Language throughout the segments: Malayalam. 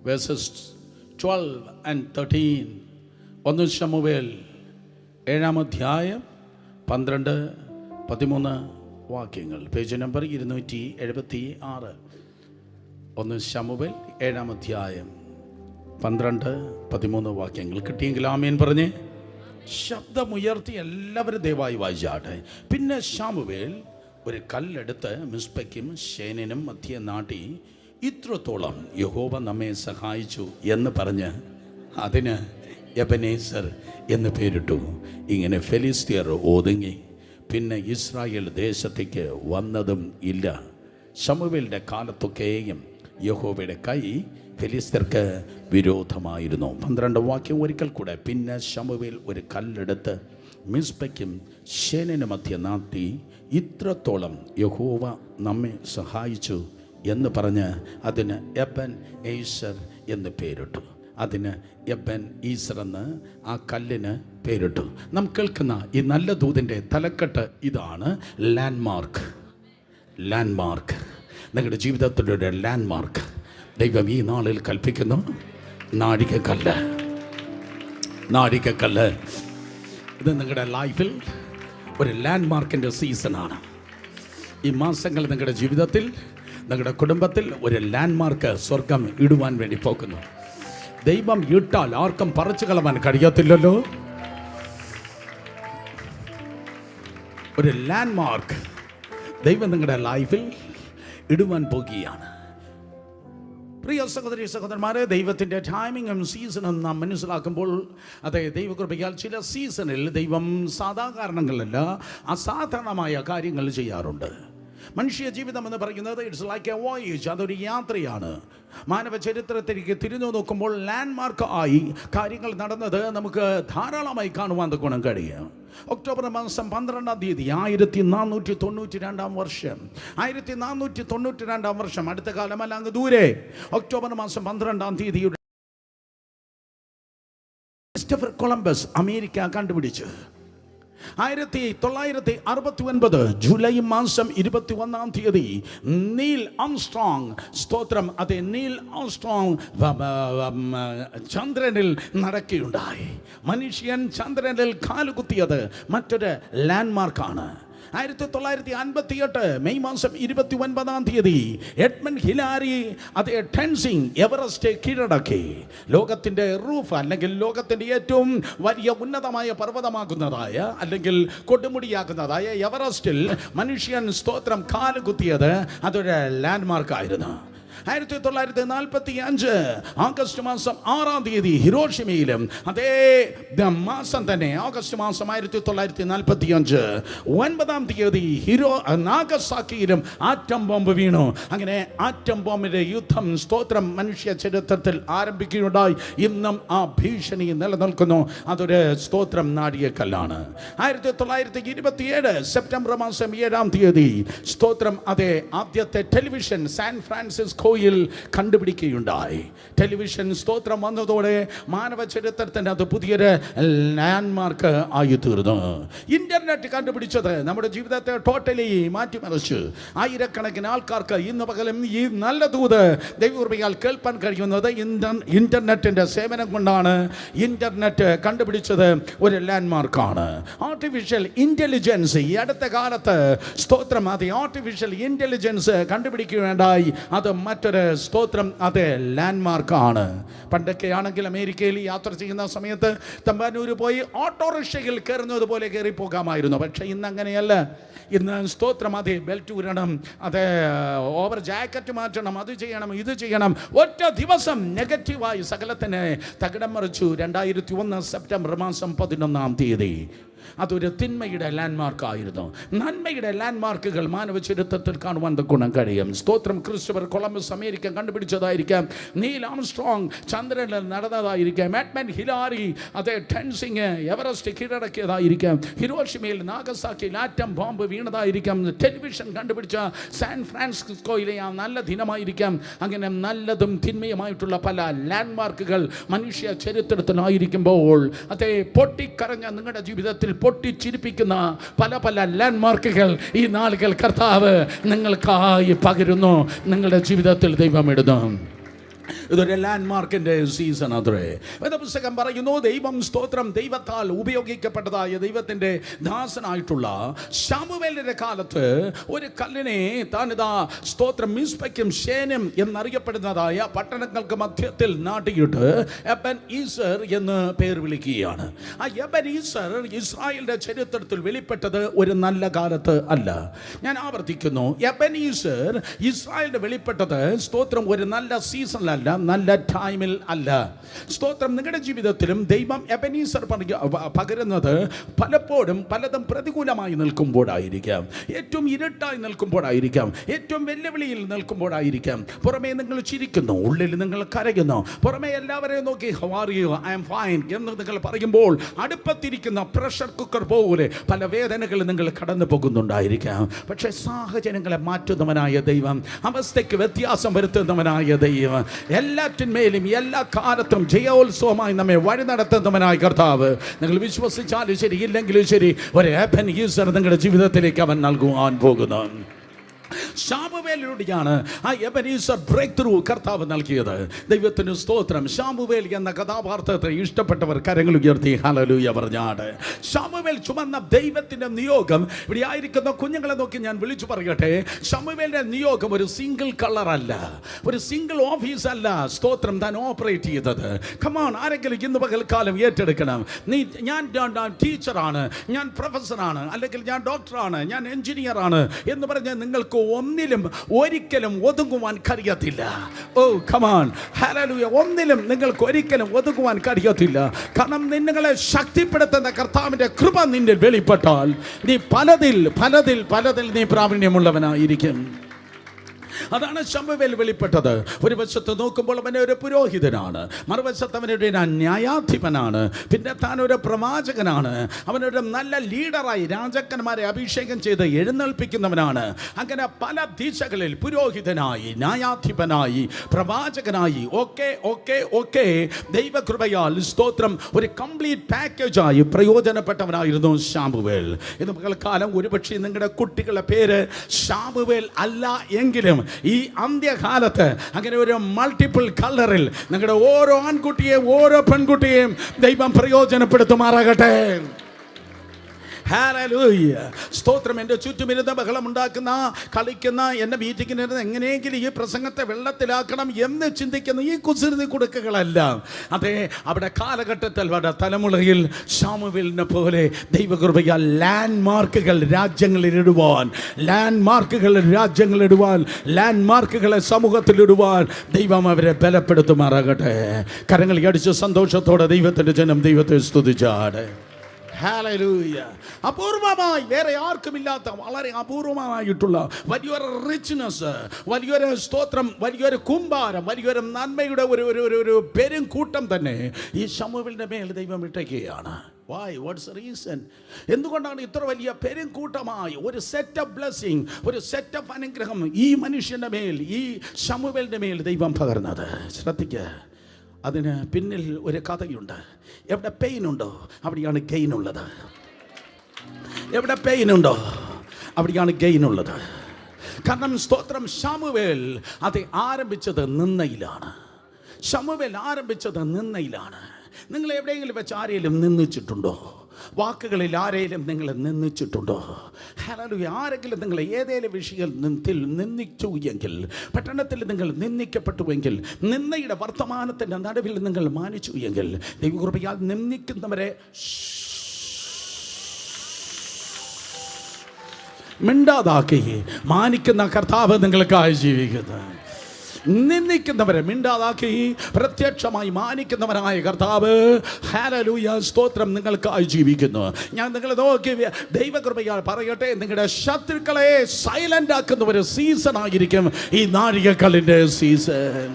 Versus 12 and 13. 1 ശമൂവേൽ 7-ാം അധ്യായം 12-13 വാക്യങ്ങൾ. Page number 276. 1 ശമൂവേൽ 7-ാം അധ്യായം 12-13 വാക്യങ്ങൾ. കിട്ടിയെങ്കിൽ ആമേൻ പറഞ്ഞേ. ശബ്ദമുയർത്തി എല്ലാവരും ദയവായി വായിച്ചാട്ടെ. പിന്നെ ശമൂവേൽ ഒരു കല്ലെടുത്ത് മിസ്പയ്ക്കും ശേനിനും മധ്യേ നാട്ടി, ഇത്രത്തോളം യഹോവ നമ്മെ സഹായിച്ചു എന്ന് പറഞ്ഞ് അതിന് എബനേസർ എന്ന് പേരിട്ടു. ഇങ്ങനെ ഫെലിസ്ത്യർ ഒതുങ്ങി, പിന്നെ ഇസ്രായേൽ ദേശത്തേക്ക് വന്നതും ഇല്ല. ശമൂവേലിൻ്റെ കാലത്തൊക്കെയും യഹോവയുടെ കൈ ഫെലിസ്ത്യർക്ക് വിരോധമായിരുന്നു. 12 വാക്യം ഒരിക്കൽ കൂടെ. പിന്നെ ശമൂവേൽ ഒരു കല്ലെടുത്ത് മിസ്പയ്ക്കും ശേനിനും മധ്യേ നാട്ടി, ഇത്രത്തോളം യഹോവ നമ്മെ സഹായിച്ചു എന്ന് പറഞ്ഞ് അതിന് എബൻ ഏസർ എന്ന് പേരിട്ടു. അതിന് എബൻ ഈസർ എന്ന് ആ കല്ലിന് പേരിട്ടു. നാം കേൾക്കുന്ന ഈ നല്ല ദൂതിൻ്റെ തലക്കെട്ട് ഇതാണ്: ലാൻഡ്മാർക്ക്. ലാൻഡ്മാർക്ക്, നിങ്ങളുടെ ജീവിതത്തിൻ്റെ ഒരു ലാൻഡ്മാർക്ക് ദൈവം ഈ നാളിൽ കൽപ്പിക്കുന്നു. നാഴികക്കല്ല്, നാഴികക്കല്ല്. ഇത് നിങ്ങളുടെ ലൈഫിൽ ഒരു ലാൻഡ്മാർക്കിൻ്റെ സീസണാണ്. ഈ മാസങ്ങൾ നിങ്ങളുടെ ജീവിതത്തിൽ, നിങ്ങളുടെ കുടുംബത്തിൽ ഒരു ലാൻഡ്മാർക്ക് സ്വർഗം ഇടുവാൻ വേണ്ടി പോകുന്നു. ദൈവം ഇട്ടാൽ ആർക്കും പറിച്ചു കളവാൻ കഴിയത്തില്ലല്ലോ. ഒരു ലാൻഡ്മാർക്ക് ദൈവം നിങ്ങളുടെ ലൈഫിൽ ഇടുവാൻ പോകുകയാണ്. പ്രിയ സഹോദരി സഹോദരന്മാരെ, ദൈവത്തിൻ്റെ ടൈമിങ്ങും സീസണും നാം മനസ്സിലാക്കുമ്പോൾ, അതെ, ദൈവകൃപയാൽ ചില സീസണിൽ ദൈവം സാധാരണങ്ങളല്ല അസാധാരണമായ കാര്യങ്ങൾ ചെയ്യാറുണ്ട്. മനുഷ്യ ജീവിതം എന്ന് പറയുന്നത് ഇറ്റ്സ് ലൈക്ക് എ വോയേജ്. അതൊരു യാത്രയാണ്. മാനവ ചരിത്രത്തിലേക്ക് തിരിഞ്ഞു നോക്കുമ്പോൾ ലാൻഡ്മാർക്ക് ആയി കാര്യങ്ങൾ നടന്നത് നമുക്ക് ധാരാളമായി കാണുവാൻ ഗുണം കഴിയും. ഒക്ടോബർ മാസം 12-ാം തീയതി 1492 വർഷം. 1492 വർഷം, അടുത്ത കാലമല്ല, അങ്ങ് ദൂരെ. ഒക്ടോബർ മാസം 12-ാം തീയതി ക്രിസ്റ്റഫർ കൊളംബസ് അമേരിക്ക കണ്ടുപിടിച്ചു. 1969 ജൂലൈ മാസം 21-ാം തീയതി നീൽ ആംസ്ട്രോങ്, സ്തോത്രം, അതെ, നീൽ ആംസ്ട്രോങ് ചന്ദ്രനിൽ നടക്കുകയുണ്ടായി. മനുഷ്യൻ ചന്ദ്രനിൽ കാലുകുത്തിയത് മറ്റൊരു ലാൻഡ്മാർക്കാണ്. 1958 മെയ് മാസം 29-ാം തീയതി എഡ്മണ്ട് ഹിലാരി, അത് ടെൻസിംഗ് എവറസ്റ്റ് കീഴടക്കി. ലോകത്തിൻ്റെ റൂഫ്, അല്ലെങ്കിൽ ലോകത്തിൻ്റെ ഏറ്റവും വലിയ ഉന്നതമായ പർവ്വതമാകുന്നതായ, അല്ലെങ്കിൽ കൊടുമുടിയാക്കുന്നതായ എവറസ്റ്റിൽ മനുഷ്യൻ, സ്തോത്രം, കാലുകുത്തിയത് അതൊരു ലാൻഡ്മാർക്കായിരുന്നു. 1945 ആഗസ്റ്റ് മാസം 6-ാം തീയതി ഹിരോഷിമയിലും, അതേ മാസം തന്നെ ആഗസ്റ്റ് മാസം 1945 9-ാം തീയതി നാഗസാക്കിയിലും ആറ്റം ബോംബ് വീണു. അങ്ങനെ ആറ്റം ബോംബിൻ്റെ യുദ്ധം, സ്തോത്രം, മനുഷ്യ ചരിത്രത്തിൽ ആരംഭിക്കുകയുണ്ടായി. ഇന്നും ആ ഭീഷണി നിലനിൽക്കുന്നു. അതൊരു, സ്തോത്രം, നാഴികക്കല്ലാണ്. 1927 സെപ്റ്റംബർ മാസം 7-ാം തീയതി, സ്തോത്രം, അതെ, ആദ്യത്തെ ടെലിവിഷൻ സാൻ ഫ്രാൻസിസ്കോ കണ്ടുപിടിക്കുകയുണ്ടായി. ടെലിവിഷൻ, സ്തോത്രം, വന്നതോടെ മാനവ ചരിത്രത്തിൻ്റെ അത് പുതിയൊരു ലാൻഡ്മാർക്ക് ആയി തീർന്നു. ഇന്റർനെറ്റ് കണ്ടുപിടിച്ചത് നമ്മുടെ ജീവിതത്തെ ടോട്ടലി മാറ്റിമറിച്ചു. ആയിരക്കണക്കിന് ആൾക്കാർക്ക് ഇന്ന് പകലും ഈ നല്ല ദൂത് ദൈവകൃപയാൽ കേൾപ്പാൻ കഴിയുന്നത് ഇന്റർനെറ്റിൻ്റെ സേവനം കൊണ്ടാണ്. ഇന്റർനെറ്റ് കണ്ടുപിടിച്ചത് ഒരു ലാൻഡ്മാർക്കാണ്. ആർട്ടിഫിഷ്യൽ ഇൻ്റലിജൻസ് ഈ അടുത്ത കാലത്ത്, സ്തോത്രം, അത് ആർട്ടിഫിഷ്യൽ ഇൻ്റലിജൻസ് കണ്ടുപിടിക്കുകയുണ്ടായി. അത് മറ്റൊരു, സ്തോത്രം, അത് ലാൻഡ്മാർക്കാണ്. പണ്ടൊക്കെ ആണെങ്കിൽ അമേരിക്കയിൽ യാത്ര ചെയ്യുന്ന സമയത്ത് തമ്പാനൂർ പോയി ഓട്ടോറിക്ഷയിൽ കയറുന്നത് പോലെ കയറി പോകാമായിരുന്നു. പക്ഷേ ഇന്ന് അങ്ങനെയല്ല. ഇന്ന്, സ്തോത്രം, അത് ബെൽറ്റ് ഊരണം, അത് ഓവർ ജാക്കറ്റ് മാറ്റണം, അത് ചെയ്യണം, ഇത് ചെയ്യണം. ഒറ്റ ദിവസം നെഗറ്റീവായി സകലത്തിന് തകിടം മറിച്ചു. 2001 സെപ്റ്റംബർ മാസം 11-ാം തീയതി അതൊരു തിന്മയുടെ ലാൻഡ്മാർക്കായിരുന്നു. നന്മയുടെ ലാൻഡ്മാർക്കുകൾ മാനവ ചരിത്രത്തിൽ കാണുവാൻ ഗുണം കഴിയും. സ്തോത്രം, ക്രിസ്റ്റഫർ കൊളംബസ് അമേരിക്ക കണ്ടുപിടിച്ചതായിരിക്കാം. നീൽ ആംസ്ട്രോങ് ചന്ദ്രനിൽ നടന്നതായിരിക്കാം. എഡ്മണ്ട് ഹിലാരി, അതേ, ടെൻസിംഗ് എവറസ്റ്റ് കീഴടക്കിയതായിരിക്കാം. ഹിരോഷിമയിൽ, നാഗസാക്കിയിൽ ആറ്റം ബോംബ് വീണതായിരിക്കാം. ടെലിവിഷൻ കണ്ടുപിടിച്ച സാൻ ഫ്രാൻസിസ്കോയിലെ ആ നല്ല ദിനമായിരിക്കാം. അങ്ങനെ നല്ലതും തിന്മയുമായിട്ടുള്ള പല ലാൻഡ്മാർക്കുകൾ മനുഷ്യ ചരിത്രത്തിലായിരിക്കുമ്പോൾ, അതേ, പൊട്ടിക്കരഞ്ഞ നിങ്ങളുടെ ജീവിതത്തിൽ പൊട്ടിച്ചിരിപ്പിക്കുന്ന പല പല ലാൻഡ്മാർക്കുകൾ ഈ നാളുകൾ കർത്താവ് നിങ്ങൾക്കായി പകരുന്നു. നിങ്ങളുടെ ജീവിതത്തിൽ ദൈവം ഇടുന്നു. ഇതൊരു ലാൻഡ്മാർക്കിന്റെ സീസൺ അത്രേ. വേദപുസ്തകം പറയുന്നു, ദൈവം സ്തോത്രം ദൈവത്താൽ ഉപയോഗിക്കപ്പെട്ടതായ ദൈവത്തിന്റെ ദാസനായിട്ടുള്ള ശമൂവേലിന്റെ കാലത്ത് ഒരു കല്ലിനെ താനിതാ സ്തോത്രം മിസ്പയ്ക്കും ശേനും എന്നറിയപ്പെടുന്നതായ പട്ടണങ്ങൾക്ക് മധ്യത്തിൽ നാട്ടിയിട്ട് എബെനീസർ എന്ന് പേർ വിളിക്കുകയാണ്. ആ എബെനീസർ ഇസ്രായേലിന്റെ ചരിത്രത്തിൽ വെളിപ്പെട്ടത് ഒരു നല്ല കാലത്ത് അല്ല. ഞാൻ ആവർത്തിക്കുന്നു, എബെനീസർ ഇസ്രായേലിന്റെ വെളിപ്പെട്ടത് സ്തോത്രം ഒരു നല്ല സീസണിലല്ല, നല്ല ടൈമിൽ അല്ല. സ്തോത്രം നിങ്ങളുടെ ജീവിതത്തിലും ദൈവം എബെനീസർ പകരുന്നത് പലപ്പോഴും പലതും പ്രതികൂലമായി നിൽക്കുമ്പോഴായിരിക്കാം, ഏറ്റവും ഇരുട്ടായി നിൽക്കുമ്പോഴായിരിക്കാം, ഏറ്റവും വെല്ലുവിളിയിൽ നിൽക്കുമ്പോഴായിരിക്കാം. പുറമേ നിങ്ങൾ ചിരിക്കുന്നു, ഉള്ളിൽ നിങ്ങൾ കരയുന്നു. പുറമേ എല്ലാവരെയും നോക്കി how are you, I am fine എന്ന് നിങ്ങൾ പറയുമ്പോൾ അടുപ്പത്തിരിക്കുന്ന പ്രഷർ കുക്കർ പോലെ പല വേദനകൾ നിങ്ങൾ കടന്നു പോകുന്നുണ്ടായിരിക്കാം. പക്ഷേ സാഹചര്യങ്ങളെ മാറ്റുന്നവനായ ദൈവം, അവസ്ഥയ്ക്ക് വ്യത്യാസം വരുത്തുന്നവനായ ദൈവം, എല്ലാറ്റിന്മേലും എല്ലാ കാലത്തും ജയോത്സവമായി നമ്മെ വഴി നടത്തുന്നവനായ കർത്താവ്, നിങ്ങൾ വിശ്വസിച്ചാലും ശരി ഇല്ലെങ്കിലും ശരി ഒരു എബെനീസർ നിങ്ങളുടെ ജീവിതത്തിലേക്ക് അവൻ നൽകുവാൻ പോകുന്നു. ശമൂവേലിലൂടെയാണ് ആ എബെനീസർ ബ്രേക്ക് ത്രൂ കർത്താവ് നൽകിയത്. ദൈവത്തിന് സ്തോത്രം. ശമൂവേൽ എന്ന കഥാപാത്രത്തെ ഇഷ്ടപ്പെട്ടവർ കരങ്ങൾ ഉയർത്തി ഹല്ലേലൂയ പറഞ്ഞാട്. ശമൂവേൽ ചുമന്ന ദൈവത്തിന്റെ നിയോഗം ഇവിടെ ആയിരിക്കുന്ന കുഞ്ഞുങ്ങളെ നോക്കി ഞാൻ വിളിച്ചു പറയട്ടെ, ശമൂവേലിന്റെ നിയോഗം ഒരു സിംഗിൾ കളർ അല്ല, ഒരു സിംഗിൾ ഓഫീസ് അല്ല. സ്തോത്രം താൻ ഓപ്പറേറ്റ് ചെയ്തത്. കമോൺ, ആരെങ്കിലും ഇന്ന് പകൽക്കാലം ഏറ്റെടുക്കണം. ഞാൻ ടീച്ചറാണ്, ഞാൻ പ്രൊഫസറാണ്, അല്ലെങ്കിൽ ഞാൻ ഡോക്ടറാണ്, ഞാൻ എഞ്ചിനീയറാണ് എന്ന് പറഞ്ഞാൽ നിങ്ങൾക്ക് ഒന്നിലും ഒരിക്കലും ഒതുങ്ങുവാൻ കഴിയത്തില്ല. Oh come on. ഒന്നിലും നിങ്ങൾക്ക് ഒരിക്കലും ഒതുങ്ങുവാൻ കഴിയത്തില്ല. കാരണം നിങ്ങളെ ശക്തിപ്പെടുത്തുന്ന കർത്താവിന്റെ കൃപ നിന്നിൽ വെളിപ്പെട്ടാൽ നീ പലതിൽ നീ പ്രാവീണ്യമുള്ളവനായിരിക്കും. അതാണ് ശമൂവേൽ വെളിപ്പെട്ടത്. ഒരു വശത്ത് നോക്കുമ്പോൾ അവൻ ഒരു പുരോഹിതനാണ്, മറുവശത്ത് അവനൊരു ന്യായാധിപനാണ്, പിന്നെ താൻ ഒരു പ്രവാചകനാണ്, അവനൊരു നല്ല ലീഡറായി രാജാക്കന്മാരെ അഭിഷേകം ചെയ്ത് എഴുന്നേൽപ്പിക്കുന്നവനാണ്. അങ്ങനെ പല ദിശകളിൽ പുരോഹിതനായി, ന്യായാധിപനായി, പ്രവാചകനായി ഒക്കെ ദൈവകൃപയാൽ സ്തോത്രം ഒരു കംപ്ലീറ്റ് പാക്കേജായി പ്രയോജനപ്പെട്ടവനായിരുന്നു ശമൂവേൽ. ഇന്ന് പകൽക്കാലം ഒരുപക്ഷെ നിങ്ങളുടെ കുട്ടികളുടെ പേര് ശമൂവേൽ അല്ല എങ്കിലും ഈ അന്ത്യകാലത്ത് അങ്ങനെ ഒരു മൾട്ടിപ്പിൾ കളറിൽ നിങ്ങളുടെ ഓരോ ആൺകുട്ടിയെയും ഓരോ പെൺകുട്ടിയെയും ദൈവം പ്രയോജനപ്പെടുത്തുമാറാകട്ടെ. ഹല്ലേലൂയ. സ്തോത്രം. എൻ്റെ ചുറ്റുമിരുന്ന് ബഹളമുണ്ടാക്കുന്ന, കളിക്കുന്ന, എൻ്റെ മീറ്റിങ്ങിനിരുന്ന് എങ്ങനെയെങ്കിലും ഈ പ്രസംഗത്തെ വെള്ളത്തിലാക്കണം എന്ന് ചിന്തിക്കുന്ന ഈ കുസൃതി കുടുക്കുകളെല്ലാം അതെ അവിടെ കാലഘട്ടത്തിൽ അവിടെ തലമുറയിൽ ശമൂവേലിനെ പോലെ ദൈവകൃപയാൽ ലാൻഡ് മാർക്കുകൾ രാജ്യങ്ങളിലിടുവാൻ, ലാൻഡ് മാർക്കുകളെ സമൂഹത്തിലിടുവാൻ ദൈവം അവരെ ബലപ്പെടുത്തുമാറാകട്ടെ. കരങ്ങൾ അടിച്ച് സന്തോഷത്തോടെ ദൈവത്തിൻ്റെ ജനം ദൈവത്തെ സ്തുതിച്ചാട്. ഹല്ലേലൂയ. അപൂർവമായി വേറെ ആർക്കുമില്ലാത്ത വളരെ അപൂർവമായിട്ടുള്ള വലിയൊരു റിച്ച്നെസ്, വലിയൊരു സ്തോത്രം, വലിയൊരു കുമ്പാരം, വലിയൊരു നന്മയുടെ ഒരു പെരുംകൂട്ടം തന്നെ ഈ ശമൂവേലിന്റെ മേൽ ദൈവം ഇട്ടേക്കുകയാണ്. Why? What's the reason? എന്തുകൊണ്ടാണ് ഇത്ര വലിയ പെരുംകൂട്ടമായി ഒരു സെറ്റ് ഓഫ് ബ്ലെസ്സിങ്, ഒരു സെറ്റ് ഓഫ് അനുഗ്രഹം ഈ മനുഷ്യന്റെ മേൽ, ഈ ശമൂവേലിന്റെ മേൽ ദൈവം പകർന്നത്? ശ്രദ്ധിക്കുക. അതിന് പിന്നിൽ ഒരു കഥയുണ്ട്. എവിടെ പെയിൻ ഉണ്ടോ അവിടെയാണ് ഗെയിൻ ഉള്ളത്. എവിടെ പെയിൻ ഉണ്ടോ അവിടെയാണ് ഗെയിൻ ഉള്ളത്. കാരണം സ്തോത്രം ശമൂവേൽ അത് ആരംഭിച്ചത് നിന്നയിലാണ്. നിങ്ങൾ എവിടെയെങ്കിലും വെച്ച് ആരെങ്കിലും നിന്ദിച്ചിട്ടുണ്ടോ? വാക്കുകളിൽ ആരെങ്കിലും നിങ്ങളെ നിന്ദിച്ചിട്ടുണ്ടോ? ഹല്ലേലൂയ. ആരെങ്കിലും നിങ്ങളെ ഏതെങ്കിലും വിഷയത്തിൽ നിന്ദിച്ചു എങ്കിൽ, പട്ടണത്തിൽ നിങ്ങൾ നിന്ദിക്കപ്പെട്ടുവെങ്കിൽ, നിന്ദയുടെ വർത്തമാനത്തിൻ്റെ നടുവിൽ നിങ്ങൾ മാനിച്ചു എങ്കിൽ, ദൈവകൃപയാൽ നിന്ദിക്കുന്നവരെ മിണ്ടാതാക്കി മാനിക്കുന്ന കർത്താവ് നിങ്ങൾക്കായി ജീവിക്കുന്നത്. നിന്ദിക്കുന്നവരെ മിണ്ടാതാക്കി പ്രത്യക്ഷമായി മാനിക്കുന്നവനായ കർത്താവ് ഹല്ലേലൂയ സ്തോത്രം നിങ്ങൾക്കായി ജീവിക്കുന്നു. ഞാൻ നിങ്ങളെ നോക്കി ദൈവകൃപയാൽ പറയട്ടെ, നിങ്ങളുടെ ശത്രുക്കളെ സൈലന്റ് ആക്കുന്ന ഒരു സീസൺ ആയിരിക്കും ഈ നാഴികക്കല്ലിൻ്റെ സീസൺ.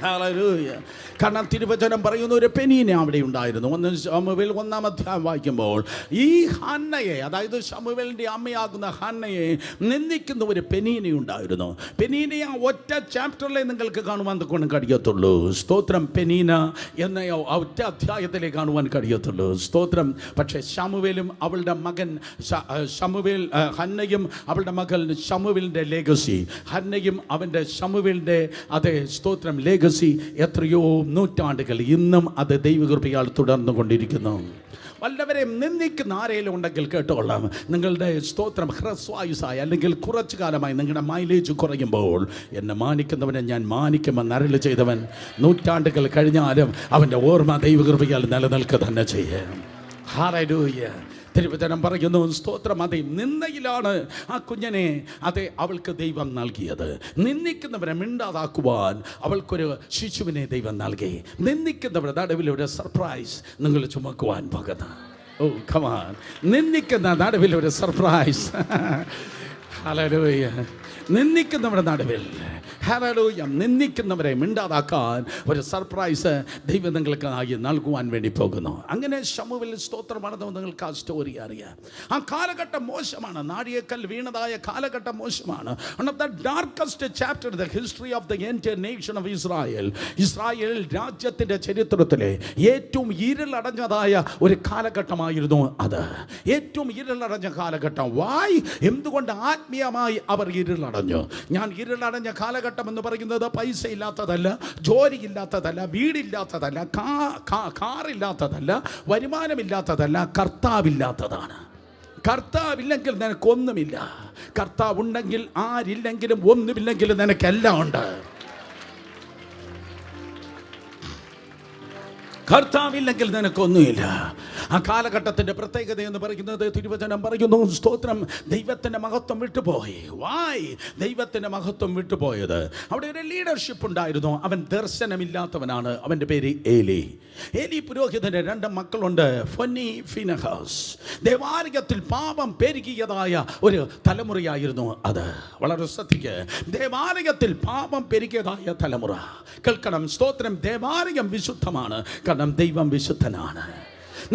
ഹല്ലേലൂയ. കാരണം തിരുവചനം പറയുന്ന ഒരു പെനീന അവിടെ ഉണ്ടായിരുന്നു. ശമൂവേൽ 1-ാം അധ്യായം വായിക്കുമ്പോൾ ഈ ഹന്നയെ, അതായത് ശമൂവേലിൻ്റെ അമ്മയാകുന്ന ഹന്നയെ നിന്ദിക്കുന്ന ഒരു പെനീന ഉണ്ടായിരുന്നു. പെനീനയെ ഒറ്റ ചാപ്റ്ററിലെ നിങ്ങൾക്ക് കാണുവാൻ കൊണ്ട് കഴിയത്തുള്ളൂ. സ്തോത്രം. പെനീന എന്ന ഒറ്റ അധ്യായത്തിലേ കാണുവാൻ കഴിയത്തുള്ളൂ. സ്തോത്രം. പക്ഷേ ശമൂവേലും അവളുടെ മകൻ ഹന്നയും അവളുടെ മകൾ ശമൂവേലിൻ്റെ ലെഗസി, ഹന്നയും അവൻ്റെ ശമൂവേലിൻ്റെ അതേ സ്തോത്രം ലെഗസി ലെഗസി എത്രയോ നൂറ്റാണ്ടുകൾ ഇന്നും അത് ദൈവകൃപയാൽ തുടർന്നു കൊണ്ടിരിക്കുന്നു. വല്ലവരെയും നിന്ദിക്കുന്ന ആരെങ്കിലും ഉണ്ടെങ്കിൽ കേട്ടോളാം, നിങ്ങളുടെ സ്തോത്രം ഹ്രസ്വായുസായി അല്ലെങ്കിൽ കുറച്ചു കാലമായി നിങ്ങളുടെ മൈലേജ് കുറയുമ്പോൾ എന്നെ മാനിക്കുന്നവനെ ഞാൻ മാനിക്കുമെന്ന് അരുളി ചെയ്തവൻ നൂറ്റാണ്ടുകൾ കഴിഞ്ഞാലും അവൻ്റെ ഓർമ്മ ദൈവകൃപയാൽ നിലനിൽക്കുക തന്നെ ചെയ്യും. ഹല്ലേലൂയ. തിരുവചനം പറയുന്നു, സ്തോത്രം, അതെ, നിന്ദയിലാണ് ആ കുഞ്ഞിനെ അതെ അവൾക്ക് ദൈവം നൽകിയത്. നിന്ദിക്കുന്നവരെ മിണ്ടാതാക്കുവാൻ അവൾക്കൊരു ശിശുവിനെ ദൈവം നൽകി. നിന്ദിക്കുന്നവരുടെ നടുവിൽ ഒരു സർപ്രൈസ് നിങ്ങൾ ചുമക്കുവാൻ പോകുന്നു. ഓ കമാൻ, നിന്ദിക്കുന്ന നടുവിൽ ഒരു സർപ്രൈസ്. ഹല്ലേലൂയ. നിന്ദിക്കുന്നവരുടെ നടുവിൽ, ഹല്ലേലൂയ, നിന്ദിക്കുന്നവരെ മിണ്ടാതാക്കാൻ ഒരു സർപ്രൈസ് ദൈവം നിങ്ങൾക്കായി നൽകുവാൻ വേണ്ടി പോകുന്നു. അങ്ങനെ ശമൂവേൽ സ്തോത്രമാണെന്ന് നിങ്ങൾക്ക് ആ സ്റ്റോറി അറിയാം. ആ കാലഘട്ടം മോശമാണ്, നാഴികക്കൽ വീണതായ കാലഘട്ടം മോശമാണ്. One of the darkest chapter in the history of the entire nation of Israel. Israel രാജ്യത്തിൻ്റെ ചരിത്രത്തിലെ ഏറ്റവും ഇരുളടഞ്ഞതായ ഒരു കാലഘട്ടമായിരുന്നു അത്. ഏറ്റവും ഇരുളടഞ്ഞ കാലഘട്ടം. വായ്, എന്തുകൊണ്ട്? ആത്മീയമായി അവർ ഇരുളടഞ്ഞു. ഞാൻ ഇരുളടഞ്ഞ കാലഘട്ടം എന്ന് പറയുന്നത് പൈസ ഇല്ലാത്തതല്ല, ജോലി ഇല്ലാത്തതല്ല, വീടില്ലാത്തതല്ല, കാറില്ലാത്തതല്ല, വരുമാനമില്ലാത്തതല്ല, കർത്താവില്ലാത്തതാണ്. കർത്താവില്ലെങ്കിൽ നിനക്കൊന്നുമില്ല. കർത്താവ് ഉണ്ടെങ്കിൽ ആരില്ലെങ്കിലും ഒന്നുമില്ലെങ്കിലും നിനക്കെല്ലാം ഉണ്ട്. കർത്താവില്ലെങ്കിൽ നിനക്കൊന്നുമില്ല. ആ കാലഘട്ടത്തിൻ്റെ പ്രത്യേകത എന്ന് പറയുന്നത് തിരുവചനം പറയുന്നു, സ്തോത്രം, ദൈവത്തിൻ്റെ മഹത്വം വിട്ടുപോയി. വായ്, ദൈവത്തിൻ്റെ മഹത്വം വിട്ടുപോയത്. അവിടെ ഒരു ലീഡർഷിപ്പ് ഉണ്ടായിരുന്നു. അവൻ ദർശനമില്ലാത്തവനാണ്. അവൻ്റെ പേര് ഏലി. ഏലി പുരോഹിതന് 2 മക്കളുണ്ട്, ഫൊന്നി, ഫിനെഹാസ്. ദേവാലയത്തിൽ പാപം പെരുകിയതായ ഒരു തലമുറയായിരുന്നു അത്. വളരെ ശ്രദ്ധിക്കുക, ദേവാലയത്തിൽ പാപം പെരുകിയതായ തലമുറ. കേൾക്കണം, സ്തോത്രം, ദേവാലയം വിശുദ്ധമാണ്, കാരണം ദൈവം വിശുദ്ധനാണ്.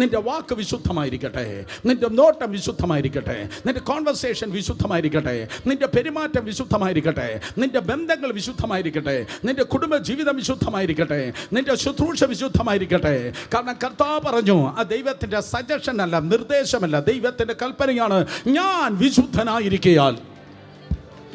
നിന്റെ വാക്ക് വിശുദ്ധമായിരിക്കട്ടെ, നിന്റെ നോട്ടം വിശുദ്ധമായിരിക്കട്ടെ, നിന്റെ കോൺവെർസേഷൻ വിശുദ്ധമായിരിക്കട്ടെ, നിന്റെ പെരുമാറ്റം വിശുദ്ധമായിരിക്കട്ടെ, നിന്റെ ബന്ധങ്ങൾ വിശുദ്ധമായിരിക്കട്ടെ, നിന്റെ കുടുംബ ജീവിതം വിശുദ്ധമായിരിക്കട്ടെ, നിന്റെ ശുശ്രൂഷ വിശുദ്ധമായിരിക്കട്ടെ. കാരണം കർത്താവ് പറഞ്ഞു, ആ ദൈവത്തിൻ്റെ സജഷൻ അല്ല, നിർദ്ദേശമല്ല, ദൈവത്തിൻ്റെ കൽപ്പനയാണ്, ഞാൻ വിശുദ്ധനായിരിക്കയാൽ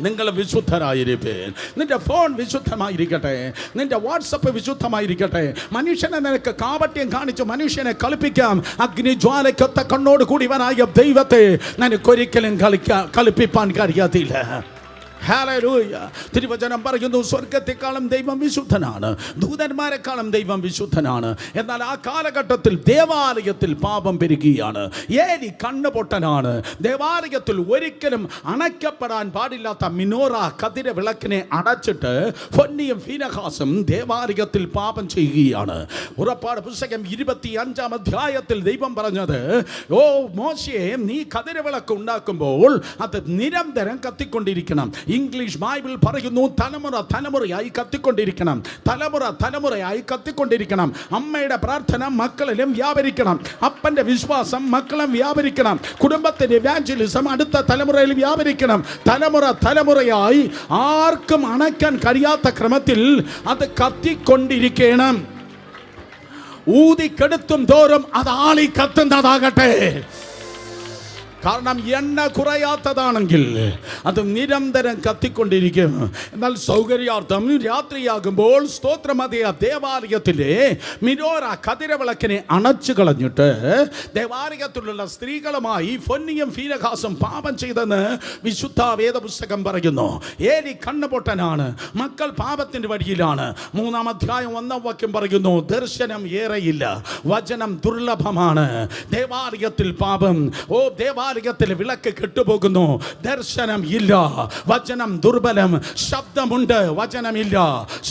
നിങ്ങൾ വിശുദ്ധരായിരിപ്പേൻ. നിന്റെ ഫോൺ വിശുദ്ധമായിരിക്കട്ടെ, നിന്റെ വാട്സപ്പ് വിശുദ്ധമായിരിക്കട്ടെ. മനുഷ്യനെ നിനക്ക് കാപട്യം കാണിച്ച് മനുഷ്യനെ കളിപ്പിക്കാം. അഗ്നിജ്വാലയ്ക്കൊത്ത കണ്ണോട് കൂടിയവനായ ദൈവത്തെ നിനക്കൊരിക്കലും കളിപ്പിപ്പാൻ കഴിയാത്തില്ല. ഹല്ലേലൂയ. തിരുവചനം പറയുന്നു, സ്വർഗത്തെക്കാളും ദൈവം വിശുദ്ധനാണ്, ദൂതന്മാരെക്കാളും ദൈവം വിശുദ്ധനാണ്. എന്നാൽ ആ കാലഘട്ടത്തിൽ ദേവാലയത്തിൽ പാപം പെരുകിയാണ്. ഏലി കണ്ണുപൊട്ടനാണ്. ദേവാലയത്തിൽ ഒരിക്കലും അണയ്ക്കപ്പെടാൻ പാടില്ലാത്ത മിനോറ കതിര വിളക്കിനെ അടച്ചിട്ട് ഫൊന്നിയും ഫീനഹാസും ദേവാലയത്തിൽ പാപം ചെയ്യുകയാണ്. ഉറപ്പാട് പുസ്തകം 25-ാം അധ്യായത്തിൽ ദൈവം പറഞ്ഞത്, ഓ മോശയെ, നീ കതിരവിളക്ക് ഉണ്ടാക്കുമ്പോൾ അത് നിരന്തരം കത്തിക്കൊണ്ടിരിക്കണം. ഇംഗ്ലീഷ് ബൈബിൾ പറയുന്നു, തലമുറ തലമുറയായി കത്തിക്കൊണ്ടിരിക്കണം, തലമുറ തലമുറയായി കത്തിക്കൊണ്ടിരിക്കണം. അമ്മയുടെ പ്രാർത്ഥന മക്കളിലും വ്യാപരിക്കണം, അപ്പൻ്റെ വിശ്വാസം മക്കളും വ്യാപരിക്കണം, കുടുംബത്തിൻ്റെ ഇവാഞ്ചലിസം അടുത്ത തലമുറയിൽ വ്യാപരിക്കണം. തലമുറ തലമുറയായി ആർക്കും അണയ്ക്കാൻ കഴിയാത്ത ക്രമത്തിൽ അത് കത്തിക്കൊണ്ടിരിക്കണം. ഊതിക്കെടുത്തും തോറും അത് ആളി കത്തുന്നതാകട്ടെ. കാരണം എണ്ണ കുറയാത്തതാണെങ്കിൽ അത് നിരന്തരം കത്തിക്കൊണ്ടിരിക്കും. എന്നാൽ സൗകര്യാർത്ഥം രാത്രിയാകുമ്പോൾ സ്തോത്രം, അതേ ദേവാലയത്തിലെ മിനോറ കതിരവിളക്കിനെ അണച്ചു കളഞ്ഞിട്ട് ദേവാലയത്തിലുള്ള സ്ത്രീകളുമായി ഫൊന്നിയും ഫീനഹാസും പാപം ചെയ്തെന്ന് വിശുദ്ധ വേദപുസ്തകം പറയുന്നു. ഏലി കണ്ണുപൊട്ടനാണ്, മക്കൾ പാപത്തിൻ്റെ വഴിയിലാണ്. 3-ാം അധ്യായം 1-ാം വാക്യം പറയുന്നു, ദർശനം ഏറെയില്ല, വചനം ദുർലഭമാണ്. ദേവാലയത്തിൽ പാപം, ഓ ദേവാലയത്തിൽ വിളക്ക് കെട്ടുപോകുന്നു, ദർശനം ഇല്ല, വചനം ദുർബലം. ശബ്ദമുണ്ട്, വചനമില്ല.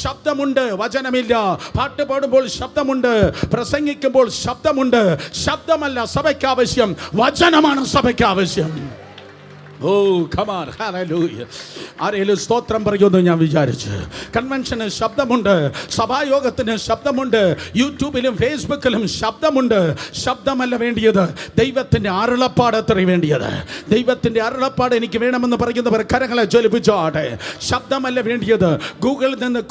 ശബ്ദമുണ്ട്, വചനമില്ല. പാട്ട് പാടുമ്പോൾ ശബ്ദമുണ്ട്, പ്രസംഗിക്കുമ്പോൾ ശബ്ദമുണ്ട്. ശബ്ദമല്ല സഭയ്ക്ക് ആവശ്യം, വചനമാണ് സഭയ്ക്ക് ആവശ്യം. Oh come, on. ആരെങ്കിലും സ്തോത്രം പറയുമെന്ന് ഞാൻ വിചാരിച്ചു. കൺവെൻഷന് ശബ്ദമുണ്ട്, സഭായോഗത്തിന് ശബ്ദമുണ്ട്, യൂട്യൂബിലും ഫേസ്ബുക്കിലും ശബ്ദമുണ്ട്. ശബ്ദമല്ല വേണ്ടിയത്, ദൈവത്തിൻ്റെ അരുളപ്പാട് അത്ര വേണ്ടിയത്. ദൈവത്തിൻ്റെ അരുളപ്പാട് എനിക്ക് വേണമെന്ന് പറയുന്നവർ കരങ്ങളെ ജ്വലിപ്പിച്ചാട്ടെ. ശബ്ദമല്ല വേണ്ടിയത്, ഗൂഗിളിൽ നിന്ന്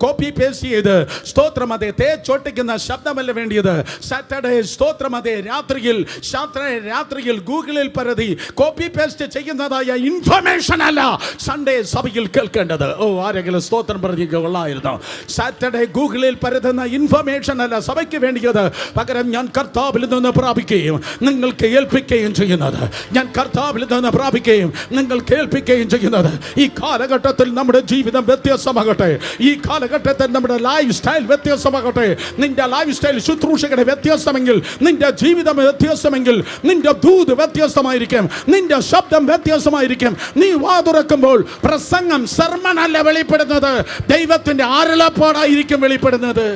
കോപ്പി പേസ്റ്റ് ചെയ്ത് സ്തോത്രം അതേ തേച്ചൊട്ടിക്കുന്ന ശബ്ദമല്ല വേണ്ടിയത്. സാറ്റർഡേ സ്തോത്രം അതേ രാത്രിയിൽ ഗൂഗിളിൽ പരതി കോപ്പി പേസ്റ്റ് ചെയ്യുന്ന വെളിപ്പെടുന്നതായ ഇൻഫർമേഷൻ അല്ല സൺഡേ സഭയിൽ കേൾക്കേണ്ടത്. ആരെങ്കിലും സ്തോത്രം പറഞ്ഞു കൊള്ളായിരുന്നു. സാറ്റർഡേ ഗൂഗിളിൽ പരതുന്ന ഇൻഫർമേഷൻ അല്ല സഭയ്ക്ക് വേണ്ടിയത്. പകരം ഞാൻ കർത്താവിൽ നിന്ന് പ്രാപിക്കുകയും നിങ്ങൾക്ക് ഏൽപ്പിക്കുകയും ചെയ്യുന്നത്, ഞാൻ കർത്താവിൽ നിന്ന് പ്രാപിക്കുകയും നിങ്ങൾ കേൾപ്പിക്കുകയും ചെയ്യുന്നത്. ഈ കാലഘട്ടത്തിൽ നമ്മുടെ ജീവിതം വ്യത്യസ്തമാകട്ടെ. ഈ കാലഘട്ടത്തിൽ നമ്മുടെ ലൈഫ് സ്റ്റൈൽ വ്യത്യസ്തമാകട്ടെ. നിന്റെ ലൈഫ് സ്റ്റൈൽ ശുശ്രൂഷകരുടെ വ്യത്യസ്തമെങ്കിൽ, നിന്റെ ജീവിതം വ്യത്യസ്തമെങ്കിൽ, നിന്റെ ദൂത് വ്യത്യസ്തമായിരിക്കും, നിന്റെ ശബ്ദം വ്യത്യസ്തമായിരിക്കും. നീ വാ തുറക്കുമ്പോൾ പ്രസംഗം സർമൺ അല്ല വെളിപ്പെടുന്നത്, ദൈവത്തിന്റെ അരുളപ്പാടായിരിക്കും വെളിപ്പെടുന്നത്.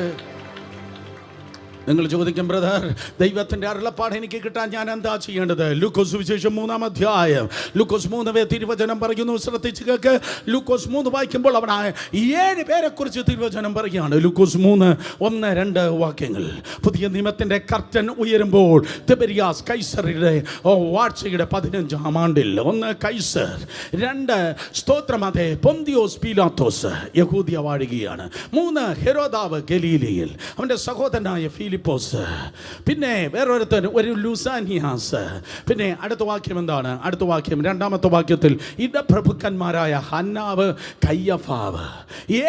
നിങ്ങൾ ചോദിക്കും, ബ്രദർ, ദൈവത്തിൻ്റെ അരുളപ്പാട് എനിക്ക് കിട്ടാൻ ഞാൻ എന്താ ചെയ്യേണ്ടത്? ലൂക്കോസ് സുവിശേഷം 3-ാം അധ്യായം ലൂക്കോസ് 3 തിരുവചനം പറയുന്നു. ശ്രദ്ധിച്ച് കേൾക്ക്. ലൂക്കോസ് 3 വായിക്കുമ്പോൾ അവിടെ 7 പേരെ കുറിച്ച് തിരുവചനം പറയുകയാണ്. ലൂക്കോസ് 3:1-2 വാക്യങ്ങൾ. പുതിയ നിയമത്തിൻ്റെ കർട്ടൻ ഉയരുമ്പോൾ തിബരിയാസ് കൈസറുടെ വാഴ്ചയുടെ 15-ാം ആണ്ടിൽ 1 കൈസർ, 2 സ്തോത്രം അതെ പൊന്തിയോസ് പീലാത്തോസ് യഹൂദിയ വാഴുകയാണ്, 3 ഹെരോദാവ് ഗലീലയിൽ, അവൻ്റെ സഹോദരനായ ഫിലിപ്പോസ്, പിന്നെ വേറൊരുത്തൻ ഒരു ലൂസാനിയാസ്. പിന്നെ അടുത്ത വാക്യം എന്താണ്? അടുത്ത വാക്യം 2-ാമത്തെ വാക്യത്തിൽ ഇടപ്രഭുക്കന്മാരായ ഹന്നാവ്, കയ്യഫാവ്.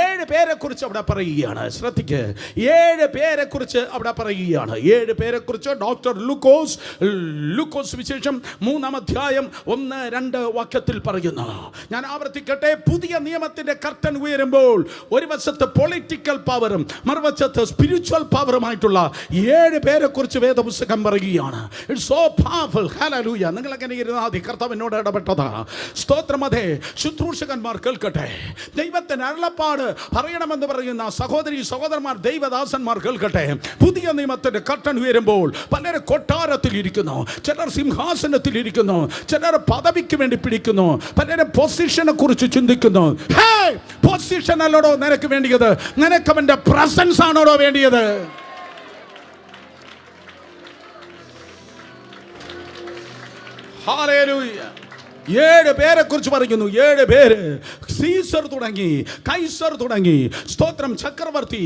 7 പേരെ കുറിച്ച് അവിടെ പറയുകയാണ്. ശ്രദ്ധിക്ക്, 7 പേരെ കുറിച്ച് അവിടെ പറയുകയാണ്. 7 പേരെ കുറിച്ച് ഡോക്ടർ ലൂക്കോസ് വിശേഷം 3-ാം അധ്യായം 1-2 വാക്യത്തിൽ പറയുന്നു. ഞാൻ ആവർത്തിക്കട്ടെ. പുതിയ നിയമത്തിന്റെ കർട്ടൻ ഉയരുമ്പോൾ ഒരു വശത്ത് പൊളിറ്റിക്കൽ പവറും മറുവശത്ത് സ്പിരിച്വൽ പവറുമായിട്ടുള്ള 7 പേരെ കുറിച്ച് വേദപുസ്തകം പറയുകയാണ്. It's so powerful. ഹല്ലേലൂയ. നിങ്ങൾ എങ്ങനെ ഇരുന്നാതി? കർത്താവിനോട് ഇടപെട്ടതാ. സ്തോത്രം അതെ. ശുശ്രൂഷകന്മാർ കേൾക്കട്ടെ. ദൈവത്തിന്റെ അരുളപ്പാട് പറയണമെന്ന് പറയുന്ന സഹോദരന്മാർ, ദൈവദാസന്മാർ കേൾക്കട്ടെ. പുതിയ നിയമത്തിന്റെ കർട്ടൻ ഉയരുമ്പോൾ പലരും കൊട്ടാരത്തിൽ ഇരിക്കുന്നു, ചിലർ സിംഹാസനത്തിൽ ഇരിക്കുന്നു, ചിലർ പദവിക്ക് വേണ്ടി പിടിക്കുന്നു, പലരും പൊസിഷനെ കുറിച്ച് ചിന്തിക്കുന്നു. പൊസിഷൻ അല്ലടോ നിനക്ക് വേണ്ടിയത്, നിനക്ക് അവന്റെ പ്രസൻസ് ആണോടോ വേണ്ടിയത്? ഹല്ലേലൂയ. 7 പേരെ കുറിച്ച് പറയുന്നു. 7 പേര്. സീസർ തുടങ്ങി, കൈസർ തുടങ്ങി, സ്തോത്രം ചക്രവർത്തി,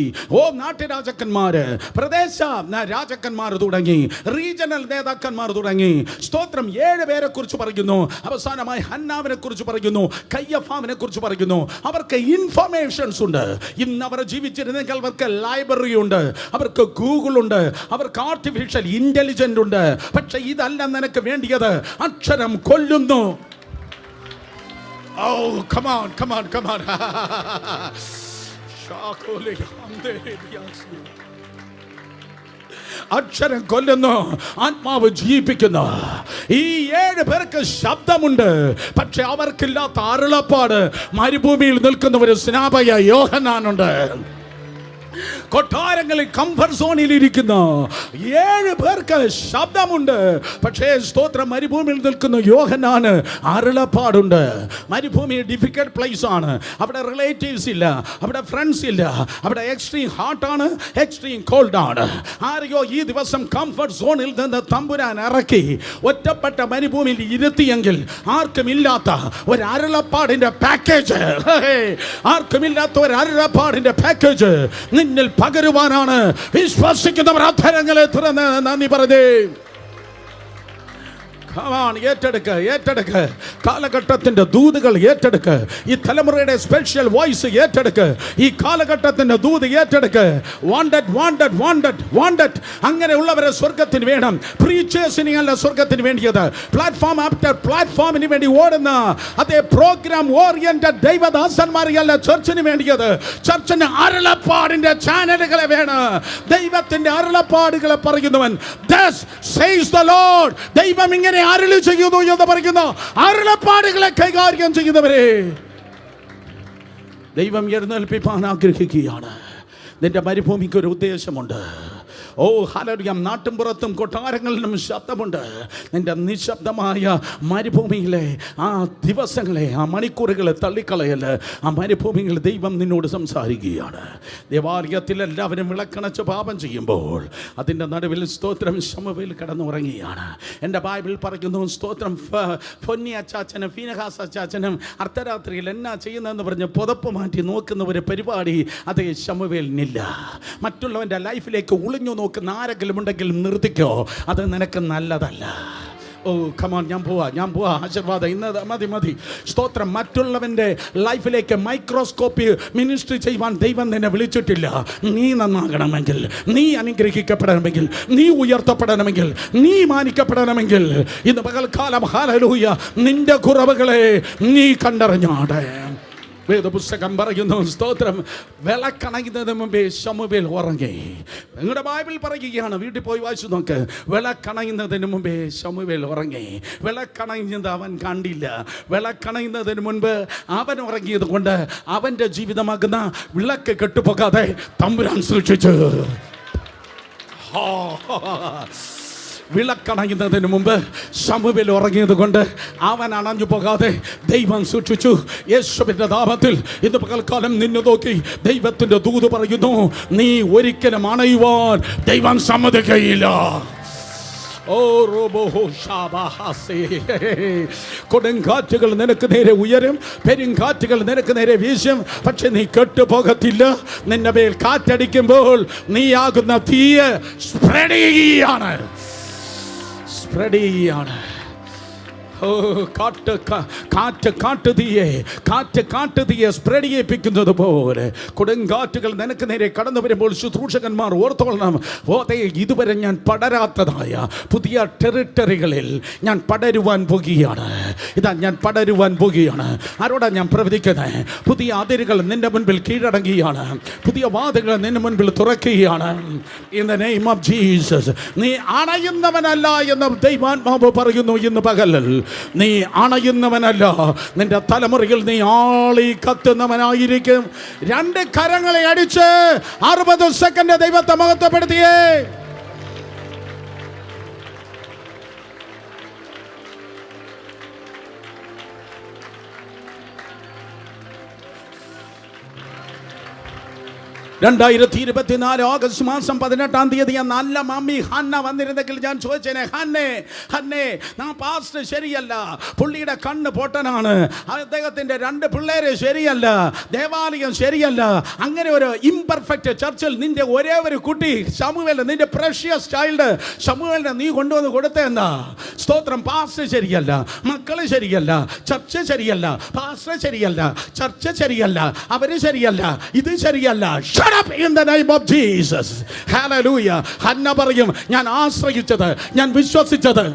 നാട്ടുരാജാക്കന്മാര്, പ്രദേശ രാജാക്കന്മാർ തുടങ്ങി, റീജിയണൽ നേതാക്കന്മാർ തുടങ്ങി. സ്തോത്രം 7 പേരെ കുറിച്ച് പറയുന്നു. അവസാനമായി ഹന്നാവിനെ കുറിച്ച് പറയുന്നു, കയ്യഫാവിനെ കുറിച്ച് പറയുന്നു. അവർക്ക് ഇൻഫർമേഷൻസ് ഉണ്ട്. ഇന്ന് അവർ ജീവിച്ചിരുന്നെങ്കിൽ അവർക്ക് ലൈബ്രറി ഉണ്ട്, അവർക്ക് ഗൂഗിൾ ഉണ്ട്, അവർക്ക് ആർട്ടിഫിഷ്യൽ ഇന്റലിജന്റ് ഉണ്ട്. പക്ഷെ ഇതല്ല നിനക്ക് വേണ്ടിയത്. അക്ഷരം കൊല്ലുന്നു. Oh, come on. അക്ഷരം കൊല്ലുന്നു, ആത്മാവ് ജീവിപ്പിക്കുന്നു. ഈ 7 പേർക്ക് ശബ്ദമുണ്ട്, പക്ഷെ അവർക്കില്ലാത്ത അരുളപ്പാട്. മരുഭൂമിയിൽ നിൽക്കുന്ന ഒരു സ്നാപക യോഹന്നാനുണ്ട്. കൊട്ടാരങ്ങളിൽ കംഫർട്ട് സോണിൽ ഇരിക്കുന്ന 7 പേർക്ക് ശബ്ദമുണ്ട്, പക്ഷേ സ്തോത്രം മരുഭൂമിയിൽ നിൽക്കുന്ന യോഹന്നാന് അരുളപ്പാടുണ്ട്. മരുഭൂമി ഡിഫിക്കൽട്ട് പ്ലേസ് ആണ്. അവിടെ റിലേറ്റീവ്സ് ഇല്ല, അവിടെ ഫ്രണ്ട്സ് ഇല്ല, അവിടെ എക്സ്ട്രീം ഹാട്ടാണ്, എക്സ്ട്രീം കോൾഡ് ആണ്. ആരെയോ ഈ ദിവസം കംഫർട്ട് സോണിൽ നിന്ന് തമ്പുരാൻ ഇറക്കി ഒറ്റപ്പെട്ട മരുഭൂമിയിൽ ഇരുത്തിയെങ്കിൽ ആർക്കുമില്ലാത്ത ഒരു അരുളപ്പാടിന്റെ പാക്കേജ്, ആർക്കുമില്ലാത്ത ഒരു അരുളപ്പാടിന്റെ പാക്കേജ് നിന്നിൽ പകരുവാനാണ്. വിശ്വസിക്കുന്നവർ അധരങ്ങളെ തുറന്ന് നന്ദി പറഞ്ഞേ. ഏറ്റെടുക്ക്. കാലഘട്ടത്തിന്റെ ദൂതുകൾ ഏറ്റെടുക്ക്. ഈ തലമുറയുടെ സ്പെഷ്യൽ വോയിസ് ഏറ്റെടുക്ക്. ഈ കാലഘട്ടത്തിന്റെ ദൂത് ഏറ്റെടുക്ക്. വാണ്ടഡ് അങ്ങനെയുള്ളവരെ സ്വർഗത്തിന് വേണം. പ്രീച്ചേഴ്സിന് അല്ല സ്വർഗത്തിന് വേണ്ടിയത്. പ്ലാറ്റ്ഫോം ആഫ്റ്റർ പ്ലാറ്റ്ഫോമിന് വേണ്ടി ഓടുന്ന അതേ പ്രോഗ്രാം ഓറിയന്റഡ് ദൈവദാസന്മാരെയല്ല ചർച്ചിന് വേണ്ടിയത്. ചർച്ചിന് അരുളപ്പാടിന്റെ ചാനലുകളെ വേണം. ദൈവത്തിന്റെ അരുളപ്പാടുകളെ പറയുന്നവൻ thus says the Lord. ദൈവം ഇങ്ങനെ അരുളി ചെയ്യുന്നു എന്ന് പറയുന്ന അരുളപ്പാടുകളെ കൈകാര്യം ചെയ്യുന്നവരെ ദൈവം എഴുന്നേൽപ്പിക്കാൻ ആഗ്രഹിക്കുകയാണ്. നിന്റെ മരുഭൂമിക്ക് ഒരു ഉദ്ദേശമുണ്ട്. ഹല്ലേലൂയ. നാട്ടും പുറത്തും കൊട്ടാരങ്ങളിലും ശബ്ദമുണ്ട്. നിന്റെ നിശബ്ദമായ മരുഭൂമിയിലെ ആ ദിവസങ്ങളെ, ആ മണിക്കൂറുകളെ തള്ളിക്കളയല്. ആ മരുഭൂമിയിൽ ദൈവം നിന്നോട് സംസാരിക്കുകയാണ്. ദേവാലയത്തിൽ എല്ലാവരും വിളക്കണച്ച് പാപം ചെയ്യുമ്പോൾ അതിൻ്റെ നടുവിൽ സ്തോത്രം ശമൂവേൽ കിടന്നുറങ്ങിയാണ്. എൻ്റെ ബൈബിൾ പറയുന്നു, സ്തോത്രം ഫൊന്നി അച്ചാച്ചനും ഫീനഹാസ് അച്ചാച്ചനും അർദ്ധരാത്രിയിൽ എന്നാ ചെയ്യുന്നതെന്ന് പറഞ്ഞ് പുതപ്പ് മാറ്റി നോക്കുന്ന ഒരു പരിപാടി അതേ ശമൂവേലിനില്ല. മറ്റുള്ളവൻ്റെ ലൈഫിലേക്ക് ഒളിഞ്ഞു നോക്കുന്ന ആരെങ്കിലും ഉണ്ടെങ്കിൽ നിർത്തിക്കോ, അത് നിനക്ക് നല്ലതല്ല. ഓ കമാൻ, ഞാൻ പോവാ ആശീർവാദം ഇന്ന് മതി. സ്തോത്രം. മറ്റുള്ളവൻ്റെ ലൈഫിലേക്ക് മൈക്രോസ്കോപ്പി മിനിസ്ട്രി ചെയ്യുവാൻ ദൈവം നിന്നെ വിളിച്ചിട്ടില്ല. നീ നന്നാകണമെങ്കിൽ, നീ അനുഗ്രഹിക്കപ്പെടണമെങ്കിൽ, നീ ഉയർത്തപ്പെടണമെങ്കിൽ, നീ മാനിക്കപ്പെടണമെങ്കിൽ ഇന്ന് പകൽക്കാലം ഹല്ലേലൂയ നിന്റെ കുറവുകളെ നീ കണ്ടറിഞ്ഞാടെ. വേദപുസ്തകം പറയുന്നു, സ്തോത്രം, വിളക്കണയുന്നതിന് മുമ്പേ ശമൂവേൽ ഉറങ്ങി. നിങ്ങളുടെ ബൈബിൾ പറയുകയാണ്, വീട്ടിൽ പോയി വായിച്ചു നോക്ക്. വിളക്കണയുന്നതിന് മുമ്പേ ശമൂവേൽ ഉറങ്ങി. വിളക്കണയുന്നത് അവൻ കണ്ടില്ല. വിളക്കണയുന്നതിന് മുൻപ് അവൻ ഉറങ്ങിയത് കൊണ്ട് അവൻ്റെ ജീവിതമാകുന്ന വിളക്ക് കെട്ടുപോകാതെ തമ്പുരാൻ സൂക്ഷിച്ചു. വിളക്കണയുന്നതിന് മുമ്പ് ശമൂവേൽ ഉറങ്ങിയത് കൊണ്ട് അവൻ അണഞ്ഞു പോകാതെ ദൈവം സൂക്ഷിച്ചു. യേശുവിൻ്റെ നാമത്തിൽ ഇന്ന് പകൽക്കാലം നിന്നെ നോക്കി ദൈവത്തിൻ്റെ ദൂത് പറയുന്നു, നീ ഒരിക്കലും അണയുവാൻ ദൈവം സമ്മതിക്കുകയില്ല. കൊടുങ്കാറ്റുകൾ നിനക്ക് നേരെ ഉയരും, പെരുങ്കാറ്റുകൾ നിനക്ക് നേരെ വീശും, പക്ഷെ നീ കെട്ടുപോകത്തില്ല. നിന്റെ മേൽ കാറ്റടിക്കുമ്പോൾ നീയാകുന്ന തീയെ സ്പ്രെഡ് ചെയ്യുകയാണ്. കാട്ടുതീയെ സ്പ്രെഡ് ചെയ്യിപ്പിക്കുന്നത് പോലെ കൊടുങ്കാറ്റുകൾ നിനക്ക് നേരെ കടന്നു വരുമ്പോൾ ശുശ്രൂഷകന്മാർ ഓർത്തോളണം, ഇതുവരെ ഞാൻ പടരാത്തതായ പുതിയ ടെറിട്ടറികളിൽ ഞാൻ പടരുവാൻ പോകുകയാണ്. ഞാൻ പടരുവാൻ പോകുകയാണ്. ആരോടാ ഞാൻ പ്രവചിക്കുന്നത്? പുതിയ അതിരുകൾ നിന്റെ മുൻപിൽ കീഴടങ്ങുകയാണ്. പുതിയ വാതിലുകൾ നിന്റെ മുൻപിൽ തുറക്കുകയാണ്. In the name of Jesus. നീ അണയുന്നവനല്ല എന്ന് ദൈവാത്മാവ് പറയുന്നു. ഇന്ന് പകലിൽ നീ അണയുന്നവനല്ല, നിന്റെ തലമുറയിൽ നീ ആളി കത്തുന്നവനായിരിക്കും. 2 കരങ്ങളെ അടിച്ച് 60 സെക്കൻഡ് ദൈവത്തെ മഹത്വപ്പെടുത്തിയേ. ഓഗസ്റ്റ് മാസം 18 നല്ല മമ്മി ഹന്ന വന്നിരുന്നെങ്കിൽ ഞാൻ ചോദിച്ചേനെ, ഹന്നെ പാസ്റ്റർ ശരിയല്ല, പുള്ളിയുടെ കണ്ണ് പൊട്ടനാണ്, അദ്ദേഹത്തിൻ്റെ 2 പിള്ളേര് ശരിയല്ല, ദേവാലയം ശരിയല്ല, അങ്ങനെ ഒരു ഇംപെർഫെക്റ്റ് ചർച്ചിൽ നിന്റെ ഒരേ ഒരു കുട്ടി ശമൂവേൽ, നിന്റെ പ്രഷ്യസ് ചൈൽഡ് ശമൂവേലിനെ നീ കൊണ്ടുവന്ന് കൊടുത്തേന്നാ? സ്തോത്രം. പാസ്റ്റർ ശരിയല്ല, മക്കള് ശരിയല്ല, ചർച്ച ശരിയല്ല, പാസ്റ്റർ ശരിയല്ല, ചർച്ച ശരിയല്ല, അവര് ശരിയല്ല, ഇത് ശരിയല്ല. In the name of Jesus. Hallelujah. Hannah പറയും, ഞാൻ ആശ്രയിച്ചത്, ഞാൻ വിശ്വസിച്ചത്,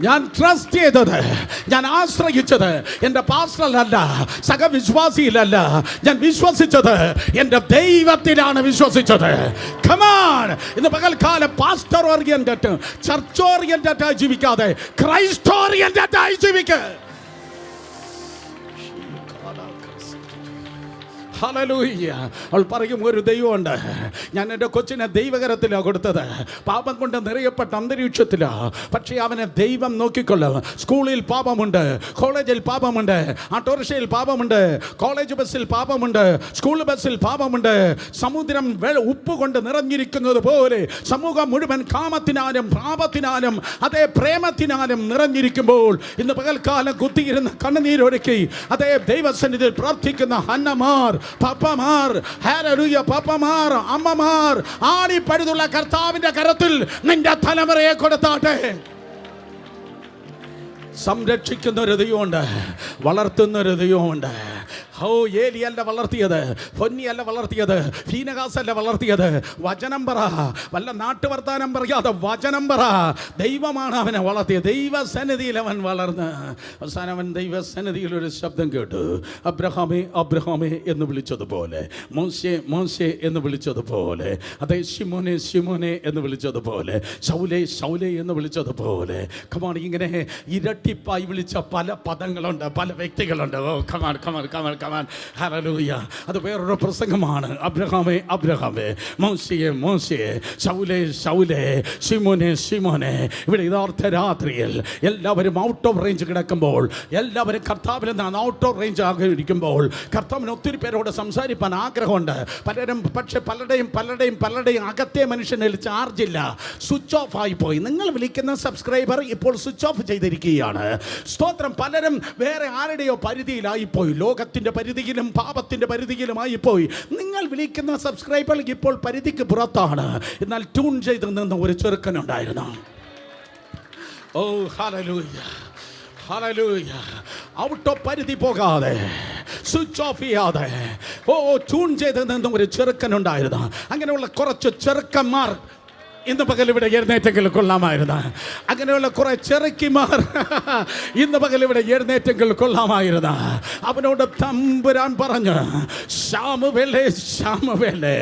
ഞാൻ ട്രസ്റ്റ് ചെയ്തത്, ഞാൻ ആശ്രയിച്ചത് എൻ്റെ പാസ്റ്ററിലല്ല, സഹവിശ്വാസിയിലല്ല, ഞാൻ വിശ്വസിച്ചത് എൻ്റെ ദൈവത്തിലാണ് വിശ്വസിച്ചത്. കമാൻ, ഇന്ന് പകൽക്കാലം പാസ്റ്റർ ഓറിയന്റഡ്, ചർച്ച് ഓറിയന്റഡ് ആയി ജീവിക്കാതെ ക്രൈസ്റ്റ് ഓറിയന്റഡ് ആയി ജീവിക്കുക. ഹല്ലേലൂയ. അവൾ പറയും, ഒരു ദൈവമുണ്ട്, ഞാൻ എൻ്റെ കൊച്ചിനെ ദൈവകരത്തിലാണ് കൊടുത്തത്, പാപം കൊണ്ട് നിറയപ്പെട്ട അന്തരീക്ഷത്തിലാണ്, പക്ഷേ അവനെ ദൈവം നോക്കിക്കൊള്ളും. സ്കൂളിൽ പാപമുണ്ട്, കോളേജിൽ പാപമുണ്ട്, ഓട്ടോറിക്ഷയിൽ പാപമുണ്ട്, കോളേജ് ബസ്സിൽ പാപമുണ്ട്, സ്കൂൾ ബസ്സിൽ പാപമുണ്ട്. സമുദ്രം ഉപ്പ് കൊണ്ട് നിറഞ്ഞിരിക്കുന്നത് പോലെ സമൂഹം മുഴുവൻ കാമത്തിനാലും പാപത്തിനാലും അതേ പ്രേമത്തിനാലും നിറഞ്ഞിരിക്കുമ്പോൾ ഇന്ന് പകൽക്കാലം കുത്തിയിരുന്ന് കണ്ണുനീരൊഴുക്കി അതേ ദൈവസന്നിധിയിൽ പ്രാർത്ഥിക്കുന്ന ഹന്നമാർ, പപ്പമാർ, ഹല്ലേലൂയ, പപ്പമാർ, അമ്മമാർ, ആണിപ്പഴുതുള്ള കർത്താവിന്റെ കരത്തിൽ നിന്റെ തലമുറയെ കൊടുത്താട്ടെ. സംരക്ഷിക്കുന്ന ഒരു ദൈവമുണ്ട്, വളർത്തുന്ന ഒരു ദൈവമുണ്ട്. ഏലിയല്ല വളർത്തിയത്, പൊന്നിയല്ല വളർത്തിയത്, ഫീനഹാസല്ല വളർത്തിയത്. വചനം പറ, വല്ല നാട്ടുവർത്താനം പറയാതെ വചനം പറ. ദൈവമാണ് അവനെ വളർത്തിയത്. ദൈവസന്നിധിയിൽ അവൻ വളർന്ന് അവസാനം അവൻ ദൈവസന്നിധിയിൽ ഒരു ശബ്ദം കേട്ടു, അബ്രഹാമേ അബ്രഹാമേ എന്ന് വിളിച്ചതുപോലെ, മോശേ മോശേ എന്ന് വിളിച്ചതുപോലെ, അതേ ശിമോനെ ശിമോനെ എന്ന് വിളിച്ചതുപോലെ, ശൗലേ ശൗലേ എന്ന് വിളിച്ചതുപോലെ. കമാൺ, ഇങ്ങനെ ഇരട്ടിപ്പായി വിളിച്ച പല പദങ്ങളുണ്ട്, പല വ്യക്തികളുണ്ട്. Oh come on come on come on come on. Hallelujah. അത് വേറൊരു പ്രസംഗമാണ്. അബ്രഹാമേ അബ്രഹാമേ, മോശയെ മോശയെ, ശൗലേ ശൗലേ, ശിമോനെ ശിമോനെ. ഇവിടെ യഥാർത്ഥ രാത്രിയിൽ എല്ലാവരും ഔട്ട് ഓഫ് റേഞ്ച് കിടക്കുമ്പോൾ, എല്ലാവരും കർത്താവിൽ നിന്ന് ഔട്ട് ഓഫ് റേഞ്ച് ആഗ്രഹിക്കുമ്പോൾ, കർത്താവിന് ഒത്തിരി പേരോട് സംസാരിക്കാൻ ആഗ്രഹമുണ്ട്. പലരും പക്ഷെ പലരുടെയും അകത്തെ മനുഷ്യനിൽ ചാർജില്ല, സ്വിച്ച് ഓഫ് ആയിപ്പോയി. നിങ്ങൾ വിളിക്കുന്ന സബ്സ്ക്രൈബർ ഇപ്പോൾ സ്വിച്ച് ഓഫ് ചെയ്തിരിക്കുകയാണ്. സ്തോത്രം. പലരും വേറെ ആരുടെയോ പരിധിയിലായിപ്പോയി. ലോകത്തിൻ്റെ പരിധിയിലും പാപത്തിൻ്റെ പരിധിയിലുമായി പോയി. നിങ്ങൾ വിളിക്കുന്ന സബ്സ്ക്രൈബർ ഇപ്പോൾ പരിധിക്ക് പുറത്താണ്. എന്നാൽ ട്യൂൺ ചെയ്ത് നിന്ന ഒരു ചെറുക്കനുണ്ടായിരുന്നു. ഓ ഹല്ലേലൂയ, ഹല്ലേലൂയ. ഔട്ട് ഓഫ് പരിധി പോകാതെ, സ്വിച്ച് ഓഫ് ചെയ്യാതെ, ട്യൂൺ ചെയ്ത് നിന്നും ഒരു ചെറുക്കനുണ്ടായിരുന്നു. അങ്ങനെയുള്ള കുറച്ച് ചെറുക്കന്മാർ ഇന്ന് പകൽ ഇവിടെ എഴുന്നേറ്റെങ്കിൽ കൊള്ളാമായിരുന്നു. അങ്ങനെയുള്ള കുറെ ചെറുക്കിമാർ ഇന്ന് പകൽ ഇവിടെ എഴുന്നേറ്റെങ്കിൽ കൊള്ളാമായിരുന്നു. അവനോട് തമ്പുരാൻ പറഞ്ഞു, ശാമുവേലേ, ശാമുവേലേ,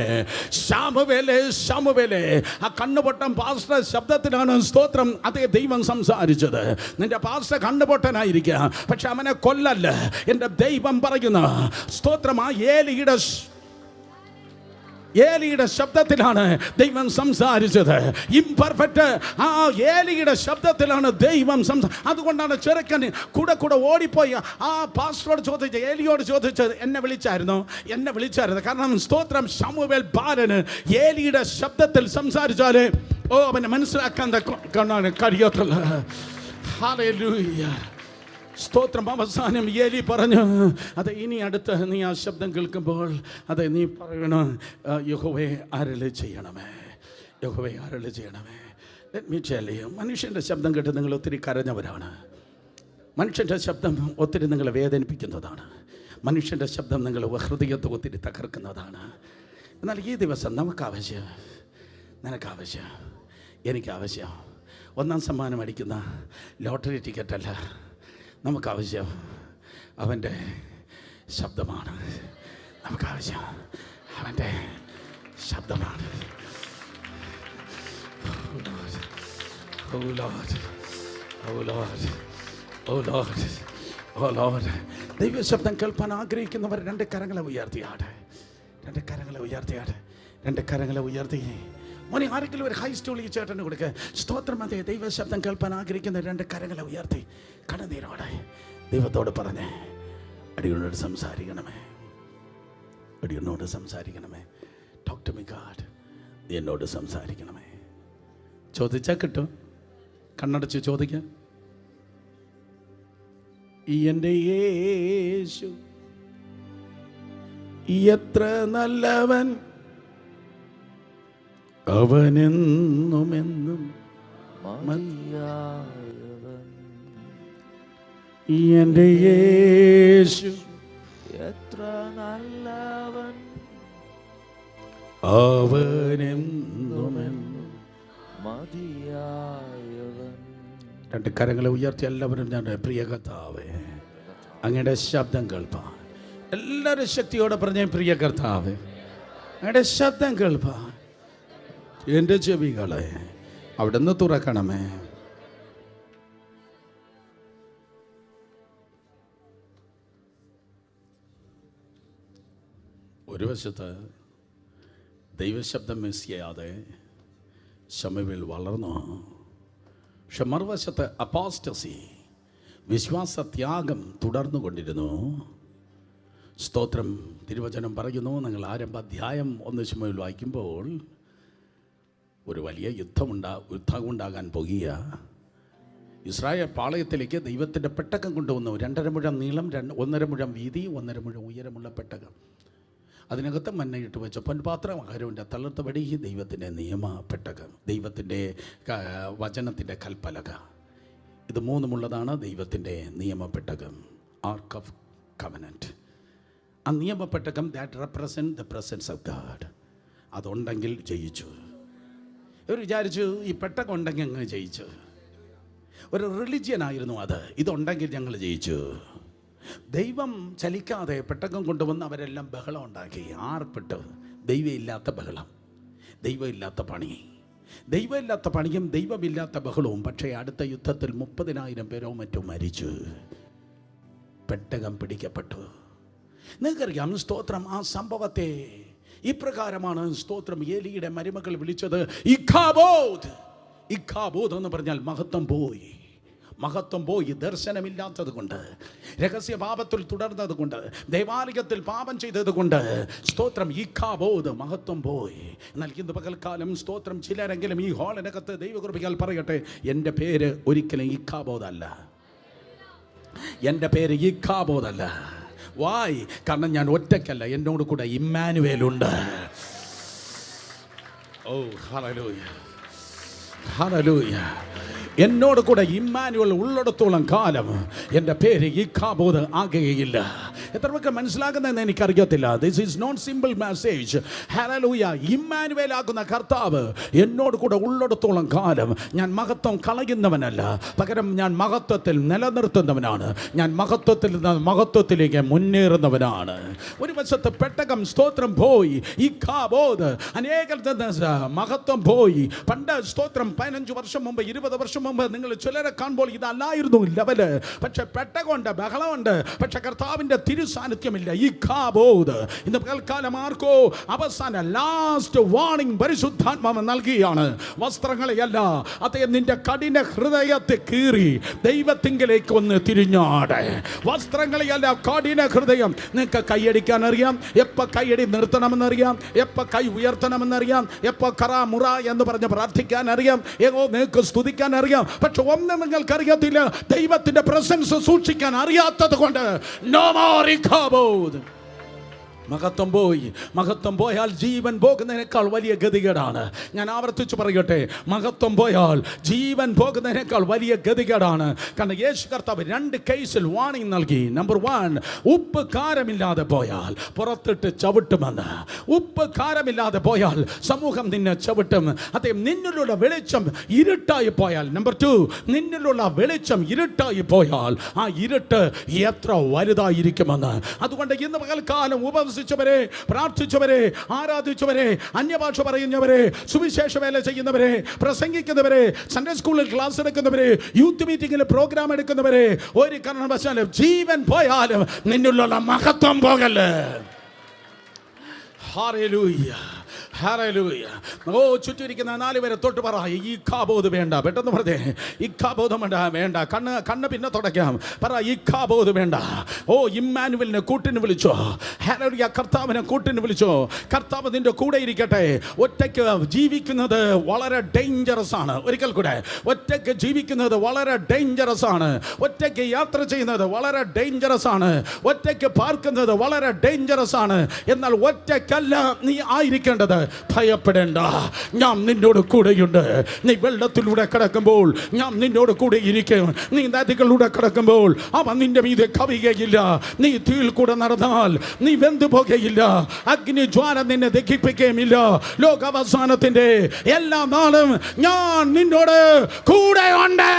ശാമുവേലേ, ശാമുവേലേ. ആ കണ്ണുപൊട്ടൻ പാസ്റ്റർ ശബ്ദത്തിലാണ് സ്തോത്രം അതേ ദൈവം സംസാരിച്ചത്. നിന്റെ പാസ്റ്റർ കണ്ണുപൊട്ടനായിരിക്കുക, പക്ഷെ അവനെ കൊല്ലല്ല. എൻ്റെ ദൈവം പറയുന്നു സ്തോത്രം. ആ ഏലിയുടെ ശബ്ദത്തിലാണ് ദൈവം സംസാരിച്ചത്. ഇംപെർഫെക്റ്റ് ആ ഏലിയുടെ ശബ്ദത്തിലാണ് ദൈവം അതുകൊണ്ടാണ് ചെറുക്കൻ കൂടെ ഓടിപ്പോയി ആ പാസ്റ്ററോട് ചോദിച്ചത്, ഏലിയോട് ചോദിച്ചത്, എന്നെ വിളിച്ചായിരുന്നു. കാരണം സ്തോത്രം ശമൂവേൽ ബാലന് ഏലിയുടെ ശബ്ദത്തിൽ സംസാരിച്ചാൽ അവനെ മനസ്സിലാക്കാൻ കഴിയത്തുള്ളൂ. ഹല്ലേലൂയ, സ്തോത്രം. അവസാനം ഏലി പറഞ്ഞു, അതെ ഇനി അടുത്ത് നീ ആ ശബ്ദം കേൾക്കുമ്പോൾ അതെ നീ പറയണം, യഹോവേ അരുളി ചെയ്യണമേ, യഹോവേ അരുളി ചെയ്യണമേ. ലെറ്റ് മീ ടെൽ യു, മനുഷ്യൻ്റെ ശബ്ദം കേട്ട് നിങ്ങൾ ഒത്തിരി കരഞ്ഞവരാണ്. മനുഷ്യൻ്റെ ശബ്ദം ഒത്തിരി നിങ്ങളെ വേദനിപ്പിക്കുന്നതാണ്. മനുഷ്യൻ്റെ ശബ്ദം നിങ്ങൾ ഹൃദയത്തെ ഒത്തിരി തകർക്കുന്നതാണ്. എന്നാൽ ഈ ദിവസം നമുക്കാവശ്യം, നിനക്കാവശ്യം, എനിക്കാവശ്യം ഒന്നാം സമ്മാനം അടിക്കുന്ന ലോട്ടറി ടിക്കറ്റല്ല. നമുക്കാവശ്യം അവൻ്റെ ശബ്ദമാണ്. നമുക്കാവശ്യം അവൻ്റെ ശബ്ദമാണ്. Oh Lord, oh Lord, oh Lord, oh Lord. ദൈവശബ്ദം കേൾപ്പാൻ ആഗ്രഹിക്കുന്നവർ രണ്ട് കരങ്ങളെ ഉയർത്തിയാട്ടെ, രണ്ട് കരങ്ങളെ ഉയർത്തിയാട്ടെ, രണ്ട് കരങ്ങളെ ഉയർത്തി. മോനെ ആരെങ്കിലും ഒരു ഹൈ സ്റ്റോൾ ഈ ചേട്ടന് കൊടുക്കുക. സ്തോത്രം. അതേ ദൈവശബ്ദം കേൾപ്പാൻ ആഗ്രഹിക്കുന്ന രണ്ട് കരങ്ങളെ ഉയർത്തി കണ്ണുനീരോടെ ദൈവത്തോട് പറഞ്ഞേ, അടിയോട് സംസാരിക്കണമേ, അടിയോട് സംസാരിക്കണമേ. ടോക്ക് ടു മീ ഗോഡ്, എന്നോട് സംസാരിക്കണമേ. ചോദിച്ചാൽ കിട്ടും. കണ്ണടച്ച് ചോദിക്കുക. എൻ്റെ യേശു എത്ര നല്ലവൻ, അവനെന്നുമെന്നും മതിയായവൻ. എൻ്റെ യേശു എത്ര നല്ലവൻ, അവനെന്നുമെന്നും മതിയായവൻ. രണ്ട് കരങ്ങളെ ഉയർത്തി എല്ലാവരും ഞാൻ പ്രിയ കർത്താവേ അങ്ങയുടെ ശബ്ദം കേൾപ്പാൻ. എല്ലാവരും ശക്തിയോടെ പറഞ്ഞേ, പ്രിയ കർത്താവേ അങ്ങയുടെ ശബ്ദം കേൾപ്പാൻ എൻ്റെ ചെവികളെ അവിടെ നിന്ന് തുറക്കണമേ. ഒരു വശത്ത് ദൈവശബ്ദം മിസ് ചെയ്യാതെ ശമൂവേൽ വളർന്നു. പക്ഷെ മറുവശത്ത് അപ്പോസ്റ്റസി, വിശ്വാസത്യാഗം തുടർന്നു കൊണ്ടിരുന്നു. സ്തോത്രം. തിരുവചനം പറയുന്നു, നിങ്ങൾ ആരംഭ അധ്യായം 1 ശമൂവേൽ വായിക്കുമ്പോൾ ഒരു വലിയ യുദ്ധം ഉണ്ടാകാൻ പോകുക. ഇസ്രായേൽ പാളയത്തിലേക്ക് ദൈവത്തിൻ്റെ പെട്ടകം കൊണ്ടുവന്നു. 2.5 മുഴം നീളം, 1.5 മുഴം വീതി, 1.5 മുഴം ഉയരമുള്ള പെട്ടകം. അതിനകത്ത് മന്നയിട്ട് വെച്ച പൊൻപാത്രം, ആഹാരവിൻ്റെ തളർത്തപടി, ദൈവത്തിൻ്റെ നിയമ പെട്ടകം, ദൈവത്തിൻ്റെ വചനത്തിൻ്റെ കൽപ്പലക. ഇത് മൂന്നുമുള്ളതാണ് ദൈവത്തിൻ്റെ നിയമപ്പെട്ടകം, ആർക്ക് ഓഫ് കവനൻറ്റ്. ആ നിയമപ്പെട്ടകം that represent the presence of God. അതുണ്ടെങ്കിൽ ജയിച്ചു. ഇവർ വിചാരിച്ചു ഈ പെട്ടകം ഉണ്ടെങ്കിൽ അങ്ങ് ജയിച്ചു. ഒരു റിലിജിയനായിരുന്നു അത്. ഇതുണ്ടെങ്കിൽ ഞങ്ങൾ ജയിച്ചു. ദൈവം ചലിക്കാതെ പെട്ടകം കൊണ്ടുവന്ന് അവരെല്ലാം ബഹളം ഉണ്ടാക്കി, ആർപ്പിട്ട്. ദൈവമില്ലാത്ത ബഹളം, ദൈവമില്ലാത്ത പണി, ദൈവമില്ലാത്ത പണിയും ദൈവമില്ലാത്ത ബഹളവും. പക്ഷേ അടുത്ത യുദ്ധത്തിൽ 30,000 പേരോ മറ്റോ മരിച്ചു. പെട്ടകം പിടിക്കപ്പെട്ടു. നിങ്ങൾക്കറിയാം സ്തോത്രം, ആ സംഭവത്തെ ഇപ്രകാരമാണ് സ്തോത്രം ഏലിയുടെ മരുമകൾ വിളിച്ചത്. ഇഖാബോദ്. ഇഖാബോദ് എന്ന് പറഞ്ഞാൽ മഹത്വം പോയി. മഹത്വം പോയി. ദർശനമില്ലാത്തത് കൊണ്ട്, രഹസ്യ പാപത്തിൽ തുടർന്നത് കൊണ്ട്, ദൈവാലയത്തിൽ പാപം ചെയ്തത് കൊണ്ട് സ്തോത്രം ഇഖാബോദ്, മഹത്വം പോയി. എന്നാൽ ഇന്ന് പകൽക്കാലം സ്തോത്രം ചിലരെങ്കിലും ഈ ഹാളിനകത്ത് ദൈവകൃപയാൽ പറയട്ടെ, എൻ്റെ പേര് ഒരിക്കലും ഇഖാബോദല്ല. എൻ്റെ പേര് ഇഖാബോദല്ല. വായ്, കാരണം ഞാൻ ഒറ്റയ്ക്കല്ല, എന്നോട് കൂടെ ഇമ്മാനുവേലുണ്ട്. ഓ ഹല്ലേലൂയ, ഹല്ലേലൂയ. എന്നോട് കൂടെ ഇമ്മാനുവൽ ഉള്ളിടത്തോളം കാലം എൻ്റെ പേര് ഇക്കാബോദ് ആകുകയില്ല. എത്ര പേർക്ക് മനസ്സിലാകുന്നതെന്ന് എനിക്കറിയത്തില്ല. This is not simple message. Hallelujah. Immanuel ആകുന്ന കർത്താവ് എന്നോട് കൂടെ ഉള്ളിടത്തോളം കാലം ഞാൻ മഹത്വം കളയുന്നവനല്ല, പകരം ഞാൻ മഹത്വത്തിൽ നിലനിർത്തുന്നവനാണ്. ഞാൻ മഹത്വത്തിൽ നിന്ന് മഹത്വത്തിലേക്ക് മുന്നേറുന്നവനാണ്. ഒരു വശത്ത് പെട്ടകം സ്തോത്രം പോയി, ഇക്കാബോദ് അനേക മഹത്വം പോയി. പണ്ട് സ്തോത്രം 15 വർഷം മുമ്പ് 20 വർഷം മുമ്പ് നിങ്ങൾ ചിലരെ കാണുമ്പോൾ ഇതല്ലായിരുന്നു ലെവല്. പക്ഷെ പെട്ടകമുണ്ട്, ബഹളമുണ്ട്, പക്ഷെ കർത്താവിന്റെ തിരുസാന്നിധ്യമില്ല. ഇക്കാബോദ് ഇന്ന് പകൽക്കാലം ആർക്കോ അവസാന ലാസ്റ്റ് വാർണിംഗ് പരിശുദ്ധാത്മാവ് നൽകിയാണ്. വസ്ത്രങ്ങളെയല്ല, അതേ നിന്റെ കഠിന ഹൃദയത്തെ കീറി ദൈവത്തിങ്കിലേക്ക് ഒന്ന് തിരിഞ്ഞാട്. വസ്ത്രങ്ങളെയല്ല, കഠിന ഹൃദയം. നിങ്ങൾക്ക് കൈയടിക്കാൻ അറിയാം, എപ്പോൾ കൈയടി നിർത്തണമെന്നറിയാം, എപ്പോൾ കൈ ഉയർത്തണമെന്നറിയാം, എപ്പോൾ കറാ മുറ എന്ന് പറഞ്ഞ് പ്രാർത്ഥിക്കാൻ അറിയാം, നിങ്ങൾക്ക് സ്തുതിക്കാൻ അറിയാം. പക്ഷെ ഒന്നും നിങ്ങൾക്കറിയത്തില്ല, ദൈവത്തിന്റെ പ്രസൻസ് സൂക്ഷിക്കാൻ അറിയാത്തത് കൊണ്ട്. No more Ichabod. മഹത്വം പോയി. മഹത്വം പോയാൽ ജീവൻ പോകുന്നതിനേക്കാൾ വലിയ ഗതികേടാണ്. ഞാൻ ആവർത്തിച്ച് പറയട്ടെ, മഹത്വം പോയാൽ ജീവൻ പോകുന്നതിനേക്കാൾ വലിയ ഗതികേടാണ്. കാരണം യേശു കർത്താവ് 2 കേസിൽ വാണിംഗ് നൽകി. നമ്പർ 1, ഉപ്പ് കാരമില്ലാതെ പോയാൽ പുറത്തിട്ട് ചവിട്ടുമെന്ന്. ഉപ്പ് കാരമില്ലാതെ പോയാൽ സമൂഹം നിന്നെ ചവിട്ടും. അതേ, നിന്നിലുള്ള വെളിച്ചം ഇരുട്ടായി പോയാൽ. നമ്പർ 2, നിന്നിലുള്ള വെളിച്ചം ഇരുട്ടായി പോയാൽ ആ ഇരുട്ട് എത്ര വലുതായിരിക്കുമെന്ന്. അതുകൊണ്ട് ഇന്ന് പകൽക്കാലം ഉപവസിച്ചവരെ, പ്രാർത്ഥിച്ചവരെ, ആരാധിച്ചവരെ, അന്യഭാഷ പറയുന്നവരെ, സുവിശേഷ വേല ചെയ്യുന്നവരെ, പ്രസംഗിക്കുന്നവരെ, സൺഡേ സ്കൂളിൽ ക്ലാസ് എടുക്കുന്നവരെ, യൂത്ത് മീറ്റിംഗിൽ പ്രോഗ്രാം എടുക്കുന്നവരെ, ഒരു കാരണവശാലും ജീവൻ പോയാലും നിന്നുള്ള മഹത്വം പോകല്ലേ. Hallelujah, hallelujah. ഓ, ചുറ്റിരിക്കുന്ന 4 പേരെ തൊട്ട് പറ, ഇക്കാബോദ് വേണ്ട. പെട്ടെന്ന് പറഞ്ഞേ, ഇക്കാബോധം വേണ്ട. കണ്ണ് പിന്നെ തുടയ്ക്കാം. പറ, ഇക്കാബോദ് വേണ്ട. ഓ, ഇമ്മാനുവലിനെ കൂട്ടിന് വിളിച്ചോ. ഹല്ലേലൂയ. കർത്താവിനെ കൂട്ടിന് വിളിച്ചോ. കർത്താവ് നിന്റെ കൂടെ ഇരിക്കട്ടെ. ഒറ്റയ്ക്ക് ജീവിക്കുന്നത് വളരെ ഡേഞ്ചറസ് ആണ്. ഒരിക്കൽ കൂടെ, ഒറ്റയ്ക്ക് ജീവിക്കുന്നത് വളരെ ഡേഞ്ചറസ് ആണ്. ഒറ്റയ്ക്ക് യാത്ര ചെയ്യുന്നത് വളരെ ഡേഞ്ചറസ് ആണ്. ഒറ്റയ്ക്ക് പാർക്കുന്നത് വളരെ ഡേഞ്ചറസ് ആണ്. എന്നാൽ ഒറ്റയ്ക്കല്ല നീ ആയിരിക്കേണ്ടത്. ഭയപ്പെടേണ്ട, ഞാൻ നിന്നോട് കൂടെയുണ്ട്. നീ വെള്ളത്തിലൂടെ കിടക്കുമ്പോൾ ഞാൻ നിന്നോട് കൂടെ ഇരിക്കും. നീ നദികളിലൂടെ കിടക്കുമ്പോൾ അവ നിന്റെ മീതെ കവിയുകയില്ല. നീ തീയിൽ കൂടെ നടന്നാൽ നീ വെന്തു പോകുകയില്ല. അഗ്നിജ്വാല നിന്നെ ദഹിപ്പിക്കുകയുമില്ല. ലോകാവസാനത്തിന്റെ എല്ലാ നാളും ഞാൻ നിന്നോട് കൂടെയുണ്ട്.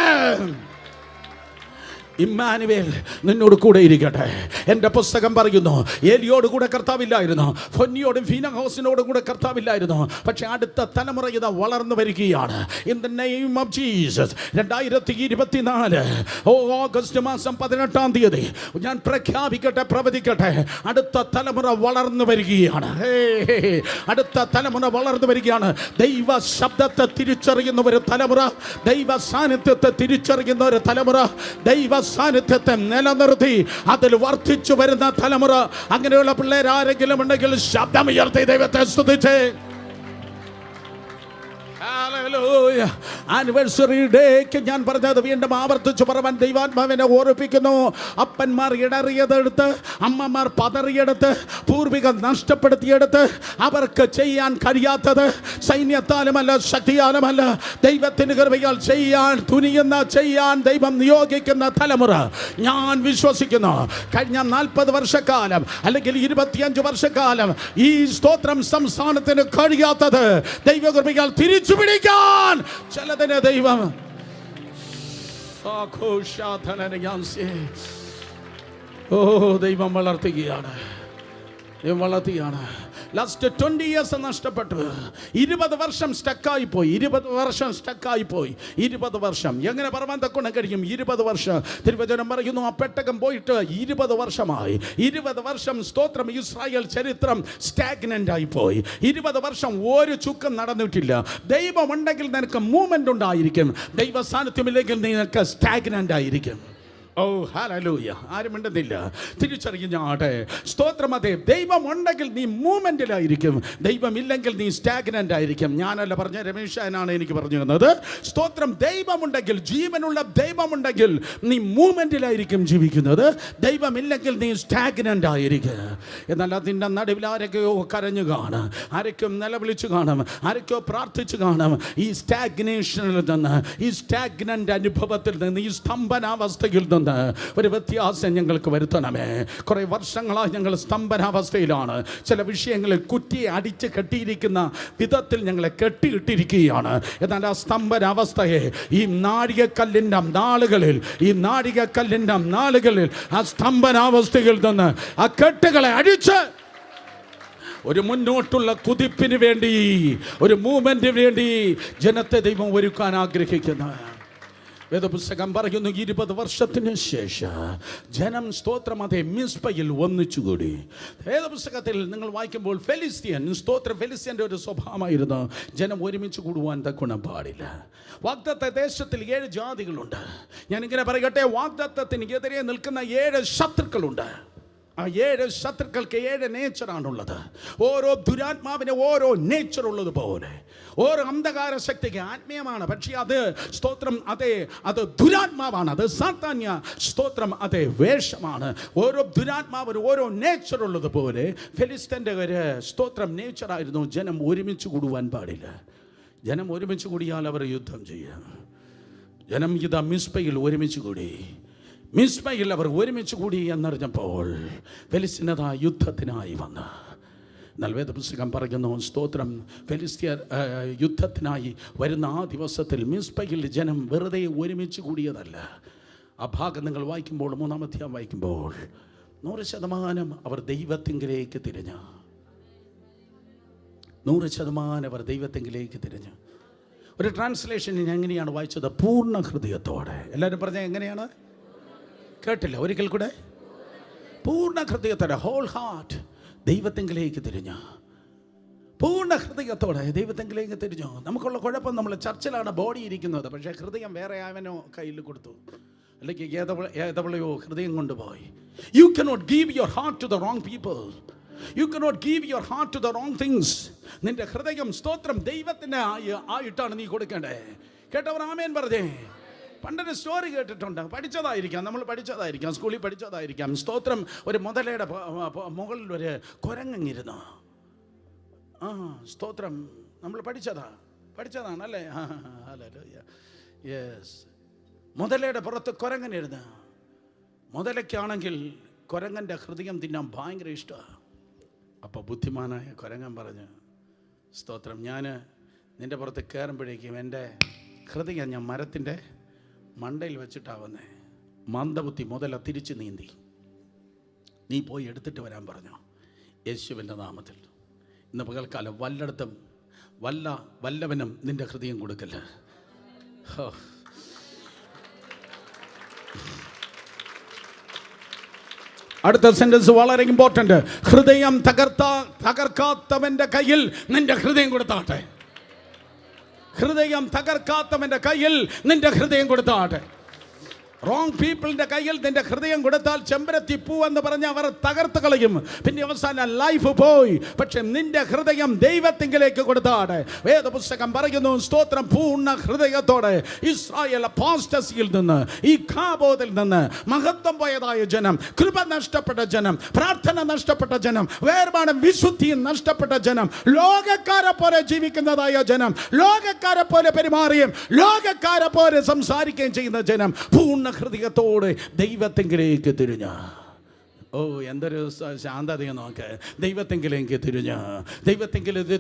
ഇമ്മാനുവേൽ നിന്നോട് കൂടെ ഇരിക്കട്ടെ. എൻ്റെ പുസ്തകം പറയുന്നു, ഏലിയോട് കൂടെ കർത്താവില്ലായിരുന്നു, ഫൊന്നിയോടും ഫീനഹോസിനോടും കൂടെ കർത്താവില്ലായിരുന്നു. പക്ഷേ അടുത്ത തലമുറ ഇതാ വളർന്നു വരികയാണ്. In the name of Jesus. 2024 August മാസം 18-ാം തീയതി ഞാൻ പ്രഖ്യാപിക്കട്ടെ, പ്രവചിക്കട്ടെ, അടുത്ത തലമുറ വളർന്നു വരികയാണ്. അടുത്ത തലമുറ വളർന്നു വരികയാണ്. ദൈവ ശബ്ദത്തെ തിരിച്ചറിയുന്ന ഒരു തലമുറ, ദൈവ സാന്നിധ്യത്തെ തിരിച്ചറിയുന്ന ഒരു തലമുറ, ദൈവ സാന്നിധ്യത്തെ നിലനിർത്തി അതിൽ വർദ്ധിച്ചു വരുന്ന തലമുറ. അങ്ങനെയുള്ള പിള്ളേർ ആരെങ്കിലും ഉണ്ടെങ്കിൽ ശബ്ദമുയർത്തി ദൈവത്തെ സ്തുതിച്ചേ. ആനിവേഴ്സറി ഡേക്ക് ഞാൻ പറഞ്ഞത് വീണ്ടും ആവർത്തിച്ചു പറയാൻ ദൈവാത്മാവിനെ ഓർപ്പിക്കുന്നു. അപ്പന്മാർ ഇടറിയതെടുത്ത്, അമ്മമാർ പതറിയെടുത്ത്, പൂർവികർ നഷ്ടപ്പെടുത്തിയെടുത്ത്, അവർക്ക് ചെയ്യാൻ കഴിയാത്തത് സൈന്യത്താലുമല്ല ശക്തിയാലുമല്ല ദൈവത്തിന് കൃപയാൽ ചെയ്യാൻ ദൈവം നിയോഗിക്കുന്ന തലമുറ ഞാൻ വിശ്വസിക്കുന്നു. കഴിഞ്ഞ 40 വർഷക്കാലം അല്ലെങ്കിൽ 25 വർഷക്കാലം ഈ സ്തോത്രം സംസ്ഥാനത്തിന് കഴിയാത്തത് ദൈവകൃപയാൽ തിരിച്ചു പിടിക്കാൻ ചിലതിനെ ദൈവം ദൈവം വളർത്തുകയാണ്. ലാസ്റ്റ് 20 ഇയേഴ്സ് നഷ്ടപ്പെട്ടു. 20 വർഷം സ്റ്റക്കായി പോയി. 20 വർഷം എങ്ങനെ പറയാൻ തക്കൊണ്ട് കഴിയും? 20 വർഷം തിരുവചനം പറയുന്നു, ആ പെട്ടകം പോയിട്ട് 20 വർഷമായി. 20 വർഷം സ്തോത്രം ഇസ്രായേൽ ചരിത്രം സ്റ്റാഗ്നന്റ് ആയി പോയി. 20 വർഷം ഒരു ചുക്കം നടന്നിട്ടില്ല. ദൈവം ഉണ്ടെങ്കിൽ നിനക്ക് മൂവ്മെന്റ് ഉണ്ടായിരിക്കും. ദൈവ സാന്നിധ്യമില്ലെങ്കിൽ നിനക്ക് സ്റ്റാഗ്നന്റ് ആയിരിക്കും. ഓ ഹല്ലേലൂയ. ആരും മിണ്ടുന്നില്ല. തിരിച്ചറിഞ്ഞാട്ടെ. സ്തോത്രം. അതെ, ദൈവം ഉണ്ടെങ്കിൽ നീ മൂവ്മെന്റിലായിരിക്കും, ദൈവമില്ലെങ്കിൽ നീ സ്റ്റാഗ്നന്റ് ആയിരിക്കും. ഞാനല്ല പറഞ്ഞ, രമേശനാണ് എനിക്ക് പറഞ്ഞു തന്നത്. സ്തോത്രം. ദൈവമുണ്ടെങ്കിൽ, ജീവനുള്ള ദൈവമുണ്ടെങ്കിൽ നീ മൂവ്മെന്റിലായിരിക്കും ജീവിക്കുന്നത്, ദൈവമില്ലെങ്കിൽ നീ സ്റ്റാഗ്നന്റ് ആയിരിക്കും. എന്നാൽ അതിൻ്റെ നടുവിൽ ആരൊക്കെയോ കരഞ്ഞു കാണും, ആരൊക്കെയോ നിലവിളിച്ചു കാണും, ആരൊക്കെയോ പ്രാർത്ഥിച്ചു കാണും. ഈ സ്റ്റാഗ്നേഷനിൽ നിന്ന്, ഈ സ്റ്റാഗ്നന്റ് അനുഭവത്തിൽ നിന്ന്, ഈ സ്തംഭനാവസ്ഥയിൽ നിന്ന് ഒരു വ്യത്യാസം ഞങ്ങൾക്ക് വരുത്തണമേ. കുറേ വർഷങ്ങളായി ഞങ്ങൾ സ്തംഭനാവസ്ഥയിലാണ്. ചില വിഷയങ്ങളിൽ കുറ്റിയെ അടിച്ച് കെട്ടിയിരിക്കുന്ന വിധത്തിൽ ഞങ്ങളെ കെട്ടിയിട്ടിരിക്കുകയാണ്. എന്നാൽ ആ സ്തംഭനാവസ്ഥയെ ഈ നാഴികക്കല്ലിൻ്റെ നാളുകളിൽ ആ സ്തംഭനാവസ്ഥയിൽ നിന്ന് ആ കെട്ടുകളെ അടിച്ച് ഒരു മുന്നോട്ടുള്ള കുതിപ്പിന് വേണ്ടി, ഒരു മൂവ്മെന്റിന് വേണ്ടി ജനത്തെ ദൈവം ഒരുക്കാൻ ആഗ്രഹിക്കുന്നു. വേദപുസ്തകം പറയുന്നു, 20 വർഷത്തിന് ശേഷം ജനം, സ്തോത്രം, അതേ മിസ്പയിൽ ഒന്നിച്ചുകൂടി. വേദപുസ്തകത്തിൽ നിങ്ങൾ വായിക്കുമ്പോൾ ഫെലിസ്ത്യൻ്റെ ഒരു സ്വഭാവമായിരുന്നു ജനം ഒരുമിച്ച് കൂടുവാൻ തക്കണം പാടില്ല. വാഗ്ദത്ത ദേശത്തിൽ 7 ജാതികളുണ്ട്. ഞാനിങ്ങനെ പറയട്ടെ, വാഗ്ദത്തത്തിന് എതിരെ നിൽക്കുന്ന 7 ശത്രുക്കളുണ്ട്. ആ 7 ശത്രുക്കൾക്ക് 7 നേച്ചറാണുള്ളത്. ഓരോ ദുരാത്മാവിന് ഓരോ നേച്ചർ ഉള്ളതുപോലെ ഓരോ അന്ധകാര ശക്തിക്ക് ആത്മീയമാണ്, പക്ഷേ അത്, സ്തോത്രം, അത് ദുരാത്മാവാണ്, അത് സാത്താന്യ, സ്തോത്രം, വേഷമാണ്. ഓരോ ദുരാത്മാവിന് ഓരോ നേച്ചർ ഉള്ളതുപോലെ ഫെലിസ്ത്യൻ്റെ ഒരു, സ്തോത്രം, നേച്ചറായിരുന്നു ജനം ഒരുമിച്ച് കൂടുവാൻ പാടില്ല. ജനം ഒരുമിച്ച് കൂടിയാൽ അവർ യുദ്ധം ചെയ്യും. ജനം ഇതാ മിസ്പയിൽ ഒരുമിച്ച് കൂടി. മിസ്പയിൽ അവർ ഒരുമിച്ച് കൂടി എന്നറിഞ്ഞപ്പോൾ ഫെലിസ്ത്യനത യുദ്ധത്തിനായി വന്നു. എന്നാൽ വേദപുസ്തകം പറയുന്നു, സ്തോത്രം, ഫെലിസ്ത്യർ യുദ്ധത്തിനായി വരുന്ന ആ ദിവസത്തിൽ മിസ്പയിൽ ജനം വെറുതെ ഒരുമിച്ച് കൂടിയതല്ല. ആ ഭാഗം നിങ്ങൾ വായിക്കുമ്പോൾ, 3-ാം അധ്യായം വായിക്കുമ്പോൾ, 100% അവർ ദൈവത്തിങ്കിലേക്ക് തിരിഞ്ഞു. 100% അവർ ദൈവത്തിങ്കിലേക്ക് തിരിഞ്ഞു. ഒരു ട്രാൻസ്ലേഷനിൽ എങ്ങനെയാണ് വായിച്ചത്? പൂർണ്ണ ഹൃദയത്തോടെ. എല്ലാവരും പറഞ്ഞാൽ എങ്ങനെയാണ്? കേട്ടില്ല, ഒരിക്കൽ കൂടെ. പൂർണ്ണ ഹൃദയത്തോടെ, ഹോൾ ഹാർട്ട്, ദൈവത്തെങ്കിലേക്ക് തിരിഞ്ഞു. പൂർണ്ണ ഹൃദയത്തോടെ ദൈവത്തെങ്കിലേക്ക് തിരിഞ്ഞു. നമുക്കുള്ള കുഴപ്പം, നമ്മൾ ചർച്ചിലാണ് ബോഡി ഇരിക്കുന്നത്, പക്ഷേ ഹൃദയം വേറെ ആവനോ കയ്യിൽ കൊടുത്തു, അല്ലെങ്കിൽ ഏതവളയോ ഹൃദയം കൊണ്ടുപോയി. You cannot give your heart to the wrong people. You cannot give your heart to the wrong things. നിന്റെ ഹൃദയം, സ്തോത്രം, ദൈവത്തിന് ആയിട്ടാണ് നീ കൊടുക്കേണ്ടത്. കേട്ടവർ ആമേൻ പറഞ്ഞേ. പണ്ടൊരു സ്റ്റോറി കേട്ടിട്ടുണ്ട്, നമ്മൾ പഠിച്ചതായിരിക്കാം, സ്കൂളിൽ പഠിച്ചതായിരിക്കാം. സ്തോത്രം, ഒരു മുതലയുടെ മുകളിൽ ഒരു കുരങ്ങിരുന്നു. സ്തോത്രം, നമ്മൾ പഠിച്ചതാണല്ലേ? യെസ്. മുതലയുടെ പുറത്ത് കുരങ്ങനിരുന്നു. മുതലയ്ക്കാണെങ്കിൽ കുരങ്ങൻ്റെ ഹൃദയം തിന്നാൻ ഭയങ്കര ഇഷ്ടമാണ്. അപ്പോൾ ബുദ്ധിമാനായ കുരങ്ങൻ പറഞ്ഞു, സ്തോത്രം, ഞാൻ നിൻ്റെ പുറത്ത് കയറുമ്പോഴേക്കും എൻ്റെ ഹൃദയം ഞാൻ മരത്തിൻ്റെ മണ്ടയിൽ വെച്ചിട്ടാവുന്നേ. മന്ദബുദ്ധി മുതല തിരിച്ച് നീന്തി. നീ പോയി എടുത്തിട്ട് വരാൻ പറഞ്ഞു, യേശുവിൻ്റെ നാമത്തിൽ. ഇന്ന് പകൽക്കാലം വല്ലയിടത്തും വല്ലവനും നിൻ്റെ ഹൃദയം കൊടുക്കല്ല. അടുത്ത സെന്റൻസ് വളരെ ഇമ്പോർട്ടൻ്റ്. ഹൃദയം തകർക്കാത്തവൻ്റെ കയ്യിൽ നിന്റെ ഹൃദയം കൊടുത്താട്ടെ. ഹൃദയം തകർക്കാത്തവൻ്റെ കയ്യിൽ നിന്റെ ഹൃദയം കൊടുത്താട്ടെ. റോങ് പീപ്പിളിൻ്റെ കയ്യിൽ നിന്റെ ഹൃദയം കൊടുത്താൽ ചെമ്പരത്തി പൂ എന്ന് പറഞ്ഞ് അവർ തകർത്ത് കളയും. പിന്നെ അവസാനം ലൈഫ് പോയി. പക്ഷെ നിന്റെ ഹൃദയം ദൈവത്തിങ്കിലേക്ക് കൊടുത്താട്ടെ. വേദപുസ്തകം പറയുന്നു, സ്തോത്രം, പൂർണ്ണ ഹൃദയത്തോടെ ഇസ്രായേൽ അപ്പോസ്റ്റസിയിൽ നിന്ന്, ഈ ഖാബോദിൽ നിന്ന് മഹത്വം പോയതായ ജനം, കൃപ നഷ്ടപ്പെട്ട ജനം, പ്രാർത്ഥന നഷ്ടപ്പെട്ട ജനം, വേർപാടും വിശുദ്ധിയും നഷ്ടപ്പെട്ട ജനം, ലോകക്കാരെ പോലെ ജീവിക്കുന്നതായ ജനം, ലോകക്കാരെ പോലെ പെരുമാറുകയും ലോകക്കാരെ പോലെ സംസാരിക്കുകയും ചെയ്യുന്ന ജനം പൂർണ്ണ ഹൃദയത്തോടെ ദൈവത്തെങ്കിലേക്ക് തിരിഞ്ഞ. ഓ, എന്തൊരു ശാന്തതയെ നോക്ക്. ദൈവത്തെങ്കിലേക്ക്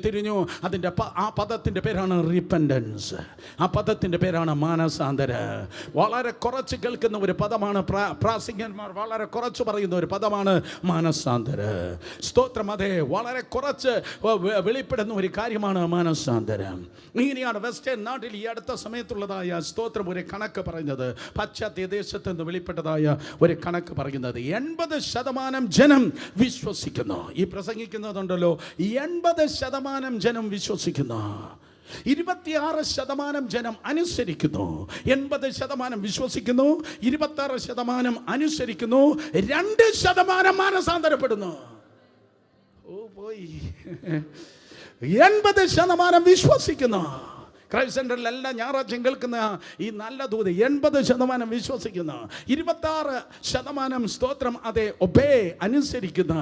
തിരിഞ്ഞു. അതിൻ്റെ ആ പദത്തിൻ്റെ പേരാണ് റിപ്പൻഡൻസ്. ആ പദത്തിൻ്റെ പേരാണ് മാനസാന്തര. വളരെ കുറച്ച് കേൾക്കുന്ന ഒരു പദമാണ്, പ്രാസംഗികന്മാർ വളരെ കുറച്ച് പറയുന്ന ഒരു പദമാണ് മാനസാന്തര. സ്തോത്രം, അതെ, വളരെ കുറച്ച് വെളിപ്പെടുന്ന ഒരു കാര്യമാണ് മാനസാന്തരം. ഇങ്ങനെയാണ് വെസ്റ്റേൺ നാട്ടിൽ ഈ അടുത്ത സമയത്തുള്ളതായ, സ്തോത്രം, ഒരു കണക്ക് പറയുന്നത്. പാശ്ചാത്യ ദേശത്ത് നിന്ന് വെളിപ്പെട്ടതായ ഒരു കണക്ക് പറയുന്നത് 80% ജനം വിശ്വസിക്കുന്നു. ഈ പ്രസംഗിക്കുന്നതുണ്ടല്ലോ, 80% ജനം വിശ്വസിക്കുന്നു. 26% ജനം അനുസരിക്കുന്നു, 80% വിശ്വസിക്കുന്നു, 26% അനുസരിക്കുന്നു, 2% മാനസാന്തരപ്പെടുന്നു. ഓ പോയി. 80% വിശ്വസിക്കുന്നു. ക്രൈസ്റ്റ് സെൻ്ററിൽ എല്ലാ ഞായറാഴ്ചയും കേൾക്കുന്ന ഈ നല്ല ദൂത് 80% വിശ്വസിക്കുന്നു, 26% സ്തോത്രം അതെ ഒബേ അനുസരിക്കുന്ന,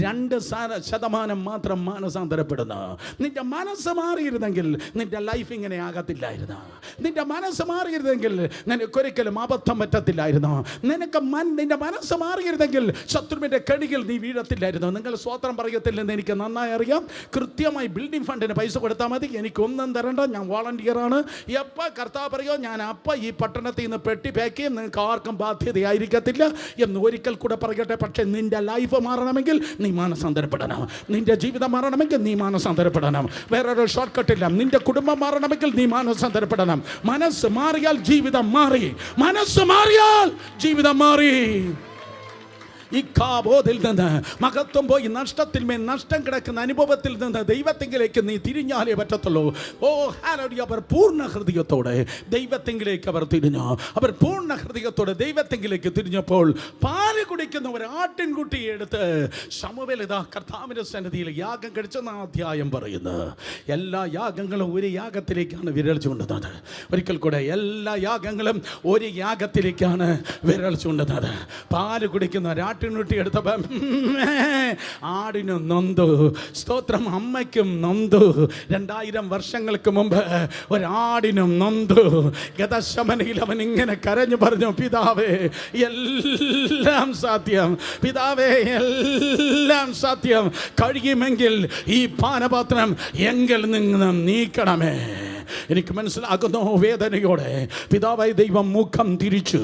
2% മാത്രം മാനസാന്തരപ്പെടുന്നു. നിന്റെ മനസ്സ് മാറിയിരുന്നെങ്കിൽ നിന്റെ ലൈഫ് ഇങ്ങനെ ആകത്തില്ലായിരുന്നു. നിന്റെ മനസ്സ് മാറിയിരുന്നെങ്കിൽ നിനക്കൊരിക്കലും അബദ്ധം പറ്റത്തില്ലായിരുന്നു. നിന്റെ മനസ്സ് മാറിയിരുന്നെങ്കിൽ ശത്രുവിൻ്റെ കെണിയിൽ നീ വീഴത്തില്ലായിരുന്നു. നിങ്ങൾ സ്തോത്രം പറയത്തില്ലെന്ന് എനിക്ക് നന്നായി അറിയാം. കൃത്യമായി ബിൽഡിംഗ് ഫണ്ടിന് പൈസ കൊടുത്താൽ മതി, എനിക്കൊന്നും തരണ്ട, ഞാൻ വോളണ്ടിയറാണ്. എപ്പോൾ കർത്താവ് പറയോ ഞാൻ അപ്പം ഈ പട്ടണത്തിൽ നിന്ന് പെട്ടി പാക്ക് ചെയ്യും, നിങ്ങൾക്ക് ആർക്കും ബാധ്യതയായിരിക്കത്തില്ല എന്ന് ഒരിക്കൽ കൂടെ പറയട്ടെ. പക്ഷേ നിന്റെ ലൈഫ് മാറണമെങ്കിൽ നീ മാനസാന്തരപ്പെടണം. നിന്റെ ജീവിതം മാറണമെങ്കിൽ നീ മാനസാന്തരപ്പെടണം. വേറൊരു ഷോർട്ട് കട്ടില്ല. നിന്റെ കുടുംബം മാറണമെങ്കിൽ നീ മാനസാന്തരപ്പെടണം. മനസ്സ് മാറിയാൽ ജീവിതം മാറി. മനസ്സ് മാറിയാൽ ജീവിതം മാറി. ഈ കാബോധിൽ നിന്ന് മഹത്വം പോയി നഷ്ടത്തിൽ മേൽ നഷ്ടം കിടക്കുന്ന അനുഭവത്തിൽ നിന്ന് ദൈവത്തെങ്കിലേക്ക് നീ തിരിഞ്ഞാലേ പറ്റത്തുള്ളൂ. ഓ ഹല്ലേലൂയ. അവർ പൂർണ്ണ ഹൃദയത്തോടെ ദൈവത്തെങ്കിലേക്ക് അവർ തിരിഞ്ഞു. അവർ പൂർണ്ണ ഹൃദയത്തോടെ ദൈവത്തെങ്കിലേക്ക് തിരിഞ്ഞപ്പോൾ പാല് കുടിക്കുന്ന ഒരു ആട്ടിൻകുട്ടിയെ എടുത്ത് ശമൂവേൽ ഇതാ കർത്താവിൻ്റെ സന്നിധിയിൽ യാഗം കഴിച്ചെന്ന അധ്യായം പറയുന്നത്. എല്ലാ യാഗങ്ങളും ഒരു യാഗത്തിലേക്കാണ് വിരൽ ചൂണ്ടുന്നത്. ഒരിക്കൽ കൂടെ എല്ലാ യാഗങ്ങളും ഒരു യാഗത്തിലേക്കാണ് വിരൽ ചൂണ്ടുന്നത്. പാല് കുടിക്കുന്ന ആട്ടിൻകുട്ടി എടുത്തപ്പം ആടിന് നൊന്തു. സ്തോത്രം. അമ്മയ്ക്കും നൊന്തു. 2000 വർഷങ്ങൾക്ക് മുമ്പ് ഒരാടിനും നൊന്തു. ഗതശമനയിൽ അവൻ ഇങ്ങനെ കരഞ്ഞു പറഞ്ഞു, പിതാവേ എല്ലാം സാധ്യം, പിതാവേ എല്ലാം സാധ്യം, കഴിയുമെങ്കിൽ ഈ പാനപാത്രം എങ്കിൽ നിന്ന് നീക്കണമേ. എനിക്ക് മനസ്സിലാകുന്നു വേദനയോടെ പിതാവായ ദൈവം മുഖം തിരിച്ചു.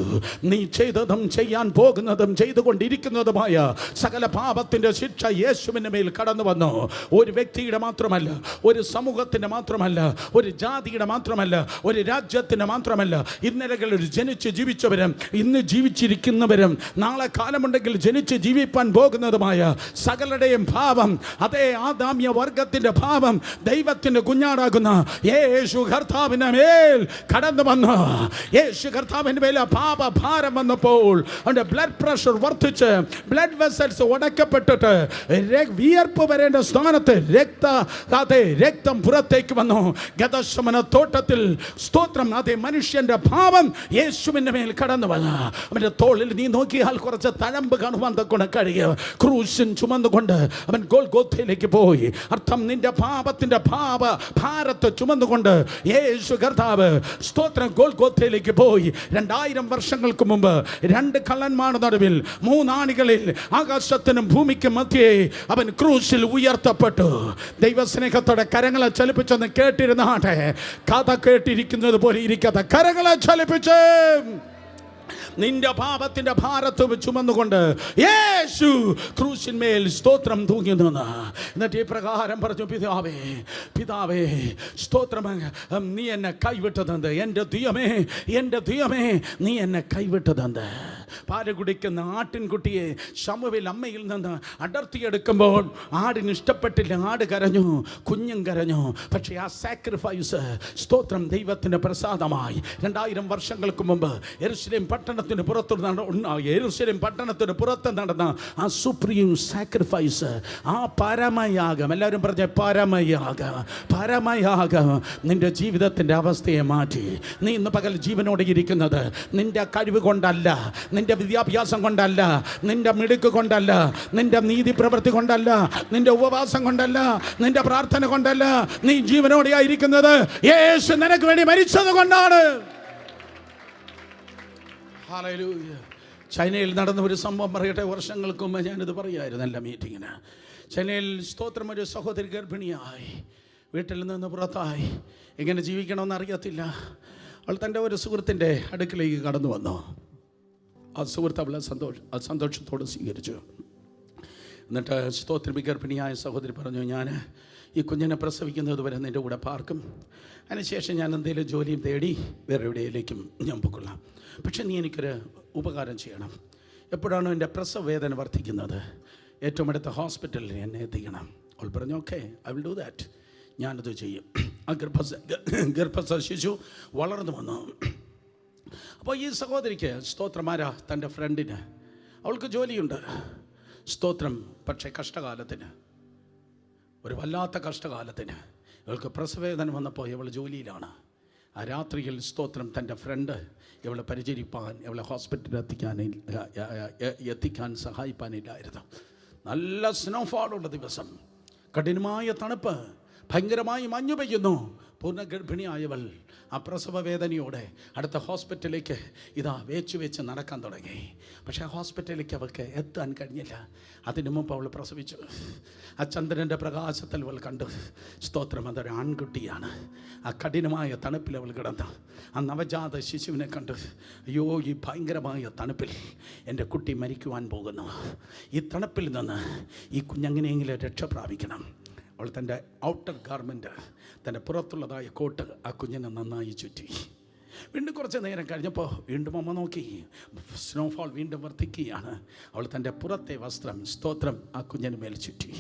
നീ ചെയ്തതും ചെയ്യാൻ പോകുന്നതും ചെയ്തുകൊണ്ടിരിക്കുന്നതുമായ സകല പാപത്തിൻ്റെ ശിക്ഷ യേശുവിൻ്റെ മേൽ കടന്നു വന്നു. ഒരു വ്യക്തിയുടെ മാത്രമല്ല, ഒരു സമൂഹത്തിൻ്റെ മാത്രമല്ല, ഒരു ജാതിയുടെ മാത്രമല്ല, ഒരു രാജ്യത്തിൻ്റെ മാത്രമല്ല, ഇന്നലകളിൽ ജനിച്ച് ജീവിച്ചവരും ഇന്ന് ജീവിച്ചിരിക്കുന്നവരും നാളെ കാലമുണ്ടെങ്കിൽ ജനിച്ച് ജീവിപ്പാൻ പോകുന്നതുമായ സകലരുടെയും പാപം, അതേ ആദാമ്യ വർഗത്തിൻ്റെ പാപം ദൈവത്തിൻ്റെ കുഞ്ഞാടാകുന്ന യേശു കർത്താവിന്റെ മേൽ കടന്നു വന്നു. യേശു കർത്താവിന്റെ മേൽ പാപഭാരം വന്നപ്പോൾ അവന്റെ ബ്ലഡ് പ്രഷർ വർദ്ധിച്ച് ബ്ലഡ് വെസൽസ് ഉടക്കപ്പെട്ടിട്ട് വിയർപ്പ് വരേണ്ട സ്ഥാനത്ത് രക്തം പുറത്തേക്ക് വന്നു. ഗതശമന തോട്ടത്തിൽ സ്തോത്രം അതേ മനുഷ്യന്റെ പാപം യേശുവിന്റെ മേൽ കടന്നു വന്നു. അവന്റെ തോളിൽ നീ നോക്കിയാൽ കുറച്ച് തഴമ്പ് കാണുവാൻ കൊണ്ട് കഴിയും. ക്രൂശൻ ചുമന്നുകൊണ്ട് അവൻ ഗോൽഗോഥയിലേക്ക് പോയി. അർത്ഥം നിന്റെ പാപത്തിന്റെ ഭാരത്തെ ചുമന്നുകൊണ്ട് യേശു കർത്താവ് സ്തോത്രം ഗോൽഗോഥയിലേക്ക് പോയി. 2000 വർഷങ്ങൾക്ക് മുമ്പ് 2 കള്ളന്മാരുടെ നടുവിൽ 3 ആണികളിൽ ആകാശത്തിനും ഭൂമിക്കും മധ്യേ അവൻ ക്രൂശിൽ ഉയർത്തപ്പെട്ടു. ദൈവസ്നേഹത്തോടെ കരങ്ങളെ ചലിപ്പിച്ചെന്ന് കേട്ടിരുന്നാട്ടെ. കഥ കേട്ടിരിക്കുന്നത് പോലെ ഇരിക്കാത്ത കരങ്ങളെ ചലിപ്പിച്ച് നിന്റെ പാപത്തിന്റെ ഭാരത്ത് ചുമന്നുകൊണ്ട് യേശു ക്രൂശിന്മേൽ സ്തോത്രം തൂങ്ങി നിന്ന് എന്നിട്ട് ഈ പ്രകാരം പറഞ്ഞു, പിതാവേ സ്തോത്രം, നീ എന്നെ കൈവിട്ടതെന്ത്? എൻ്റെ ദൈവമേ നീ എന്നെ കൈവിട്ടതെന്ത്? പാല് കുടിക്കുന്ന ആട്ടിൻകുട്ടിയെ ശമൂവേൽ അമ്മയിൽ നിന്ന് അടർത്തിയെടുക്കുമ്പോൾ ആടിന് ഇഷ്ടപ്പെട്ടില്ല. ആട് കരഞ്ഞു, കുഞ്ഞും കരഞ്ഞു. പക്ഷേ ആ സാക്രിഫൈസ് സ്തോത്രം ദൈവത്തിൻ്റെ പ്രസാദമായി. 2000 വർഷങ്ങൾക്ക് മുമ്പ് യെരൂശലേം പട്ടണത്തിന് പുറത്ത് നടന്ന ആ സുപ്രീം സാക്രിഫൈസ്, ആ പരമയാഗം, എല്ലാവരും പറഞ്ഞ പരമയാഗം നിന്റെ ജീവിതത്തിൻ്റെ അവസ്ഥയെ മാറ്റി. നീ ഇന്ന് പകൽ ജീവനോടെ ഇരിക്കുന്നത് നിന്റെ കഴിവ് കൊണ്ടല്ല, നിന്റെ വിദ്യാഭ്യാസം കൊണ്ടല്ല, നിന്റെ മിടുക്ക് കൊണ്ടല്ല, നിന്റെ നീതി പ്രവൃത്തി കൊണ്ടല്ല, നിന്റെ ഉപവാസം കൊണ്ടല്ല, നിന്റെ പ്രാർത്ഥന കൊണ്ടല്ല. നീ ജീവനോടെയായിരിക്കുന്നത് യേശു നിനക്ക് വേണ്ടി മരിച്ചത് കൊണ്ടാണ്. ഹല്ലേലൂയ. ചൈനയിൽ നടന്ന ഒരു സംഭവം പറയട്ടെ. വർഷങ്ങൾക്ക് മുമ്പ് ഞാനിത് പറയായിരുന്നു എല്ലാ മീറ്റിങ്ങിന്. ചൈനയിൽ സ്തോത്രം ഒരു സഹോദരി ഗർഭിണിയായി വീട്ടിൽ നിന്ന് പുറത്തായി. എങ്ങനെ ജീവിക്കണമെന്ന് അറിയത്തില്ല. അവൾ തൻ്റെ ഒരു സുഹൃത്തിൻ്റെ അടുക്കിലേക്ക് കടന്നു വന്നു. ആ സുഹൃത്ത് അവളെ സന്തോഷത്തോടെ സ്വീകരിച്ചു. എന്നിട്ട് സ്തോത്രം ഗർഭിണിയായ സഹോദരി പറഞ്ഞു, ഞാൻ ഈ കുഞ്ഞിനെ പ്രസവിക്കുന്നത് വരെ നിൻ്റെ കൂടെ പാർക്കും. അതിനുശേഷം ഞാൻ എന്തെങ്കിലും ജോലിയും തേടി വേറെ എവിടെയിലേക്കും ഞാൻ പൊക്കൊള്ളാം. പക്ഷെ നീ എനിക്കൊരു ഉപകാരം ചെയ്യണം. എപ്പോഴാണോ എൻ്റെ പ്രസവ വേദന വർദ്ധിക്കുന്നത് ഏറ്റവും അടുത്ത ഹോസ്പിറ്റലിൽ എന്നെ എത്തിക്കണം. അവൾ പറഞ്ഞു, okay, I will do that. ഞാനത് ചെയ്യും. ആ ഗർഭസ്ഥ ശിശു വളർന്നു വന്നു. അപ്പോൾ ഈ സഹോദരിക്ക് സ്തോത്രമാരാ തൻ്റെ ഫ്രണ്ടിന്, അവൾക്ക് ജോലിയുണ്ട്, സ്തോത്രം. പക്ഷേ കഷ്ടകാലത്തിന്, ഒരു വല്ലാത്ത കഷ്ടകാലത്തിന് ഇവൾക്ക് പ്രസവവേദന വന്നപ്പോൾ ഇവൾ ജോലിയിലാണ്. ആ രാത്രിയിൽ സ്തോത്രം തൻ്റെ ഫ്രണ്ട് ഇവളെ പരിചരിപ്പാൻ, ഇവളെ ഹോസ്പിറ്റലിൽ എത്തിക്കാൻ സഹായിപ്പാനില്ലായിരുന്നു. നല്ല സ്നോഫാളുള്ള ദിവസം, കഠിനമായ തണുപ്പ്, ഭയങ്കരമായി മഞ്ഞു പെയ്യുന്നു. പൂർണ്ണ ഗർഭിണിയായവൾ ആ പ്രസവ വേദനയോടെ അടുത്ത ഹോസ്പിറ്റലിലേക്ക് വെച്ച് നടക്കാൻ തുടങ്ങി. പക്ഷേ ആ ഹോസ്പിറ്റലിലേക്ക് അവൾക്ക് എത്താൻ കഴിഞ്ഞില്ല. അതിനു മുമ്പ് അവൾ പ്രസവിച്ചു. ആ ചന്ദ്രൻ്റെ പ്രകാശത്തിൽ അവൾ കണ്ടു, സ്തോത്രം, അതൊരു ആൺകുട്ടിയാണ്. ആ കഠിനമായ തണുപ്പിൽ അവൾ കിടന്നു ആ നവജാത ശിശുവിനെ കണ്ടു. അയ്യോ, ഈ ഭയങ്കരമായ തണുപ്പിൽ എൻ്റെ കുട്ടി മരിക്കുവാൻ പോകുന്നു. ഈ തണുപ്പിൽ നിന്ന് ഈ കുഞ്ഞെങ്ങനെയെങ്കിലും രക്ഷ പ്രാപിക്കണം. അവൾ തൻ്റെ ഔട്ടർ ഗാർമെൻറ്റ്, തൻ്റെ പുറത്തുള്ളതായ കോട്ട് ആ കുഞ്ഞിനെ നന്നായി ചുറ്റി. വീണ്ടും കുറച്ച് നേരം കഴിഞ്ഞപ്പോൾ വീണ്ടും അമ്മ നോക്കി, സ്നോഫാൾ വീണ്ടും വർദ്ധിക്കുകയാണ്. അവൾ തൻ്റെ പുറത്തെ വസ്ത്രം, സ്തോത്രം, ആ കുഞ്ഞിന് മേൽ ചുറ്റി.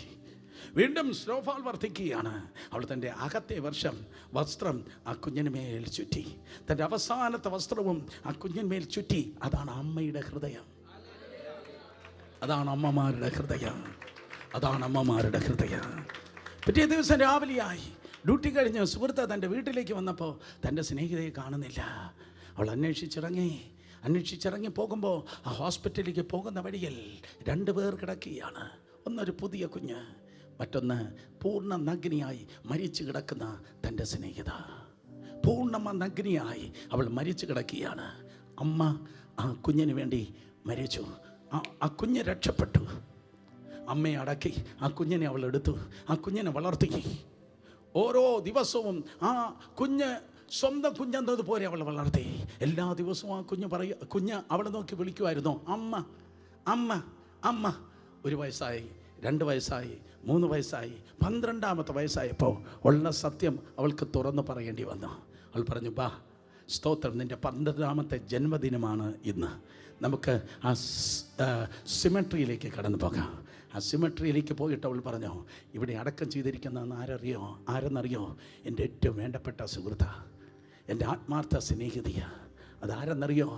വീണ്ടും സ്നോഫാൾ വർദ്ധിക്കുകയാണ്. അവൾ തൻ്റെ അകത്തെ വസ്ത്രം ആ കുഞ്ഞിന് മേൽ ചുറ്റി. തൻ്റെ അവസാനത്തെ വസ്ത്രവും ആ കുഞ്ഞിന്മേൽ ചുറ്റി. അതാണ് അമ്മയുടെ ഹൃദയം, അതാണ് അമ്മമാരുടെ ഹൃദയം, അതാണ് അമ്മമാരുടെ ഹൃദയം. പിറ്റേ ദിവസം രാവിലെയായി, ഡ്യൂട്ടി കഴിഞ്ഞ് സുഹൃത്ത് തൻ്റെ വീട്ടിലേക്ക് വന്നപ്പോൾ തൻ്റെ സ്നേഹിതയെ കാണുന്നില്ല. അവൾ അന്വേഷിച്ചിറങ്ങി പോകുമ്പോൾ ആ ഹോസ്പിറ്റലിലേക്ക് പോകുന്ന വഴിയിൽ 2 പേർ കിടക്കുകയാണ്. ഒന്നൊരു പുതിയ കുഞ്ഞ്, മറ്റൊന്ന് പൂർണ്ണ നഗ്നിയായി മരിച്ചു കിടക്കുന്ന തൻ്റെ സ്നേഹിത. പൂർണ്ണ നഗ്നിയായി അവൾ മരിച്ചു കിടക്കുകയാണ്. അമ്മ ആ കുഞ്ഞിന് വേണ്ടി മരിച്ചു. ആ കുഞ്ഞ് രക്ഷപ്പെട്ടു. അമ്മയെ അടക്കി ആ കുഞ്ഞിനെ അവൾ എടുത്തു. ആ കുഞ്ഞിനെ വളർത്തി. ഓരോ ദിവസവും ആ കുഞ്ഞ് സ്വന്തം കുഞ്ഞെന്നതുപോലെ അവൾ വളർത്തി. എല്ലാ ദിവസവും ആ കുഞ്ഞ് അവളെ നോക്കി വിളിക്കുമായിരുന്നു, അമ്മ അമ്മ അമ്മ. 1 വയസ്സായി, 2 വയസ്സായി, 3 വയസ്സായി, 12ാമത്തെ വയസ്സായപ്പോൾ ഉള്ള സത്യം അവൾക്ക് തുറന്ന് പറയേണ്ടി വന്നു. അവൾ പറഞ്ഞു, ബാ, സ്തോത്രം, നിൻ്റെ 12ാമത്തെ ജന്മദിനമാണ് ഇന്ന്. നമുക്ക് ആ സിമെട്രിയിലേക്ക് കടന്നു പോകാം. ആ സിമെട്രിയിലേക്ക് പോയിട്ട് അവൾ പറഞ്ഞു, ഇവിടെ അടക്കം ചെയ്തിരിക്കുന്നതെന്ന് ആരെന്നറിയോ? എൻ്റെ ഏറ്റവും വേണ്ടപ്പെട്ട സുഹൃത്താണ്, എൻ്റെ ആത്മാർത്ഥ സ്നേഹിതയാണ്. അതാരെന്നറിയോ?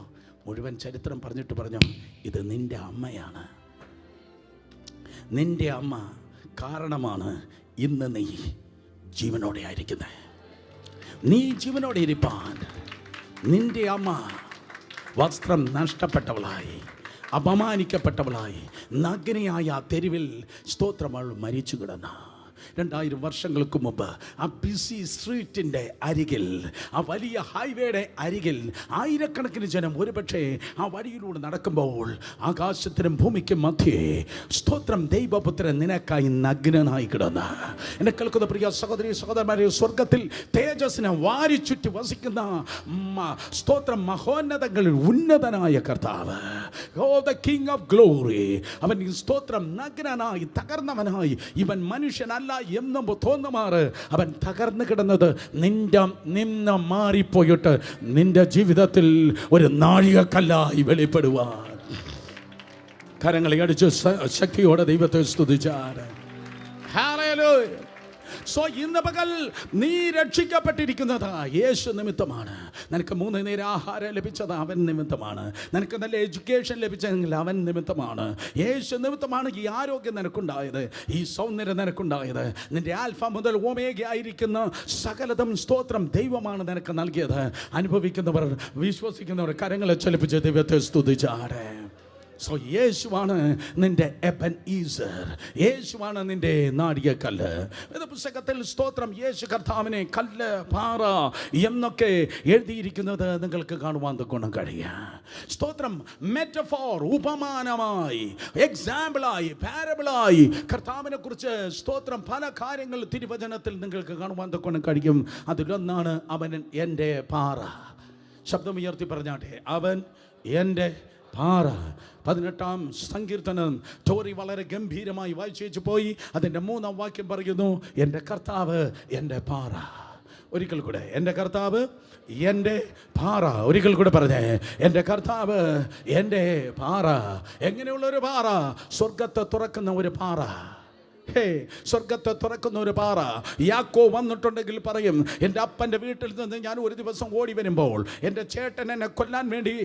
മുഴുവൻ ചരിത്രം പറഞ്ഞിട്ട് പറഞ്ഞു, ഇത് നിൻ്റെ അമ്മയാണ്. നിൻ്റെ അമ്മ കാരണമാണ് ഇന്ന് നീ ജീവനോടെ ആയിരിക്കുന്നത്. നീ ജീവനോടെ ഇരിപ്പാൻ നിൻ്റെ അമ്മ വസ്ത്രം നഷ്ടപ്പെട്ടവളായി, അപമാനിക്കപ്പെട്ടവളായി, നഗ്നയായ തെരുവിൽ സ്തോത്രമൾ മരിച്ചു കിടന്ന 2000 വർഷങ്ങൾക്ക് മുമ്പ് ആ ബിസി സ്ട്രീറ്റിൻ്റെ അരികിൽ, ആ വലിയ ഹൈവേയുടെ അരികിൽ ആയിരക്കണക്കിന് ജനം ഒരുപക്ഷെ ആ വഴിയിലൂടെ നടക്കുമ്പോൾ ആകാശത്തിനും ഭൂമിക്കും മധ്യേ സ്തോത്രം ദൈവപുത്രൻ നിനക്കായി നഗ്നനായി കിടന്ന എന്നെ കേൾക്കുന്ന പ്രിയ സഹോദരി സഹോദരന്മാരെ, സ്വർഗത്തിൽ തേജസ്സിനെ വാരിച്ചുറ്റി വസിക്കുന്ന സ്തോത്രം മഹോന്നതങ്ങളിൽ ഉന്നതനായ കർത്താവ്, ദ കിങ് ഓഫ് ഗ്ലോറി, അവൻ സ്തോത്രം നഗ്നനായി തകർന്നവനായി, ഇവൻ മനുഷ്യനല്ല എന്നും തോന്നുമാറ് അവൻ തകർന്നു കിടന്നത് നിന്ന് മാറിപ്പോയിട്ട് നിന്റെ ജീവിതത്തിൽ ഒരു നാഴികക്കല്ലായി വെളിപ്പെടുവാൻ കരങ്ങളെ അടിച്ച് ശക്തിയോടെ ദൈവത്തെ സ്തുതിച്ചാൽ ഹല്ലേലൂയ. സോ ഇന്ന് പകൽ നീ രക്ഷിക്കപ്പെട്ടിരിക്കുന്നത് യേശു നിമിത്തമാണ്. നിനക്ക് 3 നേരം ആഹാരം ലഭിച്ചത് അവൻ നിമിത്തമാണ്. നിനക്ക് നല്ല എഡ്യൂക്കേഷൻ ലഭിച്ചെങ്കിൽ അവൻ നിമിത്തമാണ്. യേശു നിമിത്തമാണ് ഈ ആരോഗ്യം നിനക്കുണ്ടായത്, ഈ സൗന്ദര്യം നിനക്കുണ്ടായത്. നിന്റെ ആൽഫ മുതൽ ഓമേഗ ആയിരിക്കുന്ന സകലതും സ്തോത്രം ദൈവമാണ് നിനക്ക് നൽകിയത്. അനുഭവിക്കുന്നവർ, വിശ്വസിക്കുന്നവർ കരങ്ങളെ ചലിപ്പിച്ച് ദൈവത്തെ സ്തുതിച്ചാടെ. സോ യേശുവാണ് നിന്റെ എബനീസർ, യേശുവാണ് നിന്റെ നാഴികക്കല്ല്. പുസ്തകത്തിൽ സ്തോത്രം യേശു കർത്താവിനെ കല്ല്, പാറ എന്നൊക്കെ എഴുതിയിരിക്കുന്നത് നിങ്ങൾക്ക് കാണുവാൻ ഗുണം കഴിയാം. സ്തോത്രം മെറ്റഫോർ, ഉപമാനമായി, എക്സാമ്പിളായി, പാരബിളായി കർത്താവിനെ കുറിച്ച് സ്തോത്രം പല കാര്യങ്ങൾ തിരുവചനത്തിൽ നിങ്ങൾക്ക് കാണുവാൻ ഗുണം കഴിയും. അതിലൊന്നാണ് അവൻ എൻ്റെ പാറ. ശബ്ദമുയർത്തി പറഞ്ഞാട്ടെ, അവൻ എൻ്റെ പാറ. 18-ാം സങ്കീർത്തനം ടോറി വളരെ ഗംഭീരമായി വായിച്ചു പോയി. അതിൻ്റെ 3-ാം വാക്യം പറയുന്നു, എൻ്റെ കർത്താവ് എൻ്റെ പാറ. ഒരിക്കൽ കൂടെ, എൻ്റെ കർത്താവ് എൻ്റെ പാറ. ഒരിക്കൽ കൂടെ പറഞ്ഞേ, എൻ്റെ കർത്താവ് എൻ്റെ പാറ. എങ്ങനെയുള്ളൊരു പാറ? സ്വർഗത്തെ തുറക്കുന്ന ഒരു പാറ. സ്വർഗത്തെ തുറക്കുന്ന ഒരു പാറ. യാക്കോ വന്നിട്ടുണ്ടെങ്കിൽ പറയും, എൻ്റെ അപ്പൻ്റെ വീട്ടിൽ നിന്ന് ഞാൻ ഒരു ദിവസം ഓടി വരുമ്പോൾ എൻ്റെ ചേട്ടൻ എന്നെ കൊല്ലാൻ വേണ്ടി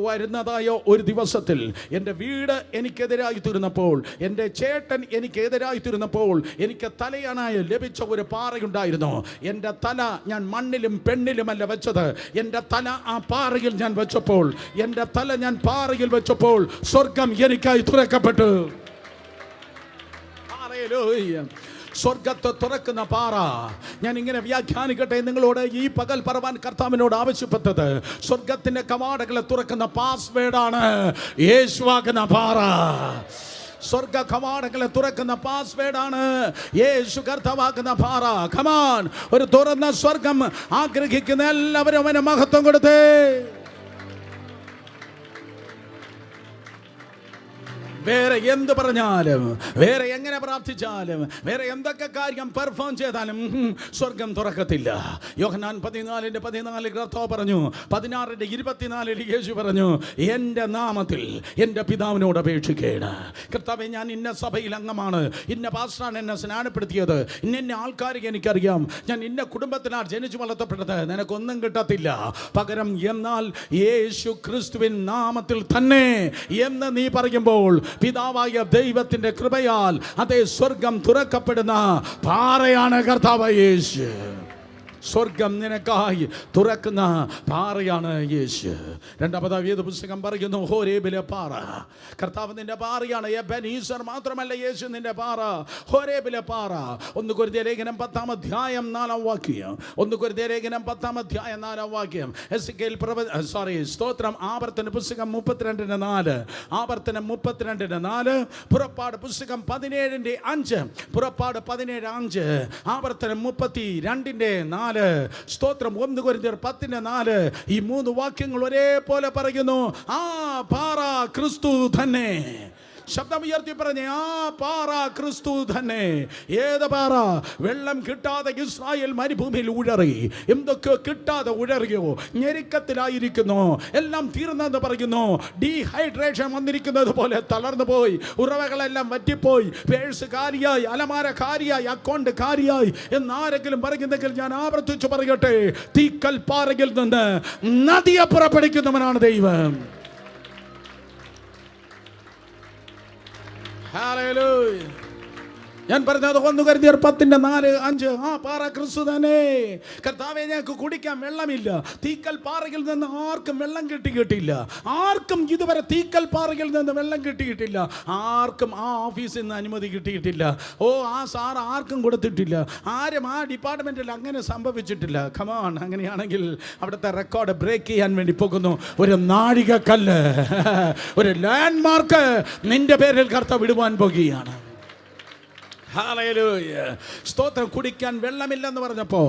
വരുന്നതായ ഒരു ദിവസത്തിൽ എൻ്റെ വീട് എനിക്കെതിരായി തീർന്നപ്പോൾ, എൻ്റെ ചേട്ടൻ എനിക്കെതിരായി തീർന്നപ്പോൾ എനിക്ക് തലയണായി ലഭിച്ച ഒരു പാറയുണ്ടായിരുന്നു. എൻ്റെ തല ഞാൻ മണ്ണിലും പെണ്ണിലുമല്ല വെച്ചത്. എൻ്റെ തല ആ പാറയിൽ ഞാൻ വെച്ചപ്പോൾ, എൻ്റെ തല ഞാൻ പാറയിൽ വെച്ചപ്പോൾ സ്വർഗം എനിക്കായി തുറക്കപ്പെട്ടു. സ്വർഗത്തെ തുറക്കുന്ന പാറ. ഞാൻ ഇങ്ങനെ വ്യാഖ്യാനിക്കട്ടെ നിങ്ങളോട് ഈ പകൽ പറവാൻ കർത്താവിനോട് ആവശ്യപ്പെട്ടത്, സ്വർഗത്തിന്റെ കവാടങ്ങളെ തുറക്കുന്ന പാസ്വേഡാണ് യേശുവാകുന്ന പാറ. സ്വർഗ കവാടങ്ങളെ തുറക്കുന്ന പാസ്വേഡാണ് യേശു കർത്താവാകുന്ന പാറ. കമാൻ, ഒരു തുറന്ന സ്വർഗം ആഗ്രഹിക്കുന്ന എല്ലാവരും അവന് മഹത്വം കൊടുത്തേ. വേറെ എന്ത് പറഞ്ഞാലും, വേറെ എങ്ങനെ പ്രാർത്ഥിച്ചാലും, വേറെ എന്തൊക്കെ കാര്യം പെർഫോം ചെയ്താലും സ്വർഗം തുറക്കത്തില്ല. യോഹന്നാൻ 14:14 കർത്താവ് പറഞ്ഞു, 16:24 യേശു പറഞ്ഞു, എൻ്റെ നാമത്തിൽ എൻ്റെ പിതാവിനോട് അപേക്ഷിക്കേണ്. കർത്താവേ, ഞാൻ ഇന്ന സഭയിൽ അംഗമാണ്, ഇന്ന പാസ്റ്ററാണ് എന്നെ സ്നാനപ്പെടുത്തിയത്, ഇന്ന ആൾക്കാരെ എനിക്കറിയാം, ഞാൻ ഇന്ന കുടുംബത്തിലാണ് ജനിച്ചു വളർത്തപ്പെട്ടത്, നിനക്കൊന്നും കിട്ടത്തില്ല. പകരം എന്നാൽ യേശു ക്രിസ്തുവിൻ നാമത്തിൽ തന്നെ എന്ന് നീ പറയുമ്പോൾ പിതാവായ ദൈവത്തിന്റെ കൃപയാൽ അതേ സ്വർഗം തുറക്കപ്പെടുന്ന പാറയാണ് കർത്താവായ യേശു. സ്വർഗം നിനക്കായി തുറക്കുന്ന പാറയാണ് യേശു. രണ്ടാമതാ വേദപുസ്തകം പറയുന്നു, ഹോരേബിലെ പാറ. കർത്താവ് നിന്റെ പാറയാണ്. എബനീസർ മാത്രമല്ല യേശു നിന്റെ പാറ, ഹോരേബിലെ പാറ. 1 കൊരിന്ത്യർ ലേഖനം 10-ാം അധ്യായം 4-ാം വാക്യം. 1 കൊരിന്ത്യർ ലേഖനം 10-ാം അധ്യായം 4-ാം വാക്യം. സ്തോത്രം. ആവർത്തന പുസ്തകം 32:4. ആവർത്തനം 32:4. പുറപ്പാട് പുസ്തകം 17:5. പുറപ്പാട് 17:5. ആവർത്തനം 32:4. സ്തോത്രം. 1 കൊരിന്ത്യർ 10:4. ഈ 3 വാക്യങ്ങൾ ഒരേപോലെ പറയുന്നു, ആ പാറ ക്രിസ്തു തന്നെ. ശബ്ദം ഉയർത്തി പറഞ്ഞേ, ആ പാറ ക്രിസ്തു തന്നെ. ഏത് പാറ? വെള്ളം കിട്ടാതെ ഇസ്രായേൽ മരുഭൂമിയിൽ ഉഴറി. എന്തൊക്കെയോ കിട്ടാതെ ഉഴറിയോ, ഞെരുക്കത്തിലായിരിക്കുന്നു, എല്ലാം തീർന്നെന്ന് പറയുന്നു. ഡീഹൈഡ്രേഷൻ വന്നിരിക്കുന്നത് പോലെ തളർന്നു പോയി, ഉറവകളെല്ലാം വറ്റിപ്പോയി, പേഴ്സ് കാരിയായി, അലമാര കാരിയായി, അക്കൗണ്ട് കാരിയായി എന്നാരെങ്കിലും പറയുന്നെങ്കിൽ ഞാൻ ആവർത്തിച്ചു പറയട്ടെ, തീക്കൽ പാറയിൽ നിന്ന് നദിയെ പുറപ്പെടുവിക്കുന്നവനാണ് ദൈവം. ഹല്ലേലൂയ. ഞാൻ പറഞ്ഞത് 1 കൊരിന്ത്യർ 10:4-5. ആ പാറ ക്രിസ്തു തന്നെ. കർത്താവേ, ഞങ്ങൾക്ക് കുടിക്കാൻ വെള്ളമില്ല. തീക്കൽ പാറയിൽ നിന്ന് ആർക്കും വെള്ളം കിട്ടിയിട്ടില്ല. ആർക്കും ഇതുവരെ തീക്കൽ പാറയിൽ നിന്ന് വെള്ളം കിട്ടിയിട്ടില്ല. ആർക്കും ആ ഓഫീസിൽ നിന്ന് അനുമതി കിട്ടിയിട്ടില്ല. ആ സാർ ആർക്കും കൊടുത്തിട്ടില്ല. ആരും ആ ഡിപ്പാർട്ട്മെന്റിൽ അങ്ങനെ സംഭവിച്ചിട്ടില്ല. കമാൺ. അങ്ങനെയാണെങ്കിൽ അവിടുത്തെ റെക്കോർഡ് ബ്രേക്ക് ചെയ്യാൻ വേണ്ടി പോകുന്നു ഒരു നാഴികക്കല്ല്, ഒരു ലാൻഡ് മാർക്ക് നിന്റെ പേരിൽ കർത്താവ് വിടുവാൻ പോകുകയാണ്. ഹല്ലേലൂയ. സ്തോത്രം. കുടിക്കാൻ വെള്ളമില്ലെന്ന് പറഞ്ഞപ്പോൾ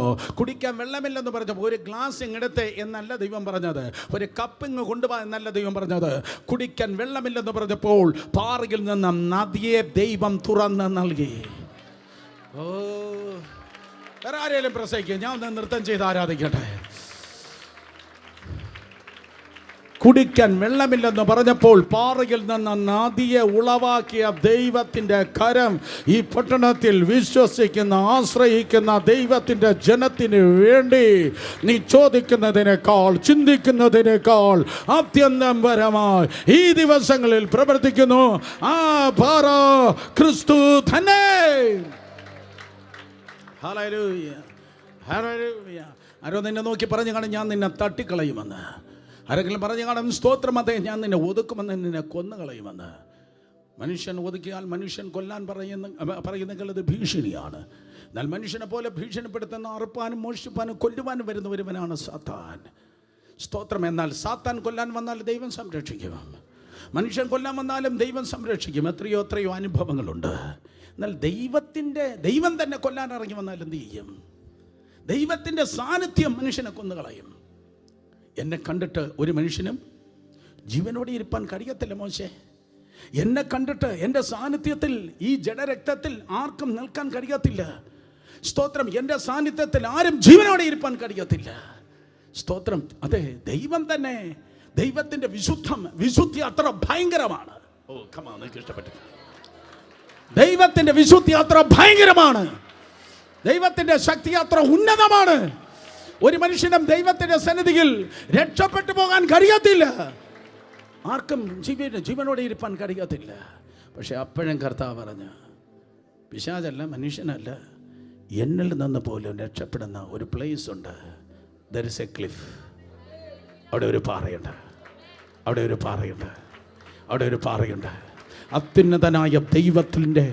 ഒരു ഗ്ലാസ് ഇങ്ങെടുത്ത് എന്നല്ല ദൈവം പറഞ്ഞത്, ഒരു കപ്പിങ് കൊണ്ടുപോകാൻ എന്നല്ല ദൈവം പറഞ്ഞത്. കുടിക്കാൻ വെള്ളമില്ലെന്ന് പറഞ്ഞപ്പോൾ പാറയിൽ നിന്ന് നദിയെ ദൈവം തുറന്ന് നൽകി. വേറെ ആരെങ്കിലും പ്രസംഗിക്കും, ഞാൻ ഒന്ന് നൃത്തം ചെയ്ത് ആരാധിക്കട്ടെ. കുടിക്കാൻ വെള്ളമില്ലെന്ന് പറഞ്ഞപ്പോൾ പാറയിൽ നിന്ന് നദിയെ ഉളവാക്കിയ ദൈവത്തിൻ്റെ കരം ഈ പട്ടണത്തിൽ വിശ്വസിക്കുന്ന, ആശ്രയിക്കുന്ന ദൈവത്തിൻ്റെ ജനത്തിന് വേണ്ടി നീ ചോദിക്കുന്നതിനേക്കാൾ, ചിന്തിക്കുന്നതിനേക്കാൾ അത്യന്തപരമായി ഈ ദിവസങ്ങളിൽ പ്രവർത്തിക്കുന്നു. ആ പാറ ക്രിസ്തു തന്നെ. Hallelujah, hallelujah. ആരോ നിന്നെ നോക്കി പറഞ്ഞു കാണും, ഞാൻ നിന്നെ തട്ടിക്കളയുമെന്ന്. ആരെങ്കിലും പറഞ്ഞു കാണും, സ്തോത്രം, അതെ, ഞാൻ നിന്നെ ഒതുക്കുമെന്ന്, നിന്നെ കൊന്നുകളയുമെന്ന്. മനുഷ്യൻ ഒതുക്കിയാൽ മനുഷ്യൻ കൊല്ലാൻ പറയുന്നെങ്കിൽ അത് ഭീഷണിയാണ്. എന്നാൽ മനുഷ്യനെ പോലെ ഭീഷണിപ്പെടുത്തുന്ന, അറുപ്പാനും മോഷ്ടിപ്പാനും കൊല്ലുവാനും വരുന്ന ഒരുവനാണ് സാത്താൻ. സ്തോത്രം. എന്നാൽ സാത്താൻ കൊല്ലാൻ വന്നാൽ ദൈവം സംരക്ഷിക്കും. മനുഷ്യൻ കൊല്ലാൻ വന്നാലും ദൈവം സംരക്ഷിക്കും. എത്രയോ അനുഭവങ്ങളുണ്ട്. എന്നാൽ ദൈവം തന്നെ കൊല്ലാൻ ഇറങ്ങി വന്നാൽ എന്ത് ചെയ്യും? ദൈവത്തിൻ്റെ സാന്നിധ്യം മനുഷ്യനെ കൊന്നുകളയും. എന്നെ കണ്ടിട്ട് ഒരു മനുഷ്യനും ജീവനോടെ ഇരിപ്പാൻ കഴിയത്തില്ല മോശേ. എന്നെ കണ്ടിട്ട് എൻ്റെ സാന്നിധ്യത്തിൽ, ഈ ജഡരക്തത്തിൽ ആർക്കും നിൽക്കാൻ കഴിയത്തില്ല. സ്തോത്രം. എൻ്റെ സാന്നിധ്യത്തിൽ ആരും ജീവനോടെ ഇരിപ്പാൻ കഴിയത്തില്ല. സ്തോത്രം. അതെ, ദൈവം തന്നെ, ദൈവത്തിൻ്റെ വിശുദ്ധി അത്ര ഭയങ്കരമാണ്. നിങ്ങൾക്ക് ഇഷ്ടപ്പെട്ടു. ദൈവത്തിൻ്റെ വിശുദ്ധി അത്ര ഭയങ്കരമാണ്. ദൈവത്തിൻ്റെ ശക്തി അത്ര ഉന്നതമാണ്. ഒരു മനുഷ്യനും ദൈവത്തിൻ്റെ സന്നിധിയിൽ രക്ഷപ്പെട്ടു പോകാൻ കഴിയത്തില്ല. ആർക്കും ജീവനോടെ ഇരിപ്പാൻ കഴിയത്തില്ല. പക്ഷെ അപ്പോഴും കർത്താവ് പറഞ്ഞു, പിശാചല്ല, മനുഷ്യനല്ല, എന്നിൽ നിന്ന് പോലും രക്ഷപ്പെടുന്ന ഒരു പ്ലേസ് ഉണ്ട്. There is A cliff. അവിടെ ഒരു പാറയുണ്ട്, അവിടെ ഒരു പാറയുണ്ട്, അവിടെ ഒരു പാറയുണ്ട്. അത്യുന്നതനായ ദൈവത്തിൻ്റെ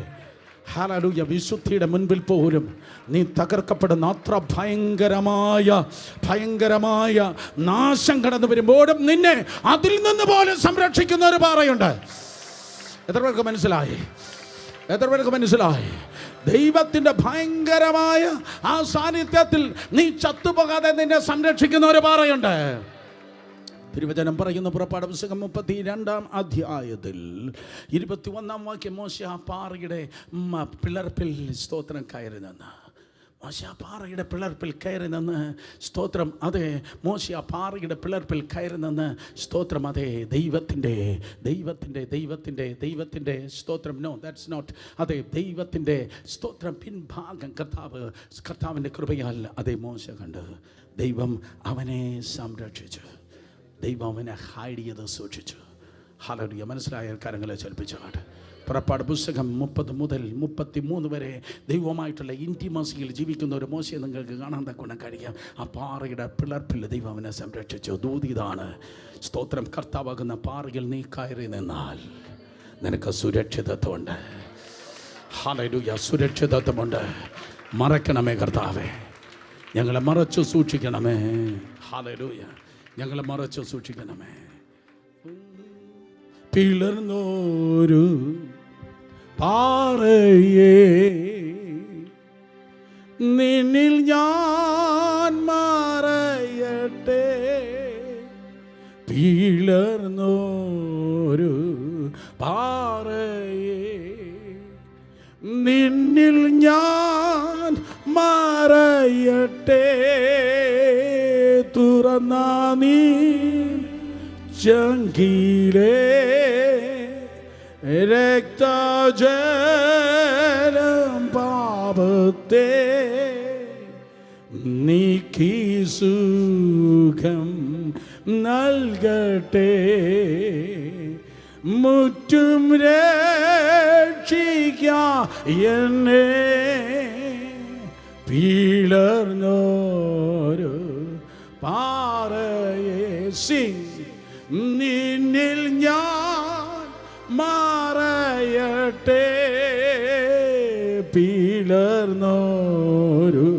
ഹല്ലേലൂയ വിശുദ്ധിയുടെ മുൻപിൽ പോലും നീ തകർക്കപ്പെടുന്ന അത്ര ഭയങ്കരമായ നാശം കടന്നു വരുമ്പോഴും നിന്നെ അതിൽ നിന്ന് പോലും സംരക്ഷിക്കുന്ന ഒരു പാറയുണ്ട്. എത്ര പേർക്ക് മനസ്സിലായി? എത്ര പേർക്ക് മനസ്സിലായി? ദൈവത്തിൻ്റെ ഭയങ്കരമായ ആ സാന്നിധ്യത്തിൽ നീ ചത്തുപോകാതെ നിന്നെ സംരക്ഷിക്കുന്ന ഒരു പാറയുണ്ട്. തിരുവചനം പറയുന്ന പുറപ്പാട് പുസ്തകം 32-ാം അധ്യായത്തിൽ 21-ാം വാക്യം, മോശ ആ പാറയുടെ പിളർപ്പിൽ സ്തോത്രം കയറി നിന്ന്. മോശ ആ പാറയുടെ പിളർപ്പിൽ കയറി നിന്ന് സ്തോത്രം. അതെ, മോശ ആ പാറയുടെ പിളർപ്പിൽ കയറി നിന്ന് സ്തോത്രം. അതെ, ദൈവത്തിൻ്റെ സ്തോത്രം. No, that's not. അതെ, ദൈവത്തിൻ്റെ സ്തോത്രം പിൻഭാഗം കർത്താവിൻ്റെ കൃപയാൽ അതേ മോശ കണ്ട് ദൈവം അവനെ സംരക്ഷിച്ചു. ദൈവം അവനെ ഹൈഡ് ചെയ്ത് സൂക്ഷിച്ചു. ഹല്ലേലൂയ. മനസ്സിലായ കാര്യങ്ങളെ ചലിപ്പിച്ചാട്. പുറപ്പാട് പുസ്തകം 30 മുതൽ 33 വരെ ദൈവമായിട്ടുള്ള ഇൻറ്റിമസിയിൽ ജീവിക്കുന്ന ഒരു മോശയെ നിങ്ങൾക്ക് കാണാൻ തക്കണം കഴിയാം. ആ പാറയുടെ പിളർപ്പിൽ ദൈവം അവനെ സംരക്ഷിച്ചു. ദൂതിതാണ് സ്തോത്രം. കർത്താവാകുന്ന പാറയിൽ നീ കയറി നിന്നാൽ നിനക്ക് സുരക്ഷിതത്വമുണ്ട്. ഹല്ലേലൂയ. സുരക്ഷിതത്വമുണ്ട്. മറക്കണമേ കർത്താവേ, ഞങ്ങളെ മറച്ചു സൂക്ഷിക്കണമേ. ഹല്ലേലൂയ. ഞങ്ങളെ മറച്ചു സൂക്ഷിക്കണമേ. പിളർന്നോരു പാറയേ, നിന്നിൽ ഞാൻ മറയട്ടെ. പിളർന്നോരു പാറയേ, നിന്നിൽ ഞാൻ മറയട്ടെ. തുറന്ന നീ ചങ്കിലേ രക്തജലം പാപത്തെ നീക്കി സുഖം നൽകട്ടെ. മുറ്റും രക്ഷിക്ക എന്നെ. പിളർന്നോരു പാറയെ നിന്നിൽ ഞാൻ മറയട്ടെ. പിളർന്നോരു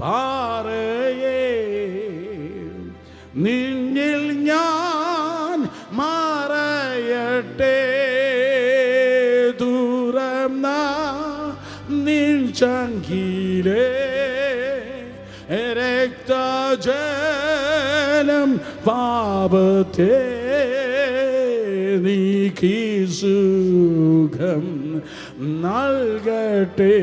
പാറയെ നിന്നിൽ ഞാൻ മറയട്ടെ. തുറന്ന നിൻ ചങ്കിലേ രക്തജലം പാപത്തെ നീക്കി സുഖം നൽകട്ടെ.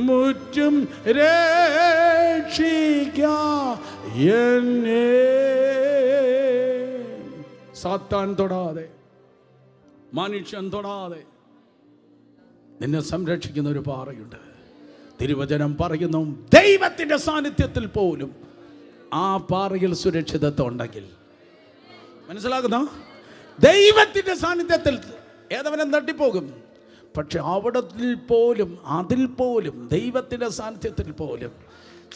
മുറ്റും രക്ഷിക്ക എന്നെ. സാത്താൻ തൊടാതെ, മനുഷ്യൻ തൊടാതെ നിന്നെ സംരക്ഷിക്കുന്ന ഒരു പാറയുണ്ട്. തിരുവചനം പറയുന്നു, ദൈവത്തിൻ്റെ സാന്നിധ്യത്തിൽ പോലും ആ പാറയിൽ സുരക്ഷിതത്വം ഉണ്ടെങ്കിൽ. മനസ്സിലാകുന്നോ? ദൈവത്തിൻ്റെ സാന്നിധ്യത്തിൽ ഏതവനും തട്ടിപ്പോകും. പക്ഷെ അതിൽ പോലും ദൈവത്തിൻ്റെ സാന്നിധ്യത്തിൽ പോലും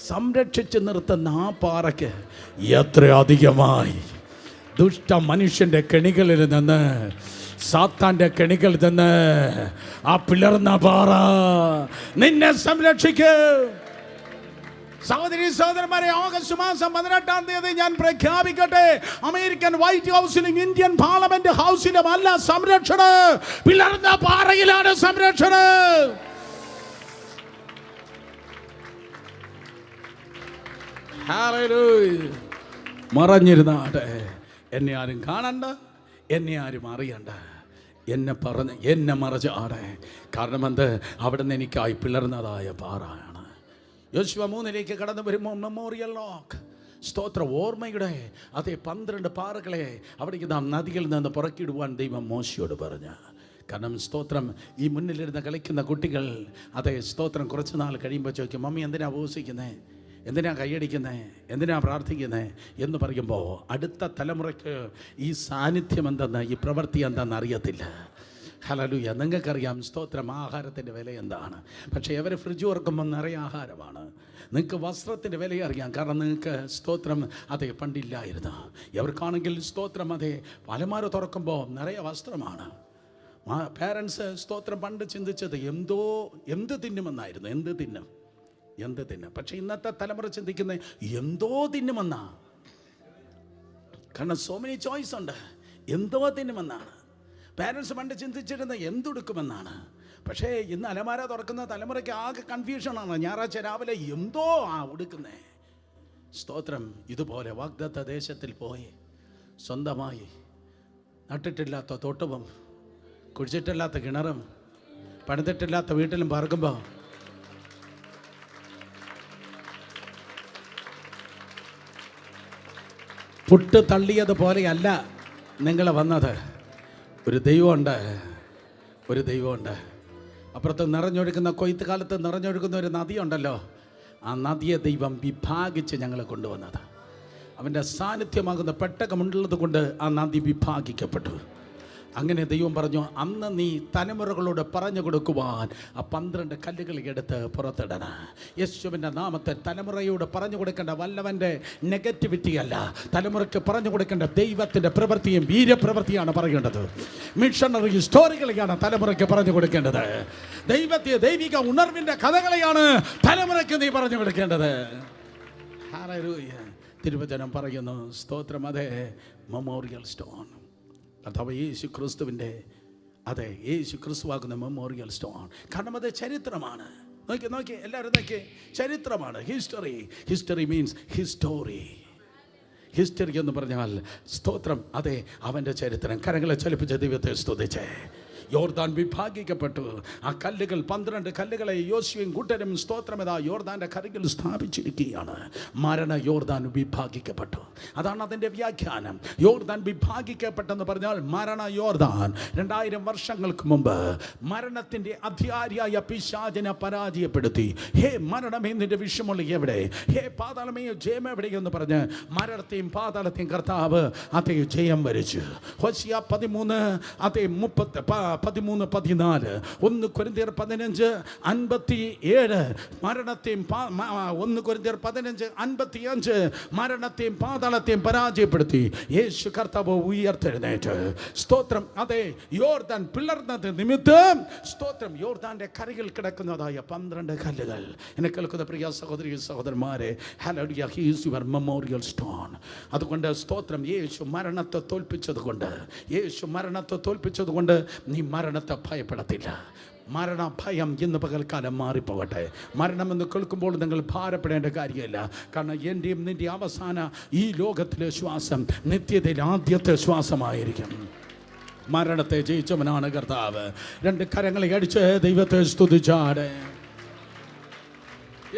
സംരക്ഷിച്ച് നിർത്തുന്ന ആ പാറയ്ക്ക് എത്ര അധികമായി ദുഷ്ട മനുഷ്യൻ്റെ കെണികളിൽ നിന്ന്, സാത്താൻ്റെ കെണികളിൽ നിന്ന് ആ പിളർന്ന പാറ നിന്നെ സംരക്ഷിക്കും. സഹോദരി സഹോദരന്മാരെ, ഓഗസ്റ്റ് മാസം 18-ാം തീയതി ഞാൻ പ്രഖ്യാപിക്കട്ടെ, അമേരിക്കൻ വൈറ്റ് ഹൗസിലും ഇന്ത്യൻ പാർലമെന്റ് ഹൗസിലും അല്ല സംരക്ഷണം, പിളർന്ന പാറയിലാണ് സംരക്ഷണം. ഹല്ലേലൂയ. മറഞ്ഞിരുന്നാട്ടെ, എന്നെ ആരും കാണണ്ട, എന്നെ ആരും അറിയണ്ട, എന്നെ മറച്ച് ആടെ. കാരണം എന്ത്? അവിടെ നിന്ന് എനിക്കായി പിളർന്നതായ പാറയാണ്. യോശുവ 3 കടന്നു വരുമ്പോൾ മെമ്മോറിയൽ ലോക്ക്, സ്തോത്ര ഓർമ്മയുടെ അതേ 12 പാറകളെ അവിടേക്ക് നാം നദിയിൽ നിന്ന് പുറക്കിടുവാൻ ദൈവം മോശയോട് പറഞ്ഞ. കാരണം സ്തോത്രം, ഈ മുന്നിലിരുന്ന് കളിക്കുന്ന കുട്ടികൾ അതെ സ്തോത്രം കുറച്ച് നാൾ കഴിയുമ്പോൾ ചോദിക്കും, മമ്മി എന്തിനാ ഉപവസിക്കുന്നത്, എന്തിനാ കൈയടിക്കുന്നത്, എന്തിനാ പ്രാർത്ഥിക്കുന്നത് എന്ന് പറയുമ്പോൾ അടുത്ത തലമുറയ്ക്ക് ഈ സാന്നിധ്യം എന്തെന്ന്, ഈ പ്രവൃത്തി എന്താണെന്ന് അറിയത്തില്ല. ഹല്ലേലൂയ. നിങ്ങൾക്കറിയാം സ്തോത്രം ആഹാരത്തിൻ്റെ വില എന്താണ്. പക്ഷേ അവർ ഫ്രിഡ്ജ് തുറക്കുമ്പോൾ നിറയെ ആഹാരമാണ്. നിങ്ങൾക്ക് വസ്ത്രത്തിൻ്റെ വില അറിയാം, കാരണം നിങ്ങൾക്ക് സ്തോത്രം അതെ പണ്ടില്ലായിരുന്നു. എവർക്കാണെങ്കിൽ സ്തോത്രം അതെ അലമാര തുറക്കുമ്പോൾ നിറയെ വസ്ത്രമാണ്. പേരൻസ് സ്തോത്രം പണ്ട് ചിന്തിച്ചത് എന്ത് തിന്നുമെന്നായിരുന്നു. എന്ത് തിന്നും. പക്ഷേ ഇന്നത്തെ തലമുറ ചിന്തിക്കുന്നത് എന്തോ തിന്നുമെന്നാ. കാരണം സോ മെനി ചോയ്സ് ഉണ്ട്. എന്തോ തിന്നുമെന്നാണ്. പാരൻസ് പണ്ട് ചിന്തിച്ചിരുന്നത് എന്തുടുക്കുമെന്നാണ്. പക്ഷേ ഇന്ന് അലമാര തുറക്കുന്ന തലമുറയ്ക്ക് ആകെ കൺഫ്യൂഷനാണ്. ഞായറാഴ്ച രാവിലെ എന്തോ ഉടുക്കുന്നേ. സ്തോത്രം. ഇതുപോലെ വാഗ്ദത്ത ദേശത്തിൽ പോയി സ്വന്തമായി നട്ടിട്ടില്ലാത്ത തോട്ടവും കുഴിച്ചിട്ടില്ലാത്ത കിണറും പണിതിട്ടില്ലാത്ത വീട്ടിലും പറക്കുമ്പോൾ പുട്ട് തള്ളിയതുപോലെയല്ല നിങ്ങൾ വന്നത്. ഒരു ദൈവമുണ്ട്. അപ്പുറത്ത് നിറഞ്ഞൊഴുക്കുന്ന കൊയ്ത്ത് കാലത്ത് നിറഞ്ഞൊഴുക്കുന്ന ഒരു നദിയുണ്ടല്ലോ, ആ നദിയെ ദൈവം വിഭാഗിച്ച് ഞങ്ങളെ കൊണ്ടുവന്നത്. അവൻ്റെ സാന്നിധ്യമാകുന്ന പെട്ടകമുള്ളത് കൊണ്ട് ആ നദി വിഭാഗിക്കപ്പെട്ടു. അങ്ങനെ ദൈവം പറഞ്ഞു, അന്ന് നീ തലമുറകളോട് പറഞ്ഞു കൊടുക്കുവാൻ ആ 12 കല്ലുകൾ എടുത്ത് പുറത്തിടണം. യേശുവിൻ്റെ നാമത്തെ തലമുറയോട് പറഞ്ഞു കൊടുക്കേണ്ട വല്ലവൻ്റെ നെഗറ്റിവിറ്റി അല്ല, തലമുറയ്ക്ക് പറഞ്ഞു കൊടുക്കേണ്ട ദൈവത്തിൻ്റെ പ്രവൃത്തിയും വീര്യപ്രവൃത്തിയാണ് പറയേണ്ടത്. മിഷണറി സ്റ്റോറികളെയാണ് തലമുറയ്ക്ക് പറഞ്ഞു കൊടുക്കേണ്ടത്. ദൈവിക ഉണർവിൻ്റെ കഥകളെയാണ് തലമുറയ്ക്ക് നീ പറഞ്ഞു കൊടുക്കേണ്ടത്. ഹല്ലേലൂയ. തിരുവചനം പറയുന്നു സ്തോത്രം, അതെ മെമ്മോറിയൽ സ്റ്റോൺ. അഥവാ യേശു ക്രിസ്തുവിൻ്റെ അതെ യേശു ക്രിസ്തുവാകുന്ന മെമ്മോറിയൽ സ്റ്റോൺ. കാരണം അത് ചരിത്രമാണ്. നോക്കി എല്ലാവരും നോക്കി, ചരിത്രമാണ്. ഹിസ്റ്ററി മീൻസ് ഹിസ്റ്ററി എന്ന് പറഞ്ഞാൽ സ്തോത്രം അതെ അവൻ്റെ ചരിത്രം. കരങ്ങളെ ചലിപ്പിച്ച ദൈവത്തെ സ്തുതിച്ചേ. യോർദാൻ വിഭാഗിക്കപ്പെട്ടു. ആ കല്ലുകൾ 12 കല്ലുകളെ യോശുവയും കൂട്ടരും സ്തോത്രമെതാ യോർദാൻ്റെ കരയിൽ സ്ഥാപിച്ചിരിക്കുകയാണ്. യോർദാൻ വിഭാഗിക്കപ്പെട്ടു. അതാണ് അതിൻ്റെ വ്യാഖ്യാനം. യോർദാൻ വിഭാഗിക്കപ്പെട്ടെന്ന് പറഞ്ഞാൽ യോർദാൻ 2000 വർഷങ്ങൾക്ക് മുമ്പ് മരണത്തിൻ്റെ അധികാരിയായ പിശാചിനെ പരാജയപ്പെടുത്തി. ഹേ മരണമേ നിന്റെ വിഷമുള്ള എവിടെ, ഹേ പാതാളമേ ജയം എവിടെയെന്ന് പറഞ്ഞ് മരണത്തെയും പാതാളത്തെയും കർത്താവ് അതേ ജയം വരിച്ചു. ഹോശിയ 13 അതേ 13-14, 1 കൊരിന്ത്യർ 15:57 മരണത്തെയും 1 കൊരിന്ത്യർ 15:55 മരണത്തെയും പാതാളത്തെയും പരാജയപ്പെടുത്തി യേശു കർത്താവ് ഉയർത്തെഴുന്നേറ്റ്. സ്തോത്രം അതെ യോർദാൻ പിളർന്നത് നിമിത്തം സ്തോത്രം യോർദാന്റെ കരയിൽ കിടക്കുന്നതായ 12 കല്ലുകൾ. എന്നെ കേൾക്കുന്ന പ്രിയ സഹോദരി സഹോദരന്മാരെ, hallelujah, he is your memorial stone. അതുകൊണ്ട് സ്തോത്രം യേശു മരണത്തെ തോൽപ്പിച്ചത് കൊണ്ട് നീ മരണത്തെ ഭയപ്പെടത്തില്ല. മരണഭയം ഇന്ന് പകൽക്കാലം മാറിപ്പോകട്ടെ. മരണമെന്ന് കേൾക്കുമ്പോൾ നിങ്ങൾ ഭാരപ്പെടേണ്ട കാര്യമില്ല. കാരണം എൻ്റെയും നിൻ്റെ അവസാന ഈ ലോകത്തിലെ ശ്വാസം നിത്യതയിൽ ആദ്യത്തെ ശ്വാസമായിരിക്കും. മരണത്തെ ജയിച്ചവനാണ് കർത്താവ്. 2 കരങ്ങളെ അടിച്ച് ദൈവത്തെ സ്തുതിച്ചാടെ.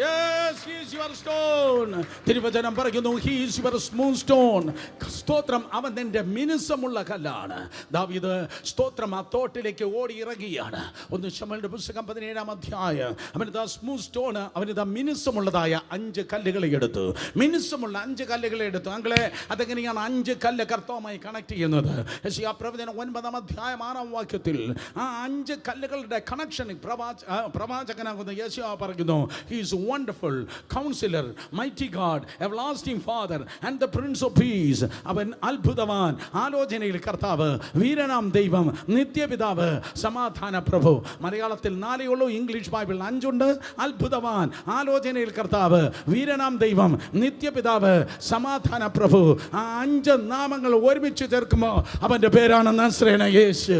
Yes, he is your stone. തിരുവചനം പറയുന്നു he is your smooth stone. സ്തോത്രം അവൻ നിന്റെ മിനുസമുള്ള കല്ലാണ്. ദാവീദ് സ്തോത്രം ആ തോട്ടിലേക്ക് ഓടി ഇറങ്ങിയാണ്. 1 ശമൂവേലിന്റെ പുസ്തകം 17-ാം അധ്യായം. അവനിതാ സ്മൂത്ത് സ്റ്റോൺ, അവനിതാ മിനുസമുള്ളതായ 5 കല്ലുകളെ എടുത്തു. മിനുസമുള്ള 5 കല്ലുകളെ എടുത്തു. അങ്ങളെ അതെങ്ങനെയാണ് 5 കല്ല് കർത്താവുമായി കണക്ട് ചെയ്യുന്നത്? യെശയ്യാ പ്രവചനം 9-ാം അധ്യായം 6-ാം വാക്യത്തിൽ ആ 5 കല്ലുകളുടെ കണക്ഷൻ പ്രവാചകനാകുന്ന യെശയ്യാ പറയുന്നു, he is wonderful counselor, mighty God, everlasting Father and the Prince of Peace. അവൻ അത്ഭുതവാൻ, ആലോചനയിൽ കർത്താവ്, വീരനാം ദൈവം, നിത്യപിതാവ്, സമാധാന പ്രഭു. മലയാളത്തിൽ 4 ഉള്ളൂ, ഇംഗ്ലീഷ് ബൈബിൾ 5 ഉണ്ട്. അത്ഭുതവാൻ, ആലോചനയിൽ കർത്താവ്, വീരനാം ദൈവം, നിത്യപിതാവ്, സമാധാന പ്രഭു. ആ 5 നാമങ്ങൾ ഒരുമിച്ച് ചേർക്കുമ്പോൾ അവൻ്റെ പേരാണ് നസ്രേന യേശു.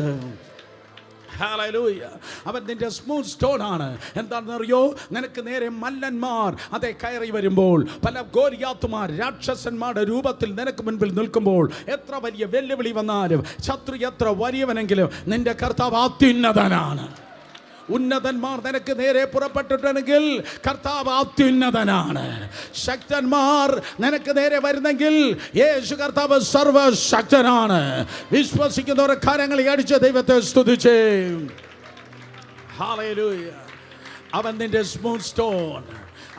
ഹല്ലേലൂയ. അവൻ നിന്റെ സ്മൂത്ത് സ്റ്റോൺ ആണ്. എന്താണെന്നറിയോ? നിനക്ക് നേരെ മല്ലന്മാർ അതേ കയറി വരുമ്പോൾ, പല ഗോലിയാത്തുമാർ രാക്ഷസന്മാരുടെ രൂപത്തിൽ നിനക്ക് മുൻപിൽ നിൽക്കുമ്പോൾ, എത്ര വലിയ വെല്ലുവിളി വന്നാലും, ശത്രു എത്ര വലിയവനെങ്കിലും നിന്റെ കർത്താവ് അത്യുന്നതനാണ്. ഉന്നതന്മാർ നിനക്ക് നേരെ പുറപ്പെട്ടിട്ടുണ്ടെങ്കിൽ കർത്താവ് അത്യുന്നതനാണ്. ശക്തന്മാർ നിനക്ക് നേരെ വരുന്നെങ്കിൽ യേശു കർത്താവ് സർവശക്തനാണ്. വിശ്വസിക്കുന്നവർ കരങ്ങളെ അടിച്ച് ദൈവത്തെ സ്തുതിച്ചേ. ഹല്ലേലൂയ. അവൻ നിന്റെ സ്മൂത്ത് സ്റ്റോൺ,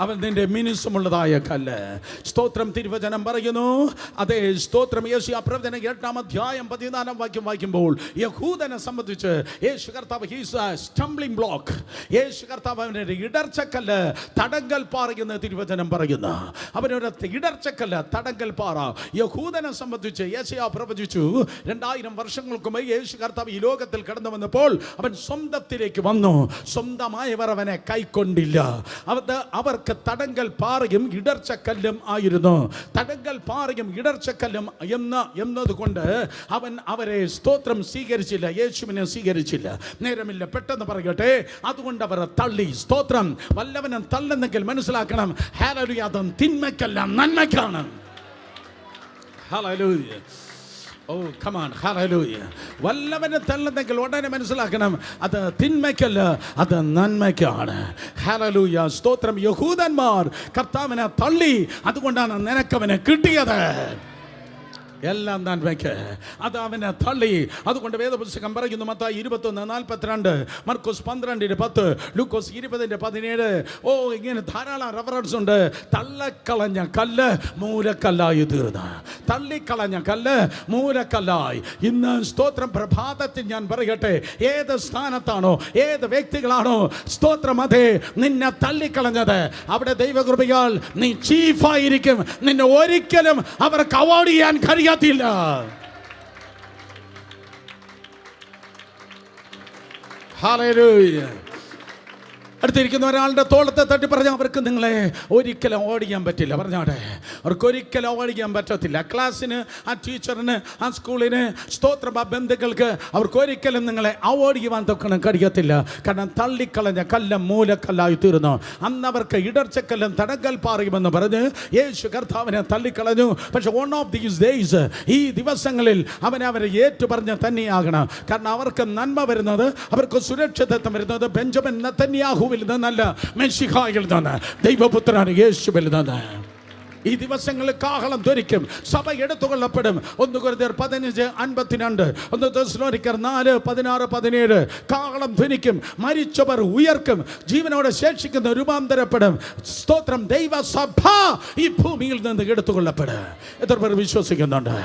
അവൻ നിന്റെ മിനുസമുള്ളതായ കല്ല്. സ്തോത്രം. തിരുവചനം പറയുന്നു, അതേ സ്തോത്രം. യെശയ്യാ പ്രവചനം 8-ാം അധ്യായം 14-ാം വാക്യം വായിക്കുമ്പോൾ യഹൂദനെ സംബന്ധിച്ച് യേശു കർത്താവ് ഹീസ് എ സ്റ്റംബ്ലിംഗ് ബ്ലോക്ക്. യേശു കർത്താവ് അവനൊരു ഇടർച്ചക്കല്ല്, തടങ്കൽ പാറ എന്ന് തിരുവചനം പറയുന്നു. അവനൊരു ഇടർച്ചക്കല്ല്, തടങ്കൽ പാറ. യഹൂദനെ സംബന്ധിച്ച് യെശയ്യാ പ്രവചിച്ചു 2000 വർഷങ്ങൾക്ക് മുമ്പ് യേശു കർത്താവ് ഈ ലോകത്തിൽ കടന്നു വന്നപ്പോൾ അവൻ സ്വന്തത്തിലേക്ക് വന്നു. സ്വന്തമായവർ അവനെ കൈക്കൊണ്ടില്ല. അവർക്ക് തടങ്കൽ പാറയും ഇടർച്ചക്കല്ലും ആയിരുന്നു. തടങ്കൽ പാറയും ഇടർച്ചക്കല്ലും എന്നതുകൊണ്ട് അവൻ അവരെ സ്തോത്രം സ്വീകരിച്ചില്ല, യേശുവിനെ സ്വീകരിച്ചില്ല. നേരമില്ല, പെട്ടെന്ന് പറയട്ടെ. അതുകൊണ്ട് അവർ തള്ളി. സ്തോത്രം. വല്ലവനും തള്ളുന്നെങ്കിൽ മനസ്സിലാക്കണം, ഹല്ലേലൂയ, അത് തിന്മയ്ക്കല്ല, നന്മയ്ക്കാണ്. ഹല്ലേലൂയ. ഓ കമാൺ. ഹല്ലേലൂയ. വല്ലവനെ തള്ളുന്നെങ്കിൽ ഉടനെ മനസ്സിലാക്കണം, അത് തിന്മയ്ക്കല്ല, അത് നന്മയ്ക്കാണ്. ഹല്ലേലൂയ. സ്തോത്രം. യഹൂദന്മാർ കർത്താവിനെ തള്ളി, അതുകൊണ്ടാണ് നിനക്കവനെ കിട്ടിയത്. എല്ലാം നന്മയ്ക്ക്. അത് അവനെ തള്ളി. അതുകൊണ്ട് വേദപുസ്തകം പറയുന്നു, മത്തായി 21:42, മർക്കോസ് 12:10, ലൂക്കോസ് 20:17. ഓ, ഇങ്ങനെ ധാരാളം റെഫറൻസ് ഉണ്ട്. തള്ളക്കളഞ്ഞ കല്ല് മൂലക്കല്ലായി തീർന്ന, തള്ളിക്കളഞ്ഞ കല്ല് മൂലക്കല്ലായി. ഇന്ന് സ്തോത്രം പ്രഭാതത്തിൽ ഞാൻ പറയട്ടെ, ഏത് സ്ഥാനത്താണോ, ഏത് വ്യക്തികളാണോ സ്തോത്രം അതെ നിന്നെ തള്ളിക്കളഞ്ഞത്, അവിടെ ദൈവകൃപയാൽ നീ ചീഫായിരിക്കും. നിന്നെ ഒരിക്കലും അവർക്ക് അവാർഡ് ചെയ്യാൻ കഴിയില്ല. ഹല്ലേലൂയ. അടുത്തിരിക്കുന്ന ഒരാളുടെ തോളത്തെ തട്ടി പറഞ്ഞാൽ അവർക്ക് നിങ്ങളെ ഒരിക്കലും ഓടിക്കാൻ പറ്റില്ല. പറഞ്ഞാട്ടെ, അവർക്ക് ഒരിക്കലും ഓടിക്കാൻ പറ്റത്തില്ല. ക്ലാസ്സിന്, ആ ടീച്ചറിന്, ആ സ്കൂളിന്, സ്തോത്രം ആ ബന്ധുക്കൾക്ക് അവർക്ക് ഒരിക്കലും നിങ്ങളെ അവോയ്ഡ് ചെയ്യാൻ തൊക്കണം കഴിയത്തില്ല. കാരണം തള്ളിക്കളഞ്ഞ കല്ലും മൂലക്കല്ലായി തീർന്നു. അന്ന് അവർക്ക് ഇടർച്ചക്കല്ലും തടങ്കൽ പാറയുമെന്ന് പറഞ്ഞ് യേശു കർത്താവിനെ തള്ളിക്കളഞ്ഞു. പക്ഷെ വൺ ഓഫ് ദീസ് ഡേയ്സ്, ഈ ദിവസങ്ങളിൽ അവരെ ഏറ്റുപറഞ്ഞ് തന്നെയാകണം. കാരണം അവർക്ക് നന്മ വരുന്നത്, അവർക്ക് സുരക്ഷിതത്വം വരുന്നത് ബെഞ്ചമിൻ നെതന്യാഹു നിന്നല്ല, മെശിഹായിൽ നിന്ന്, ദൈവപുത്രനാണ് യേശുവിൽ നിന്ന്. ഈ ദിവസങ്ങളിൽ കാഹളം ധ്വനിക്കും, സഭ എടുത്തുകൊള്ളപ്പെടും. 1 കൊരിന്ത്യർ 15:52, 1 തെസ്സലോനിക്കർ 4:16-17. കാഹളം ധ്വനിക്കും, മരിച്ചവർ ഉയർക്കും, ജീവനോടെ ശേഷിക്കുന്ന രൂപാന്തരപ്പെടും. സ്തോത്രം. ദൈവസഭ ഈ ഭൂമിയിൽ നിന്ന് എടുത്തുകൊള്ളപ്പെടും. എത്ര പേർ വിശ്വസിക്കുന്നുണ്ട്?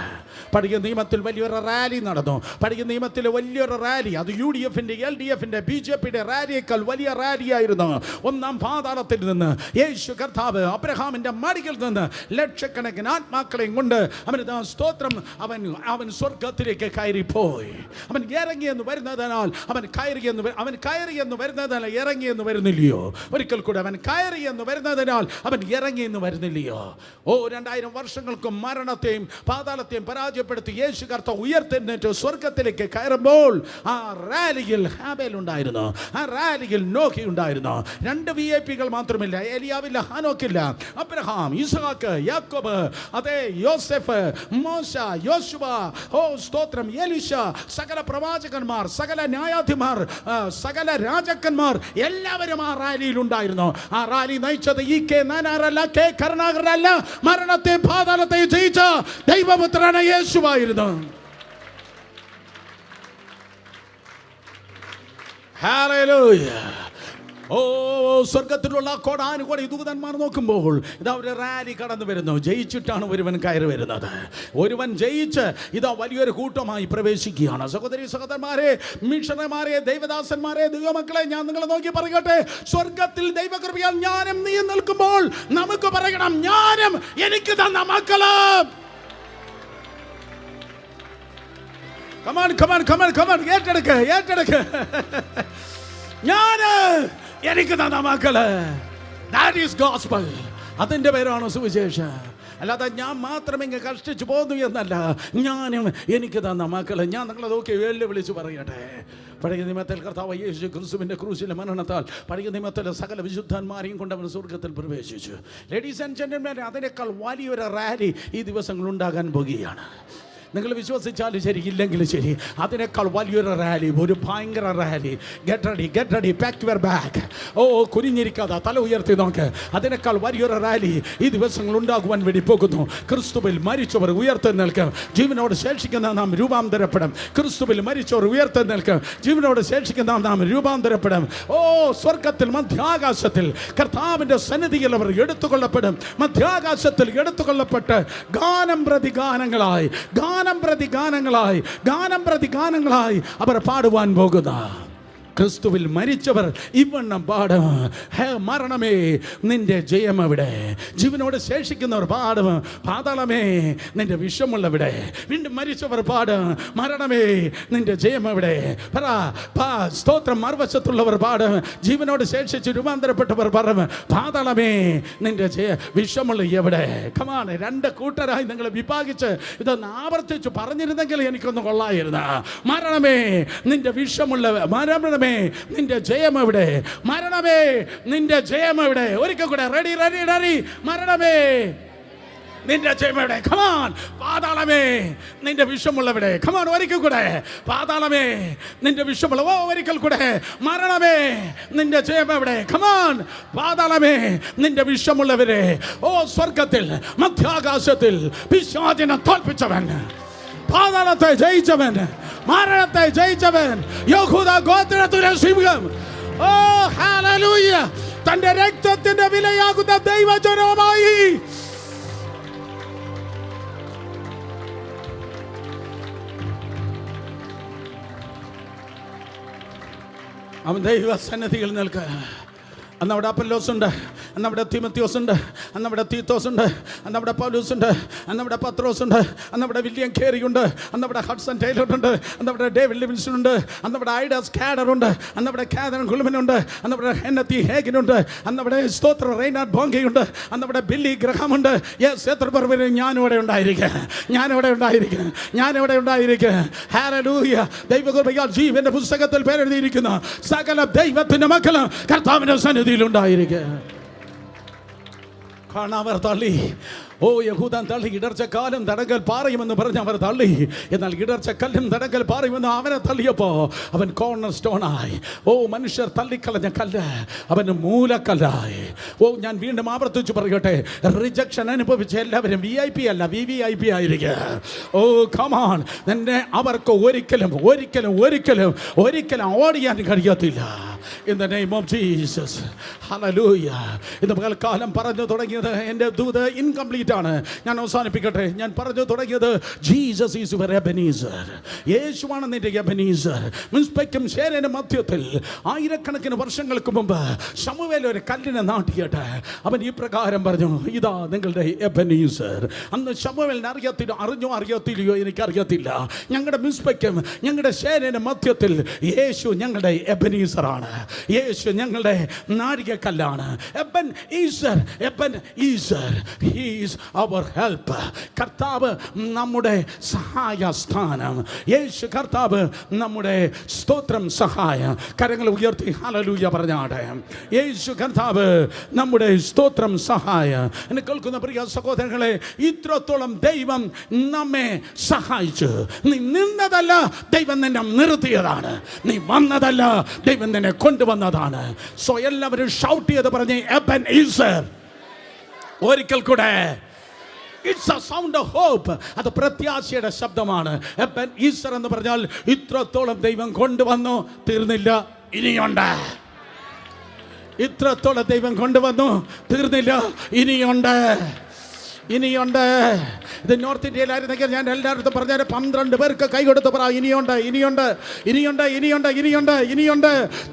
പഴയ നിയമത്തിൽ വലിയൊരു റാലി നടന്നു. പഴയ നിയമത്തിൽ വലിയൊരു റാലി, അത് UDF-ന്റെ, LDF-ന്റെ, BJP-യുടെ റാലിയേക്കാൾ വലിയ റാലിയായിരുന്നു. 1-ാം പാതാളത്തിൽ നിന്ന് യേശു കർത്താവ് അബ്രഹാമിന്റെ മടിയിൽ നിന്ന് ലക്ഷക്കണക്കിന് ആത്മാക്കളെയും കൊണ്ട് അവന് സ്തോത്രം അവൻ സ്വർഗത്തിലേക്ക് കയറിപ്പോയി. അവൻ ഇറങ്ങിയെന്ന് വരുന്നതിനാൽ അവൻ കയറിയെന്ന് വരുന്നതിനാൽ ഇറങ്ങിയെന്ന് വരുന്നില്ലയോ? ഒരിക്കൽ കൂടെ, അവൻ കയറിയെന്ന് വരുന്നതിനാൽ അവൻ ഇറങ്ങിയെന്ന് വരുന്നില്ലയോ? 2000 വർഷങ്ങൾക്ക് മരണത്തെയും പാതാളത്തെയും പരാജയപ്പെടുത്തി യേശു കർത്താവ് ഉയർത്തെഴുന്നേറ്റ് സ്വർഗത്തിലേക്ക് കയറുമ്പോൾ ആ റാലിയിൽ ഹാബേൽ ഉണ്ടായിരുന്നു, ആ റാലിയിൽ നോഹി ഉണ്ടായിരുന്നു. 2 VIP-കൾ മാത്രമില്ല. ഏലിയാവില്ല, ഹാനോക്കില്ല. അബ്രഹാം, ഇസ്ഹാക്ക്, യാക്കോബ്, അതേ യോസെഫ്, മോശ, യോശുവ, സ്തോത്രം, എലീശ, സകല പ്രവാചകന്മാർ, സകല ന്യായാധിപന്മാർ, സകല രാജാക്കന്മാർ എല്ലാവരും ആ റാലിയിൽ ഉണ്ടായിരുന്നു. ആ റാലി നയിച്ചത് EK നാനാരല്ല, K കരുണാകരനല്ല, മരണത്തെ പാതാളത്തെ ജയിച്ച ദൈവപുത്രനായ യേശുവായിരുന്നു. ഹല്ലേലൂയ. സ്വർഗത്തിലുള്ള കോടാനുകോടി ദൂതന്മാർ നോക്കുമ്പോൾ ഇതാ ഒരു റാലി കടന്നു വരുന്നു. ജയിച്ചിട്ടാണ് ഒരുവൻ കയറി വരുന്നത്. ഒരുവൻ ജയിച്ച് ഇതാ വലിയൊരു കൂട്ടമായി പ്രവേശിക്കുകയാണ്. സഹോദരി സഹോദരന്മാരെ, മിഷണറിമാരെ, ദൈവദാസന്മാരെ, ദൈവമക്കളെ, ഞാൻ നിങ്ങളെ നോക്കി പറയട്ടെ, സ്വർഗത്തിൽ ദൈവകൃപയാൽ ഞാനും നീ നിൽക്കുമ്പോൾ നമുക്ക് പറയണം, ഞാനും എനിക്ക് തന്ന മക്കളും. കമാൻ കമാൻ കമാൻ കമാൻ, ഏറ്റെടുക്ക്. ഞാന് എനിക്ക് തന്ന മക്കള്. That is gospel. അതിൻ്റെ പേരാണ് സുവിശേഷം. അല്ലാതെ ഞാൻ മാത്രം ഇങ്ങനെ കഷ്ടിച്ചു പോന്നു എന്നല്ല. ഞാനും എനിക്ക് തന്ന മക്കള്. ഞാൻ നിങ്ങളെ നോക്കി വെല്ലുവിളിച്ച് പറയട്ടെ, പഴയ നിയമത്തിൽ കർത്താവ് യേശു ക്രിസ്തുവിൻ്റെ ക്രൂശിലെ മരണത്താൽ പഴയ നിയമത്തിലെ സകല വിശുദ്ധന്മാരെയും കൊണ്ട് അവൻ സ്വർഗത്തിൽ പ്രവേശിച്ചു. ലേഡീസ് ആൻഡ് ജെന്റിൽമാൻ, അതിനേക്കാൾ വലിയൊരു റാലി ഈ ദിവസങ്ങൾ ഉണ്ടാകാൻ പോകുകയാണ്. നിങ്ങൾ വിശ്വസിച്ചാലും ശരി, ഇല്ലെങ്കിലും ശരി, അതിനേക്കാൾ വലിയൊരു റാലി, ഒരു ഭയങ്കര rally. Get ready, pack your bag. Oh, കുനിഞ്ഞിരിക്കാതെ തല ഉയർത്തി നോക്ക്. അതിനേക്കാൾ വലിയൊരു റാലി ഈ ദിവസങ്ങൾ ഉണ്ടാകുവാൻ വേണ്ടി പോകുന്നു. ക്രിസ്തുവിൽ മരിച്ചവർ ഉയർത്തെഴുന്നേൽക്കും, ജീവനോട് ശേഷിക്കുന്ന നാം രൂപാന്തരപ്പെടും. ക്രിസ്തുവിൽ മരിച്ചവർ ഉയർത്തെഴുന്നേൽക്കും, ജീവനോട് ശേഷിക്കുന്ന നാം രൂപാന്തരപ്പെടും. ഓ, സ്വർഗത്തിൽ മധ്യാകാശത്തിൽ കർത്താവിന്റെ സന്നിധിയിൽ അവർ എടുത്തുകൊള്ളപ്പെടും. മധ്യാകാശത്തിൽ എടുത്തുകൊള്ളപ്പെട്ട് ഗാനം പ്രതി ഗാനങ്ങളായി അവർ പാടുവാൻ പോകുന്ന ക്രിസ്തുവിൽ മരിച്ചവർ ഇവണ്ണം പാടും. ഹേ മരണമേ, നിന്റെ ജയം എവിടെ? ജീവനോട് ശേഷിക്കുന്നവർ പാടും, പാതാളമേ നിന്റെ വിഷമുള്ളവിടെ? വീണ്ടും മരിച്ചവർ പാടും, മരണമേ നിന്റെ ജയം എവിടെ? സ്തോത്രം. മറുവശത്തുള്ളവർ പാടും, ജീവനോട് ശേഷിച്ച് രൂപാന്തരപ്പെട്ടവർ പറയും, പാതാളമേ നിന്റെ വിഷമുള്ള എവിടെ? കമാണ്. രണ്ട് കൂട്ടരായി നിങ്ങൾ വിഭാഗിച്ച് ഇതൊന്ന് ആവർത്തിച്ച് പറഞ്ഞിരുന്നെങ്കിൽ എനിക്കൊന്ന് കൊള്ളായിരുന്നു. മരണമേ നിന്റെ വിഷമുള്ള, മരണമേ നിന്റെ ജയം എവിടെ? മരണമേ നിന്റെ ജയം എവിടെ? ഒരിക്കൽ കൂടെ, റെഡി. മരണമേ നിന്റെ ജയം എവിടെ? കമാൻ. പാതാളമേ നിന്റെ വിഷമുള്ളവിടെ? കമാൻ. ഒരിക്കൽ കൂടെ, പാതാളമേ നിന്റെ വിഷമുള്ള. ഓ, ഒരിക്കൽ കൂടെ, മരണമേ നിന്റെ ജയം എവിടെ? കമാൻ. പാതാളമേ നിന്റെ വിഷമുള്ളവരെ. ഓ, സ്വർഗത്തിൽ മധ്യാകാശത്തിൽ പിശാചിനെ തോൽപ്പിച്ചവൻ, പാതാളത്തെ ജയിച്ചവൻ, മരണത്തെ ജയിച്ചവൻ, യഹൂദ ഗോത്രത്തിലെ സിംഹം. ഓ, ഹല്ലേലൂയ. തന്റെ രക്തത്തിന്റെ വിലയാകുന്ന ദൈവജനവുമായി അവൻ ദൈവസന്നിധിയിൽ നിൽക്കുക. അന്നവിടെ അപ്പല്ലോസ് ഉണ്ട്, അന്നവിടെ തിമോത്തിയോസ് ഉണ്ട്, അന്നവിടെ തീത്തോസ് ഉണ്ട്, അന്നവിടെ പൗലോസ് ഉണ്ട്, അന്നവിടെ പത്രോസ് ഉണ്ട്, അന്നവിടെ വില്യം കേരി ഉണ്ട്, അന്നവിടെ ഹഡ്സൺ ടൈലർ ഉണ്ട്, അന്നവിടെ ഡേവിഡ് ലിവിൻസൺ ഉണ്ട്, അന്നവിടെ ഐഡാസ് കാഡർ ഉണ്ട്, അന്നവിടെ കാതറൻ ഗുൾമൻ ഉണ്ട്, അന്നവിടെ ഹെന്നത്തി ഹേഗൻ ഉണ്ട്, അന്നവിടെ സ്തോത്ര റെയ്നാർഡ് ബോങ്കയുണ്ട്, അന്നവിടെ ബില്ലി ഗ്രഹാം ഉണ്ട്. യെസ്, എത്ര പേർ വരും? ഞാനിവിടെ ഉണ്ടായിരിക്കും. ഹല്ലേലൂയ. ദൈവകൃപയാൽ ജീവന്റെ പുസ്തകത്തിൽ പേരെഴുതിയിരിക്കുന്ന സകല ദൈവത്തിന്റെ മക്കളും കർത്താവിന്റെ സന്നിധിയിലുണ്ടായിരിക്കുക. കാണാവർ തള്ളി. ഓ, യഹൂദൻ തള്ളി. ഇടർച്ചക്കാലും തടങ്കൽ പാറയുമെന്ന് പറഞ്ഞ് അവർ തള്ളി. എന്നാൽ ഇടർച്ചക്കല്ലും തടങ്കൽ പാറയുമെന്ന് അവനെ തള്ളിയപ്പോ അവൻ കോർണർ സ്റ്റോണായി. ഓ, മനുഷ്യർ തള്ളിക്കളഞ്ഞ കല്ല് അവന് മൂലക്കല്ലായി. ഓ, ഞാൻ വീണ്ടും ആവർത്തിച്ച് പറയട്ടെ, റിജക്ഷൻ അനുഭവിച്ച എല്ലാവരും VIP അല്ല, VVIP ആയിരിക്കുക. ഓ, കമാൺ. നിന്നെ അവർക്ക് ഒരിക്കലും ഓടിയാൻ കഴിയത്തില്ല. In the name of Jesus. Hallelujah. ഇന്ന് പകൽക്കാലം പറഞ്ഞു തുടങ്ങിയത് എൻ്റെ ദൂത് ഇൻകംപ്ലീറ്റ് ആണ്. ഞാൻ അവസാനിപ്പിക്കട്ടെ. ഞാൻ പറഞ്ഞു തുടങ്ങിയത് ജീസസ് ഈസ് യുവർ എബനീസർ. യേശുവാണ് നിന്റെ എബനീസർ. മിസ്പയ്ക്കും ശേരനും മധ്യത്തിൽ ആയിരക്കണക്കിന് വർഷങ്ങൾക്ക് മുമ്പ് ശമൂവേൽ ഒരു കല്ലിനെ നാട്ടിയിട്ട് അവൻ ഈ പ്രകാരം പറഞ്ഞു, ഇതാ നിങ്ങളുടെ എബനീസർ. അന്ന് ശമൂവേലിനെ അറിയത്തില്ലയോ എനിക്കറിയത്തില്ല. ഞങ്ങളുടെ മിസ്പയ്ക്കും ഞങ്ങളുടെ ശേരനും മധ്യത്തിൽ യേശു ഞങ്ങളുടെ എബനീസറാണ്. യേശു ഞങ്ങളുടെ നാഴികക്കല്ലാണ്. Ebenezer, he is our help. കർത്താവ് നമ്മുടെ സഹായസ്ഥാനം. യേശു കർത്താവ് നമ്മുടെ സ്തോത്രം സഹായം. കരങ്ങൾ ഉയർത്തി ഹല്ലേലൂയ പറഞ്ഞാട്ടെ. യേശു കർത്താവ് നമ്മുടെ സ്തോത്രം സഹായം. എന്നെ കേൾക്കുന്ന പ്രിയ സഹോദരങ്ങളെ, ഇത്രത്തോളം ദൈവം നമ്മെ സഹായിച്ചു. നീ നിന്നതല്ല, ദൈവം നിന്നെ നിർത്തിയതാണ്. നീ വന്നതല്ല, ദൈവം നിന്നെ കൊണ്ടുവന്നതാണ്. സോ എല്ലാവരും ഷൗട്ട് ചെയ്ത് പറഞ്ഞേ, എബനീസർ. ഒരിക്കൽ കൂടെ, it's a sound of hope. അത് പ്രത്യാശയുടെ ശബ്ദമാണ്. എബനീസർ എന്ന് പറഞ്ഞാൽ ഇത്രത്തോളം ദൈവം കൊണ്ടുവന്നു, തീർന്നില്ല, ഇനിയുണ്ട്. ഇത്രത്തോളം ദൈവം കൊണ്ടുവന്നു, തീർന്നില്ല, ഇനിയുണ്ട്. ഇത് നോർത്ത് ഇന്ത്യയിലായിരുന്നെങ്കിൽ ഞാൻ എല്ലായിടത്തും പറഞ്ഞാൽ 12 പേർക്ക് കൈ കൊടുത്ത് പറ, ഇനിയുണ്ട്.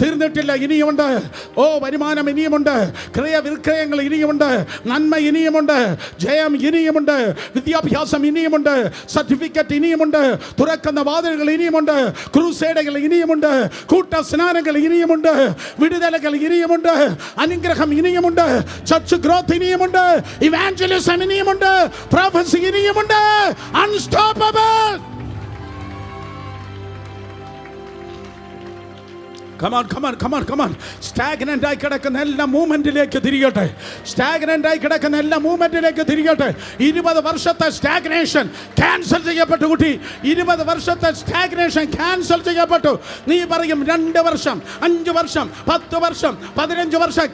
തീർന്നിട്ടില്ല, ഇനിയുണ്ട്. ഓ, വരുമാനം ഇനിയുമുണ്ട്, ക്രയവിക്രയങ്ങൾ ഇനിയുമുണ്ട്, നന്മ ഇനിയുമുണ്ട്, ജയം ഇനിയുമുണ്ട്, വിദ്യാഭ്യാസം ഇനിയുമുണ്ട്, സർട്ടിഫിക്കറ്റ് ഇനിയുമുണ്ട്, തുറക്കുന്ന വാതിലുകൾ ഇനിയുമുണ്ട്, ക്രൂസേഡുകൾ ഇനിയുമുണ്ട്, കൂട്ട സ്നാനങ്ങൾ ഇനിയുമുണ്ട്, വിടുതലകൾ ഇനിയുമുണ്ട്, അനുഗ്രഹം ഇനിയുമുണ്ട്, ചർച്ച് ഗ്രോത്ത് ഇനിയുമുണ്ട്, ഇവാഞ്ചലിസം ഇനിയുമുണ്ട്, പ്രൊഫസി ഇനിയുമുണ്ട്. അൺസ്റ്റോപ്പബിൾ. സ്റ്റാഗ്നന്റ് ആയി കിടക്കുന്ന എല്ലാ മൂവ്മെന്റിലേക്ക് തിരികട്ടെ. സ്റ്റാഗ്നന്റ് ആയി കിടക്കുന്ന എല്ലാ മൂവ്മെന്റിലേക്ക് തിരികട്ടെ. 20 വർഷത്തെ സ്റ്റാഗ്നേഷൻ ക്യാൻസൽ ചെയ്യപ്പെട്ടു കുട്ടി. 20 വർഷത്തെ സ്റ്റാഗ്നേഷൻ ക്യാൻസൽ ചെയ്യപ്പെട്ടു. നീ പറയും 2 വർഷം, 5 വർഷം, 10 വർഷം, 15 വർഷം.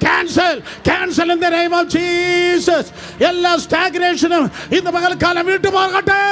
Cancel in the name of Jesus. എല്ലാ സ്റ്റാഗ്നേഷനും ഇന്ന് പകൽക്കാലം വിട്ടുപോകട്ടെ.